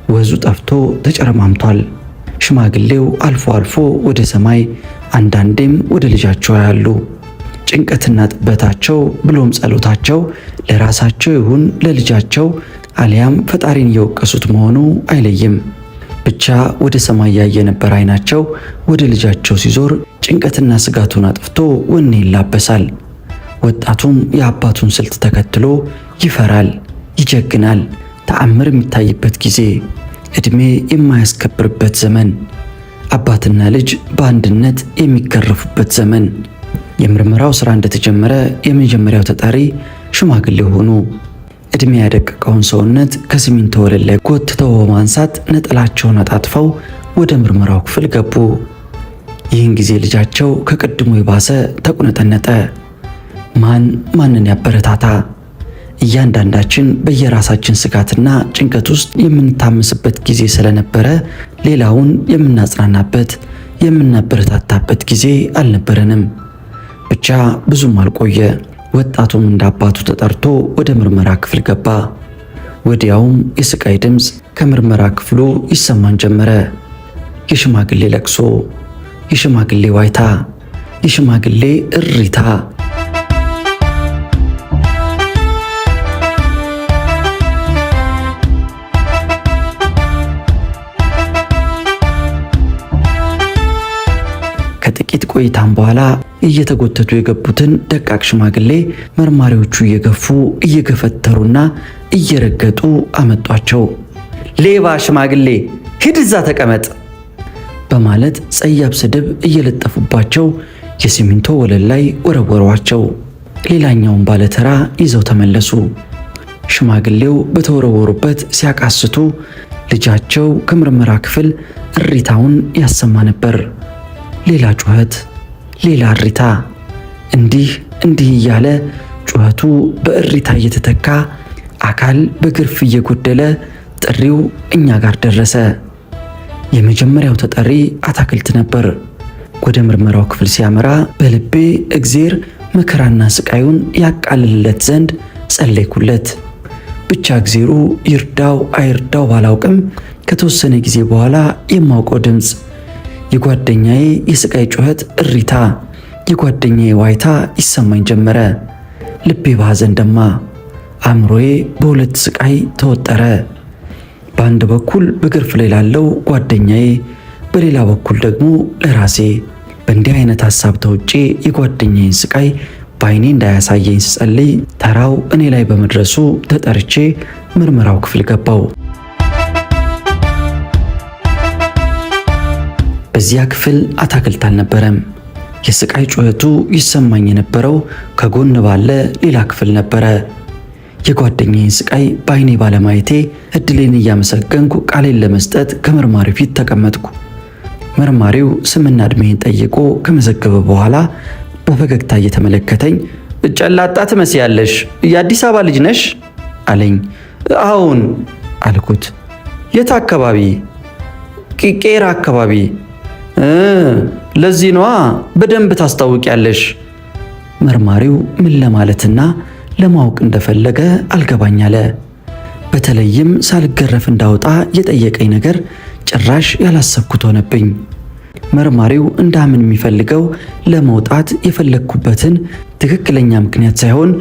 ወዙ ጠፍቶ ተጨረማምቷል። ሽማግሌው አልፎ አልፎ ወደ ሰማይ አንዳንዴም ወደ ልጃቸው ያሉ። ጭንቀትና ጥበታቸው ብሎም ጸሎታቸው ለራሳቸው ይሁን ለልጃቸው አሊያም ፈጣሪን እየወቀሱት መሆኑ አይለይም። ብቻ ወደ ሰማይ ያየ ነበር አይናቸው ወደ ልጃቸው ሲዞር ጭንቀትና ስጋቱን አጥፍቶ ወኔ ይላበሳል። ወጣቱም የአባቱን ስልት ተከትሎ ይፈራል፣ ይጀግናል። ተአምር የሚታይበት ጊዜ፣ ዕድሜ የማያስከብርበት ዘመን፣ አባትና ልጅ በአንድነት የሚገረፉበት ዘመን። የምርመራው ሥራ እንደተጀመረ የመጀመሪያው ተጠሪ ሽማግሌ ሆኑ። ዕድሜ ያደቀቀውን ሰውነት ከሲሚንቶ ወለል ላይ ጎትተው በማንሳት ነጠላቸውን አጣጥፈው ወደ ምርመራው ክፍል ገቡ። ይህን ጊዜ ልጃቸው ከቅድሙ የባሰ ተቁነጠነጠ። ማንን ያበረታታ? እያንዳንዳችን በየራሳችን ስጋትና ጭንቀት ውስጥ የምንታመስበት ጊዜ ስለነበረ ሌላውን የምናጽናናበት የምናበረታታበት ጊዜ አልነበረንም። ብቻ ብዙም አልቆየ። ወጣቱም እንደ አባቱ ተጠርቶ ወደ ምርመራ ክፍል ገባ። ወዲያውም የስቃይ ድምፅ ከምርመራ ክፍሉ ይሰማን ጀመረ። የሽማግሌ ለቅሶ፣ የሽማግሌ ዋይታ፣ የሽማግሌ እሪታ። ከጥቂት ቆይታም በኋላ እየተጎተቱ የገቡትን ደቃቅ ሽማግሌ መርማሪዎቹ እየገፉ እየገፈተሩና እየረገጡ አመጧቸው። ሌባ ሽማግሌ ሂድ እዛ ተቀመጥ በማለት ጸያፍ ስድብ እየለጠፉባቸው የሲሚንቶ ወለል ላይ ወረወሯቸው። ሌላኛውን ባለተራ ይዘው ተመለሱ። ሽማግሌው በተወረወሩበት ሲያቃስቱ ልጃቸው ከምርመራ ክፍል እሪታውን ያሰማ ነበር። ሌላ ጩኸት፣ ሌላ እሪታ፣ እንዲህ እያለ ጩኸቱ በእሪታ እየተተካ አካል በግርፍ እየጎደለ ጥሪው እኛ ጋር ደረሰ። የመጀመሪያው ተጠሪ አታክልት ነበር። ወደ ምርመራው ክፍል ሲያመራ በልቤ እግዜር መከራና ስቃዩን ያቃልልለት ዘንድ ጸለይኩለት። ብቻ እግዜሩ ይርዳው አይርዳው ባላውቅም ከተወሰነ ጊዜ በኋላ የማውቀው ድምፅ፣ የጓደኛዬ የስቃይ ጩኸት እሪታ፣ የጓደኛዬ ዋይታ ይሰማኝ ጀመረ። ልቤ በሐዘን ደማ። አእምሮዬ በሁለት ስቃይ ተወጠረ። በአንድ በኩል በግርፍ ላይ ላለው ጓደኛዬ፣ በሌላ በኩል ደግሞ ለራሴ። በእንዲህ አይነት ሐሳብ ተውጬ የጓደኛዬን ስቃይ በዓይኔ እንዳያሳየኝ ስጸልይ ተራው እኔ ላይ በመድረሱ ተጠርቼ ምርመራው ክፍል ገባው። በዚያ ክፍል አታክልት አልነበረም። የስቃይ ጩኸቱ ይሰማኝ የነበረው ከጎን ባለ ሌላ ክፍል ነበረ። የጓደኛዬን ስቃይ በዓይኔ ባለማየቴ እድሌን እያመሰገንኩ ቃሌን ለመስጠት ከመርማሪው ፊት ተቀመጥኩ። መርማሪው ስምና ዕድሜን ጠይቆ ከመዘገበ በኋላ በፈገግታ እየተመለከተኝ ጨላጣ ትመስያለሽ፣ የአዲስ አበባ ልጅ ነሽ አለኝ። አዎን አልኩት። የት አካባቢ? ቄራ አካባቢ። ለዚህ ነዋ በደንብ ታስታውቂያለሽ። መርማሪው ምን ለማለትና ለማወቅ እንደፈለገ አልገባኝ አለ። በተለይም ሳልገረፍ እንዳወጣ የጠየቀኝ ነገር ጭራሽ ያላሰብኩት ሆነብኝ። መርማሪው እንዳምን የሚፈልገው ለመውጣት የፈለግኩበትን ትክክለኛ ምክንያት ሳይሆን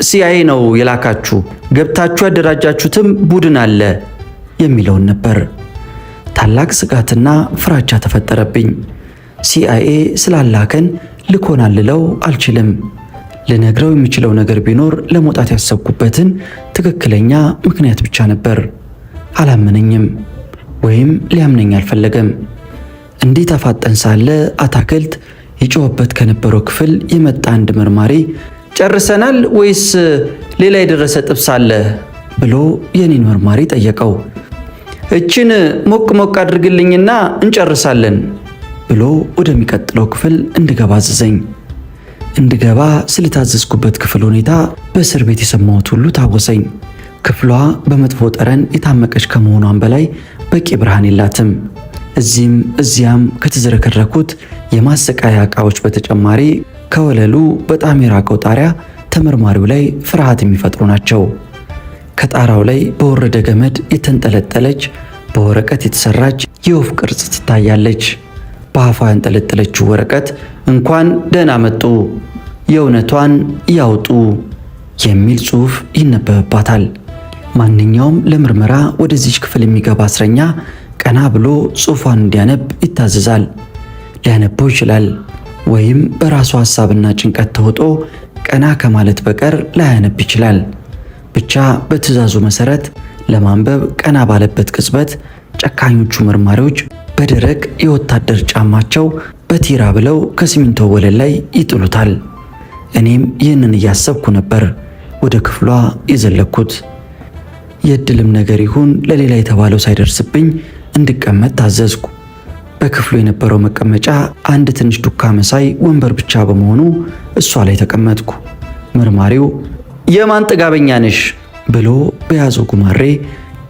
ሲአይኤ ነው የላካችሁ፣ ገብታችሁ ያደራጃችሁትም ቡድን አለ የሚለውን ነበር። ታላቅ ስጋትና ፍራቻ ተፈጠረብኝ። ሲአይኤ ስላላከን ልኮናል ልለው አልችልም። ልነግረው የሚችለው ነገር ቢኖር ለመውጣት ያሰብኩበትን ትክክለኛ ምክንያት ብቻ ነበር። አላመነኝም ወይም ሊያምነኝ አልፈለገም። እንዲህ ተፋጠን ሳለ አታክልት ይጮህበት ከነበረው ክፍል የመጣ አንድ መርማሪ ጨርሰናል ወይስ ሌላ የደረሰ ጥብስ አለ ብሎ የኔን መርማሪ ጠየቀው። እችን ሞቅ ሞቅ አድርግልኝና እንጨርሳለን ብሎ ወደሚቀጥለው ክፍል እንድገባ አዘዘኝ። እንድገባ ስለታዘዝኩበት ክፍል ሁኔታ በእስር ቤት የሰማሁት ሁሉ ታወሰኝ። ክፍሏ በመጥፎ ጠረን የታመቀች ከመሆኗም በላይ በቂ ብርሃን የላትም። እዚህም እዚያም ከተዝረከረኩት የማሰቃያ ዕቃዎች በተጨማሪ ከወለሉ በጣም የራቀው ጣሪያ ተመርማሪው ላይ ፍርሃት የሚፈጥሩ ናቸው። ከጣራው ላይ በወረደ ገመድ የተንጠለጠለች በወረቀት የተሰራች የወፍ ቅርጽ ትታያለች። በአፏ ያንጠለጠለችው ወረቀት እንኳን ደህና መጡ፣ የእውነቷን ያውጡ የሚል ጽሑፍ ይነበብባታል። ማንኛውም ለምርመራ ወደዚች ክፍል የሚገባ እስረኛ ቀና ብሎ ጽሑፏን እንዲያነብ ይታዘዛል። ሊያነበው ይችላል፣ ወይም በራሱ ሐሳብና ጭንቀት ተውጦ ቀና ከማለት በቀር ላያነብ ይችላል። ብቻ በትዕዛዙ መሰረት ለማንበብ ቀና ባለበት ቅጽበት ጨካኞቹ መርማሪዎች በደረቅ የወታደር ጫማቸው በቲራ ብለው ከሲሚንቶ ወለል ላይ ይጥሉታል። እኔም ይህንን እያሰብኩ ነበር ወደ ክፍሏ የዘለኩት። የእድልም ነገር ይሁን ለሌላ የተባለው ሳይደርስብኝ እንድቀመጥ ታዘዝኩ። በክፍሉ የነበረው መቀመጫ አንድ ትንሽ ዱካ መሳይ ወንበር ብቻ በመሆኑ እሷ ላይ ተቀመጥኩ። መርማሪው የማን ጥጋበኛ ነሽ ብሎ በያዘው ጉማሬ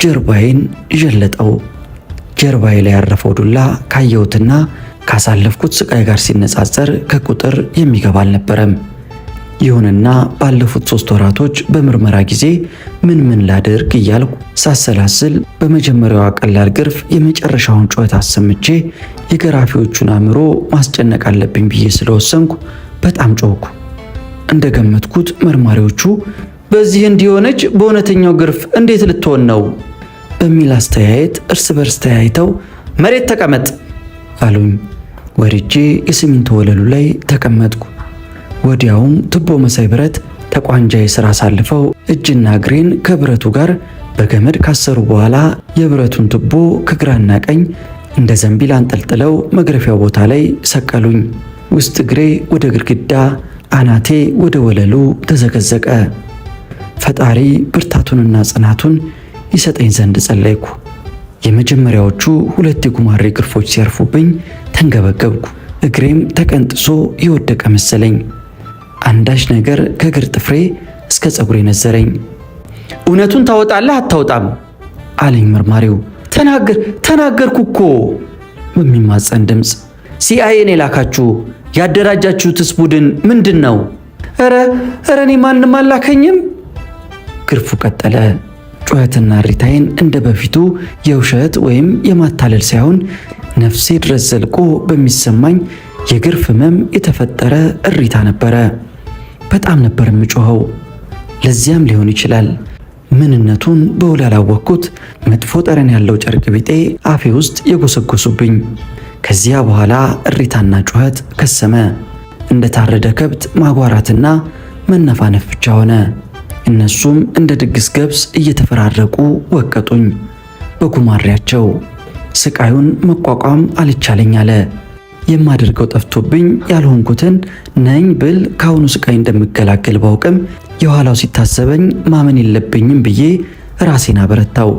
ጀርባዬን ዠለጠው። ጀርባዬ ላይ ያረፈው ዱላ ካየሁትና ካሳለፍኩት ስቃይ ጋር ሲነጻጸር ከቁጥር የሚገባ አልነበረም። ይሁንና ባለፉት 3 ወራቶች በምርመራ ጊዜ ምን ላድርግ እያልኩ ሳሰላስል በመጀመሪያዋ ቀላል ግርፍ የመጨረሻውን ጩኸት አሰምቼ የገራፊዎቹን አእምሮ ማስጨነቅ አለብኝ ብዬ ስለወሰንኩ በጣም ጮኩ። እንደገመትኩት መርማሪዎቹ በዚህ እንዲሆነች በእውነተኛው ግርፍ እንዴት ልትሆን ነው በሚል አስተያየት እርስ በርስ ተያይተው መሬት ተቀመጥ አሉኝ። ወርጄ የሲሚንቶ ወለሉ ላይ ተቀመጥኩ። ወዲያውም ቱቦ መሳይ ብረት ተቋንጃዬ ስራ አሳልፈው እጅና እግሬን ከብረቱ ጋር በገመድ ካሰሩ በኋላ የብረቱን ቱቦ ከግራና ቀኝ እንደ ዘንቢል አንጠልጥለው መግረፊያው ቦታ ላይ ሰቀሉኝ። ውስጥ እግሬ ወደ ግድግዳ፣ አናቴ ወደ ወለሉ ተዘገዘቀ። ፈጣሪ ብርታቱንና ጽናቱን ይሰጠኝ ዘንድ ጸለይኩ። የመጀመሪያዎቹ 2 የጉማሬ ግርፎች ሲያርፉብኝ ተንገበገብኩ። እግሬም ተቀንጥሶ የወደቀ መሰለኝ። አንዳች ነገር ከእግር ጥፍሬ እስከ ፀጉሬ ነዘረኝ። እውነቱን ታወጣለህ አታወጣም አለኝ መርማሪው። ተናገርኩ እኮ በሚማጸን ድምፅ። ሲአይኤን የላካችሁ ያደራጃችሁትስ ቡድን ምንድን ነው? ኧረ እኔ ማንም አላከኝም። ግርፉ ቀጠለ። ጩኸትና እሪታዬን እንደ በፊቱ የውሸት ወይም የማታለል ሳይሆን ነፍሴ ድረስ ዘልቆ በሚሰማኝ የግርፍ ህመም የተፈጠረ እሪታ ነበረ። በጣም ነበር የምጮኸው። ለዚያም ሊሆን ይችላል ምንነቱን በውል ያላወቅኩት መጥፎ ጠረን ያለው ጨርቅ ቢጤ አፌ ውስጥ የጎሰጎሱብኝ። ከዚያ በኋላ እሪታና ጩኸት ከሰመ። እንደታረደ ከብት ማጓራትና መነፋነፍ ብቻ ሆነ። እነሱም እንደ ድግስ ገብስ እየተፈራረቁ ወቀጡኝ በጉማሬያቸው። ስቃዩን መቋቋም አልቻለኝ አለ። የማደርገው ጠፍቶብኝ ያልሆንኩትን ነኝ ብል ካሁኑ ስቃይ እንደምገላገል ባውቅም የኋላው ሲታሰበኝ ማመን የለብኝም ብዬ ራሴን አበረታው።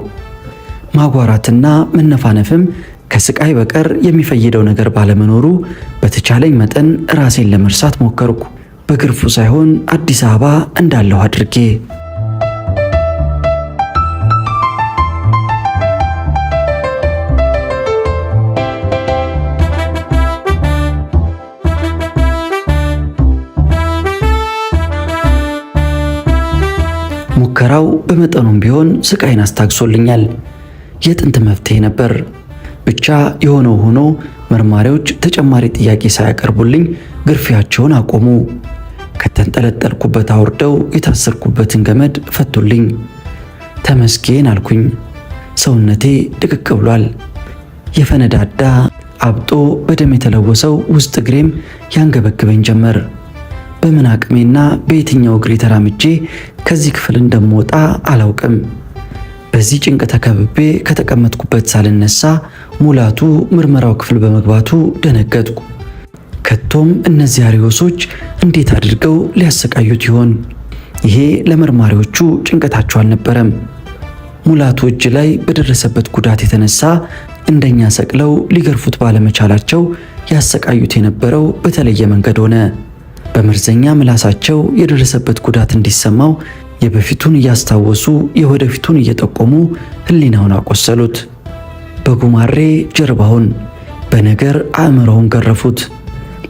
ማጓራትና መነፋነፍም ከስቃይ በቀር የሚፈይደው ነገር ባለመኖሩ በተቻለኝ መጠን ራሴን ለመርሳት ሞከርኩ። በግርፉ ሳይሆን አዲስ አበባ እንዳለሁ አድርጌ። ሙከራ ምርመራው በመጠኑም ቢሆን ስቃይን አስታግሶልኛል። የጥንት መፍትሄ ነበር። ብቻ የሆነው ሆኖ መርማሪዎች ተጨማሪ ጥያቄ ሳያቀርቡልኝ ግርፊያቸውን አቆሙ። ከተንጠለጠልኩበት አውርደው የታሰርኩበትን ገመድ ፈቱልኝ። ተመስገን አልኩኝ። ሰውነቴ ድቅቅ ብሏል። የፈነዳዳ አብጦ በደም የተለወሰው ውስጥ እግሬም ያንገበግበኝ ጀመር። በምን አቅሜና በየትኛው እግሬ ተራምጄ ከዚህ ክፍል እንደምወጣ አላውቅም። በዚህ ጭንቅ ተከብቤ ከተቀመጥኩበት ሳልነሳ ሙላቱ ምርመራው ክፍል በመግባቱ ደነገጥኩ። ከቶም እነዚህ አርዮሶች እንዴት አድርገው ሊያሰቃዩት ይሆን? ይሄ ለመርማሪዎቹ ጭንቀታቸው አልነበረም። ሙላቱ እጅ ላይ በደረሰበት ጉዳት የተነሳ እንደኛ ሰቅለው ሊገርፉት ባለመቻላቸው ያሰቃዩት የነበረው በተለየ መንገድ ሆነ። በመርዘኛ ምላሳቸው የደረሰበት ጉዳት እንዲሰማው የበፊቱን እያስታወሱ የወደፊቱን እየጠቆሙ ሕሊናውን አቆሰሉት። በጉማሬ ጀርባውን፣ በነገር አእምሮውን ገረፉት።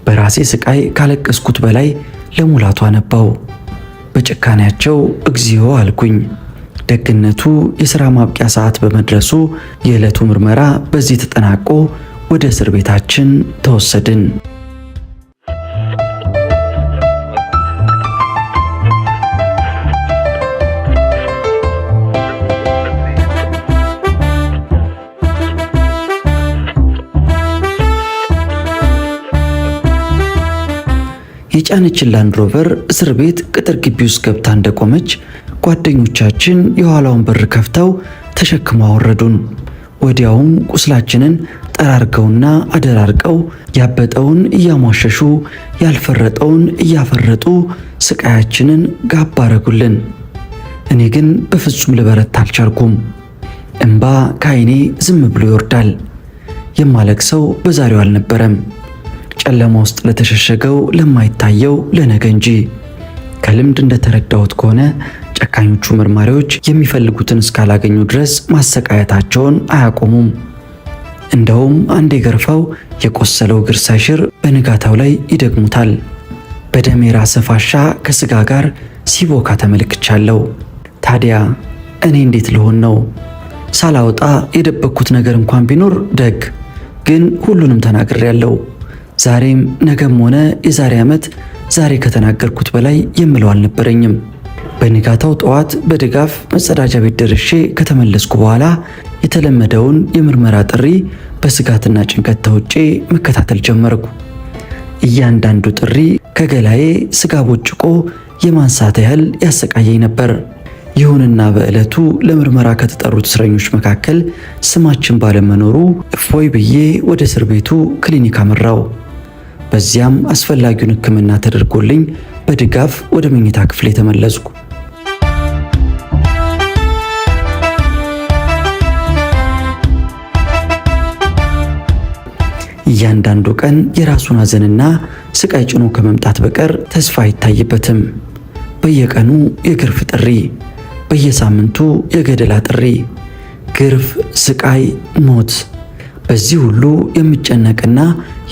በራሴ ስቃይ ካለቀስኩት በላይ ለሙላቱ አነባው። በጭካኔያቸው እግዚኦ አልኩኝ። ደግነቱ የሥራ ማብቂያ ሰዓት በመድረሱ የዕለቱ ምርመራ በዚህ ተጠናቆ ወደ እስር ቤታችን ተወሰድን። የጫነችን ላንድ ሮቨር እስር ቤት ቅጥር ግቢ ውስጥ ገብታ እንደቆመች ጓደኞቻችን የኋላውን በር ከፍተው ተሸክመው አወረዱን። ወዲያውም ቁስላችንን ጠራርገውና አደራርቀው ያበጠውን እያሟሸሹ ያልፈረጠውን እያፈረጡ ስቃያችንን ጋብ አረጉልን። እኔ ግን በፍጹም ልበረታ አልቻልኩም። እንባ ከዓይኔ ዝም ብሎ ይወርዳል። የማለቅሰው በዛሬው አልነበረም፣ ጨለማ ውስጥ ለተሸሸገው ለማይታየው ለነገ እንጂ። ከልምድ እንደተረዳሁት ከሆነ ጨካኞቹ መርማሪዎች የሚፈልጉትን እስካላገኙ ድረስ ማሰቃየታቸውን አያቆሙም። እንደውም አንዴ ገርፈው የቆሰለው እግር ሳይሽር በንጋታው ላይ ይደግሙታል። በደም የራሰ ፋሻ ከስጋ ጋር ሲቦካ ተመልክቻለሁ። ታዲያ እኔ እንዴት ልሆን ነው? ሳላወጣ የደበቅኩት ነገር እንኳን ቢኖር ደግ፣ ግን ሁሉንም ተናግሬያለሁ። ዛሬም ነገም ሆነ የዛሬ ዓመት ዛሬ ከተናገርኩት በላይ የምለው አልነበረኝም። በንጋታው ጠዋት በድጋፍ መጸዳጃ ቤት ደርሼ ከተመለስኩ በኋላ የተለመደውን የምርመራ ጥሪ በስጋትና ጭንቀት ተውጬ መከታተል ጀመርኩ። እያንዳንዱ ጥሪ ከገላዬ ስጋ ቦጭቆ የማንሳት ያህል ያሰቃየኝ ነበር። ይሁንና በዕለቱ ለምርመራ ከተጠሩት እስረኞች መካከል ስማችን ባለመኖሩ እፎይ ብዬ ወደ እስር ቤቱ ክሊኒክ አመራው። በዚያም አስፈላጊውን ሕክምና ተደርጎልኝ በድጋፍ ወደ መኝታ ክፍሌ ተመለስኩ። እያንዳንዱ ቀን የራሱን ሐዘንና ስቃይ ጭኖ ከመምጣት በቀር ተስፋ አይታይበትም። በየቀኑ የግርፍ ጥሪ፣ በየሳምንቱ የገደላ ጥሪ፣ ግርፍ፣ ስቃይ፣ ሞት። በዚህ ሁሉ የምጨነቅና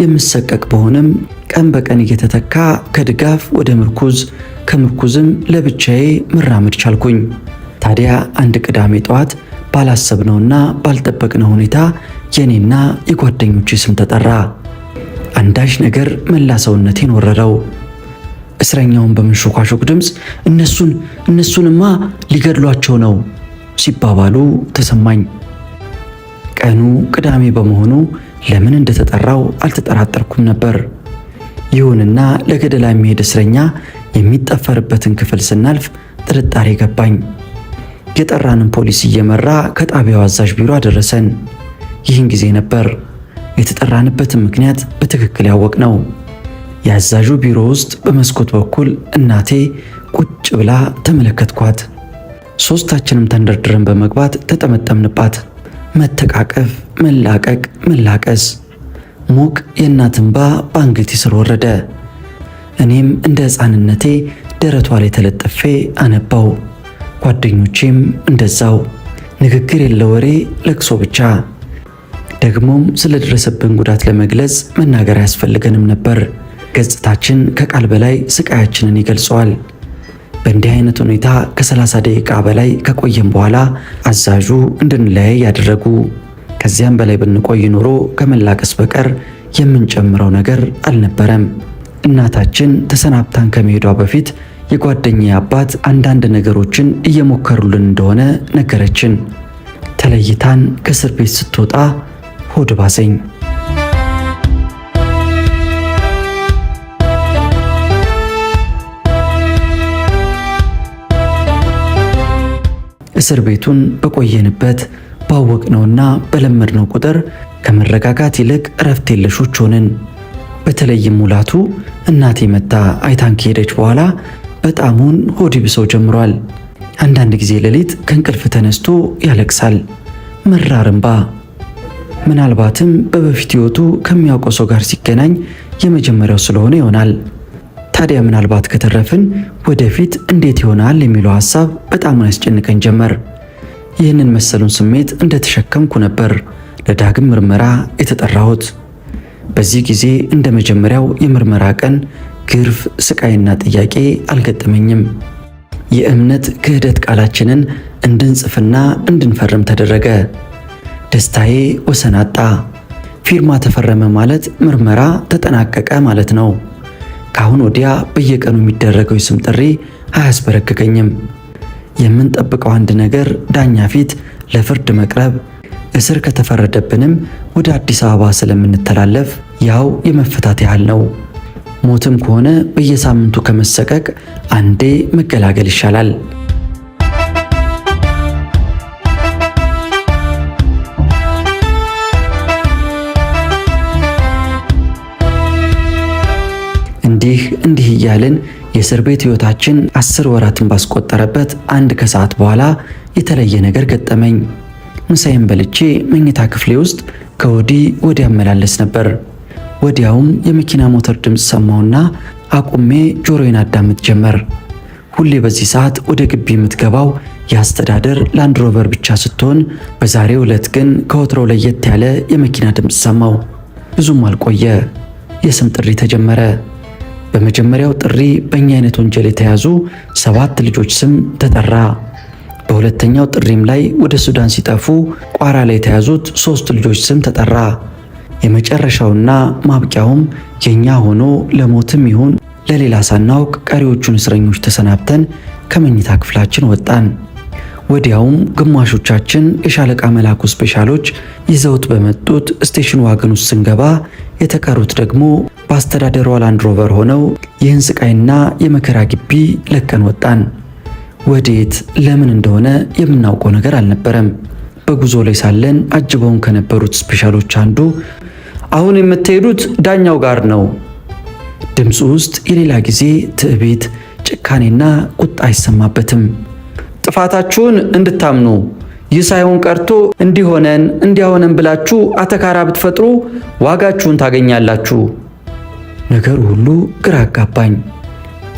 የምሰቀቅ በሆነም ቀን በቀን እየተተካ ከድጋፍ ወደ ምርኩዝ ከምርኩዝም ለብቻዬ መራመድ ቻልኩኝ። ታዲያ አንድ ቅዳሜ ጠዋት ባላሰብነውና ባልጠበቅነው ሁኔታ የኔና የጓደኞቼ ስም ተጠራ። አንዳች ነገር መላ ሰውነቴን ወረረው። እስረኛውን በመንሾኳሾክ ድምፅ እነሱንማ ሊገድሏቸው ነው ሲባባሉ ተሰማኝ። ቀኑ ቅዳሜ በመሆኑ ለምን እንደተጠራው አልተጠራጠርኩም ነበር። ይሁንና ለገደላ የሚሄድ እስረኛ የሚጠፈርበትን ክፍል ስናልፍ ጥርጣሬ ገባኝ። የጠራንን ፖሊስ እየመራ ከጣቢያው አዛዥ ቢሮ አደረሰን። ይህን ጊዜ ነበር የተጠራንበትን ምክንያት በትክክል ያወቅነው። የአዛዡ ቢሮ ውስጥ በመስኮት በኩል እናቴ ቁጭ ብላ ተመለከትኳት። ሶስታችንም ተንደርድረን በመግባት ተጠመጠምንባት። መተቃቀፍ፣ መላቀቅ፣ መላቀስ። ሞቅ የእናት እንባ በአንገቴ ስር ወረደ። እኔም እንደ ሕፃንነቴ ደረቷ ላይ ተለጥፌ አነባው። ጓደኞቼም እንደዛው። ንግግር የለ ወሬ፣ ለቅሶ ብቻ። ደግሞም ስለደረሰብን ጉዳት ለመግለጽ መናገር አያስፈልገንም ነበር። ገጽታችን ከቃል በላይ ስቃያችንን ይገልጸዋል። በእንዲህ አይነት ሁኔታ ከ30 ደቂቃ በላይ ከቆየም በኋላ አዛዡ እንድንለያይ ያደረጉ። ከዚያም በላይ ብንቆይ ኖሮ ከመላቀስ በቀር የምንጨምረው ነገር አልነበረም። እናታችን ተሰናብታን ከመሄዷ በፊት የጓደኛዬ አባት አንዳንድ ነገሮችን እየሞከሩልን እንደሆነ ነገረችን። ተለይታን ከእስር ቤት ስትወጣ ሆድ ባሰኝ። እስር ቤቱን በቆየንበት ባወቅነውና በለመድነው ቁጥር ከመረጋጋት ይልቅ እረፍት የለሾች ሆንን። በተለይም ሙላቱ እናቴ መታ አይታን ከሄደች በኋላ በጣሙን ሆድ ይብሰው ጀምሯል። አንዳንድ ጊዜ ሌሊት ከእንቅልፍ ተነስቶ ያለቅሳል፣ መራር እንባ። ምናልባትም በበፊት ሕይወቱ ከሚያውቀው ሰው ጋር ሲገናኝ የመጀመሪያው ስለሆነ ይሆናል። ታዲያ ምናልባት ከተረፍን ወደፊት እንዴት ይሆናል የሚለው ሐሳብ በጣም ያስጨንቀን ጀመር። ይህንን መሰሉን ስሜት እንደተሸከምኩ ነበር ለዳግም ምርመራ የተጠራሁት። በዚህ ጊዜ እንደ መጀመሪያው የምርመራ ቀን ግርፍ፣ ስቃይና ጥያቄ አልገጠመኝም። የእምነት ክህደት ቃላችንን እንድንጽፍና እንድንፈርም ተደረገ። ደስታዬ ወሰን አጣ። ፊርማ ተፈረመ ማለት ምርመራ ተጠናቀቀ ማለት ነው። ከአሁን ወዲያ በየቀኑ የሚደረገው የስም ጥሪ አያስበረግገኝም። የምንጠብቀው አንድ ነገር ዳኛ ፊት ለፍርድ መቅረብ፣ እስር ከተፈረደብንም ወደ አዲስ አበባ ስለምንተላለፍ ያው የመፈታት ያህል ነው። ሞትም ከሆነ በየሳምንቱ ከመሰቀቅ አንዴ መገላገል ይሻላል። እንዲህ እያልን የእስር ቤት ሕይወታችን 10 ወራትን ባስቆጠረበት አንድ ከሰዓት በኋላ የተለየ ነገር ገጠመኝ። ምሳዬን በልቼ መኝታ ክፍሌ ውስጥ ከወዲህ ወዲያ እመላለስ ነበር። ወዲያውም የመኪና ሞተር ድምፅ ሰማሁና አቁሜ ጆሮዬን አዳምጥ ጀመር። ሁሌ በዚህ ሰዓት ወደ ግቢ የምትገባው የአስተዳደር ላንድ ሮቨር ብቻ ስትሆን በዛሬው ዕለት ግን ከወትሮው ለየት ያለ የመኪና ድምፅ ሰማሁ። ብዙም አልቆየ፣ የስም ጥሪ ተጀመረ። በመጀመሪያው ጥሪ በእኛ አይነት ወንጀል የተያዙ 7 ልጆች ስም ተጠራ። በሁለተኛው ጥሪም ላይ ወደ ሱዳን ሲጠፉ ቋራ ላይ የተያዙት 3 ልጆች ስም ተጠራ። የመጨረሻውና ማብቂያውም የኛ ሆኖ ለሞትም ይሁን ለሌላ ሳናውቅ ቀሪዎቹን እስረኞች ተሰናብተን ከመኝታ ክፍላችን ወጣን። ወዲያውም ግማሾቻችን የሻለቃ መላኩ ስፔሻሎች ይዘውት በመጡት ስቴሽን ዋገን ውስጥ ስንገባ፣ የተቀሩት ደግሞ በአስተዳደሯ ላንድ ሮቨር ሆነው ይህን ስቃይና የመከራ ግቢ ለቀን ወጣን። ወዴት ለምን እንደሆነ የምናውቀው ነገር አልነበረም። በጉዞ ላይ ሳለን አጅበውን ከነበሩት ስፔሻሎች አንዱ አሁን የምትሄዱት ዳኛው ጋር ነው። ድምፁ ውስጥ የሌላ ጊዜ ትዕቢት፣ ጭካኔና ቁጣ አይሰማበትም። ጥፋታችሁን እንድታምኑ ይህ ሳይሆን ቀርቶ እንዲሆነን እንዲያሆነን ብላችሁ አተካራ ብትፈጥሩ ዋጋችሁን ታገኛላችሁ። ነገሩ ሁሉ ግራ አጋባኝ።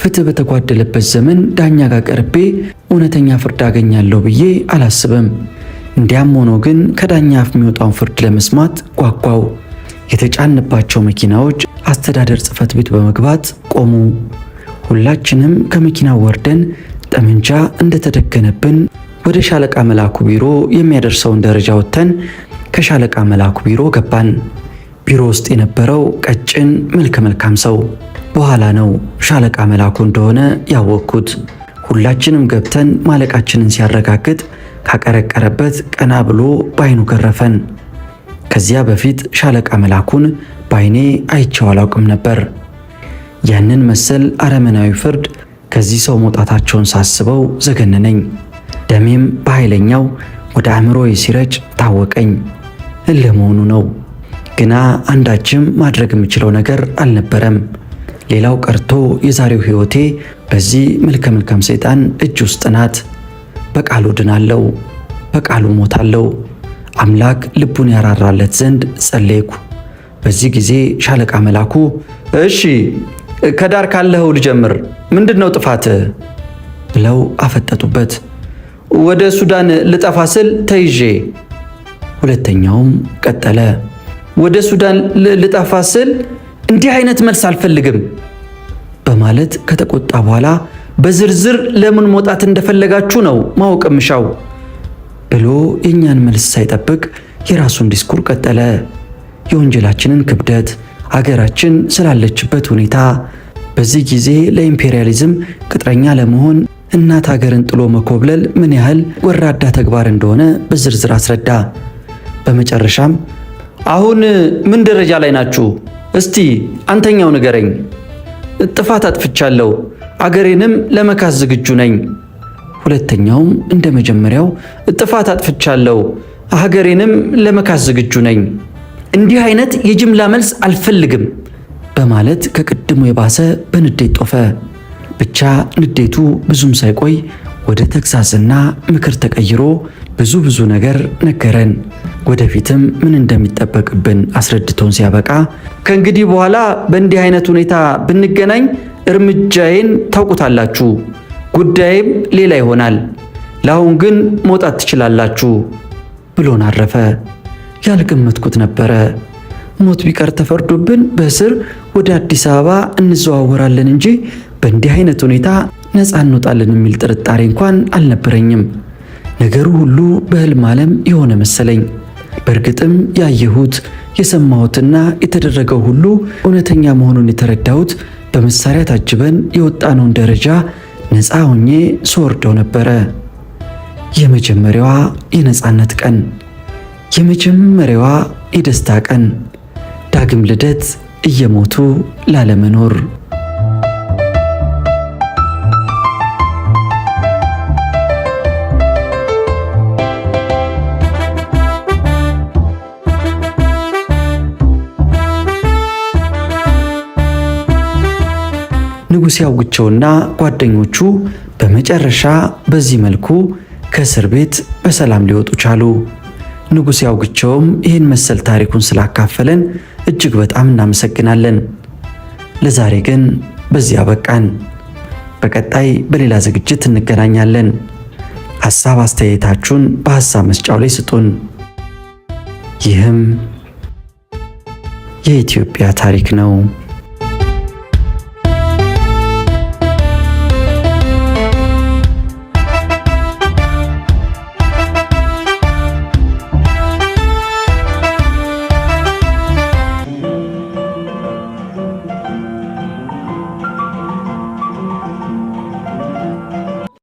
ፍትህ በተጓደለበት ዘመን ዳኛ ጋር ቀርቤ እውነተኛ ፍርድ አገኛለሁ ብዬ አላስብም። እንዲያም ሆኖ ግን ከዳኛ አፍ የሚወጣውን ፍርድ ለመስማት ጓጓው። የተጫንባቸው መኪናዎች አስተዳደር ጽሕፈት ቤት በመግባት ቆሙ። ሁላችንም ከመኪናው ወርደን ጠመንጃ እንደተደገነብን ወደ ሻለቃ መላኩ ቢሮ የሚያደርሰውን ደረጃ ወጥተን ከሻለቃ መላኩ ቢሮ ገባን። ቢሮ ውስጥ የነበረው ቀጭን መልከ መልካም ሰው በኋላ ነው ሻለቃ መላኩ እንደሆነ ያወቅኩት። ሁላችንም ገብተን ማለቃችንን ሲያረጋግጥ ካቀረቀረበት ቀና ብሎ በአይኑ ገረፈን። ከዚያ በፊት ሻለቃ መላኩን በአይኔ አይቼው አላውቅም ነበር። ያንን መሰል አረመናዊ ፍርድ ከዚህ ሰው መውጣታቸውን ሳስበው ዘገነነኝ። ደሜም በኃይለኛው ወደ አእምሮዬ ሲረጭ ታወቀኝ። እልህ መሆኑ ነው። ግና አንዳችም ማድረግ የምችለው ነገር አልነበረም። ሌላው ቀርቶ የዛሬው ሕይወቴ በዚህ መልከ መልካም ሰይጣን እጅ ውስጥ ናት። በቃሉ ድናለው፣ በቃሉ ሞታለው። አምላክ ልቡን ያራራለት ዘንድ ጸለይኩ። በዚህ ጊዜ ሻለቃ መላኩ እሺ ከዳር ካለኸው ልጀምር፣ ምንድነው ጥፋትህ? ብለው አፈጠጡበት። ወደ ሱዳን ልጠፋ ስል ተይዤ። ሁለተኛውም ቀጠለ። ወደ ሱዳን ልጠፋ ስል እንዲህ አይነት መልስ አልፈልግም በማለት ከተቆጣ በኋላ በዝርዝር ለምን መውጣት እንደፈለጋችሁ ነው ማወቅ ምሻው ብሎ የእኛን መልስ ሳይጠብቅ የራሱን ዲስኩር ቀጠለ። የወንጀላችንን ክብደት፣ አገራችን ስላለችበት ሁኔታ፣ በዚህ ጊዜ ለኢምፔሪያሊዝም ቅጥረኛ ለመሆን እናት ሀገርን ጥሎ መኮብለል ምን ያህል ወራዳ ተግባር እንደሆነ በዝርዝር አስረዳ። በመጨረሻም አሁን ምን ደረጃ ላይ ናችሁ? እስቲ አንተኛው ንገረኝ። ጥፋት አጥፍቻለሁ፣ አገሬንም ለመካስ ዝግጁ ነኝ። ሁለተኛውም እንደ መጀመሪያው ጥፋት አጥፍቻለሁ፣ ሀገሬንም ለመካስ ዝግጁ ነኝ። እንዲህ አይነት የጅምላ መልስ አልፈልግም በማለት ከቅድሙ የባሰ በንዴት ጦፈ። ብቻ ንዴቱ ብዙም ሳይቆይ ወደ ተግሳጽና ምክር ተቀይሮ ብዙ ነገር ነገረን። ወደፊትም ምን እንደሚጠበቅብን አስረድቶን ሲያበቃ ከእንግዲህ በኋላ በእንዲህ አይነት ሁኔታ ብንገናኝ እርምጃዬን ታውቁታላችሁ፣ ጉዳይም ሌላ ይሆናል። ለአሁን ግን መውጣት ትችላላችሁ ብሎን አረፈ። ያልገመትኩት ነበረ። ሞት ቢቀር ተፈርዶብን በእስር ወደ አዲስ አበባ እንዘዋወራለን እንጂ በእንዲህ አይነት ሁኔታ ነፃ እንወጣለን የሚል ጥርጣሬ እንኳን አልነበረኝም። ነገሩ ሁሉ በሕልም ዓለም የሆነ መሰለኝ። በእርግጥም ያየሁት የሰማሁትና የተደረገው ሁሉ እውነተኛ መሆኑን የተረዳሁት በመሳሪያ ታጅበን የወጣነውን ደረጃ ነፃ ሆኜ ስወርደው ነበረ። የመጀመሪያዋ የነፃነት ቀን፣ የመጀመሪያዋ የደስታ ቀን፣ ዳግም ልደት፣ እየሞቱ ላለመኖር። ንጉሴ አውግቸውና ጓደኞቹ በመጨረሻ በዚህ መልኩ ከእስር ቤት በሰላም ሊወጡ ቻሉ። ንጉሴ አውግቸውም ይህን መሰል ታሪኩን ስላካፈለን እጅግ በጣም እናመሰግናለን። ለዛሬ ግን በዚህ አበቃን። በቀጣይ በሌላ ዝግጅት እንገናኛለን። ሐሳብ አስተያየታችሁን በሐሳብ መስጫው ላይ ስጡን። ይህም የኢትዮጵያ ታሪክ ነው።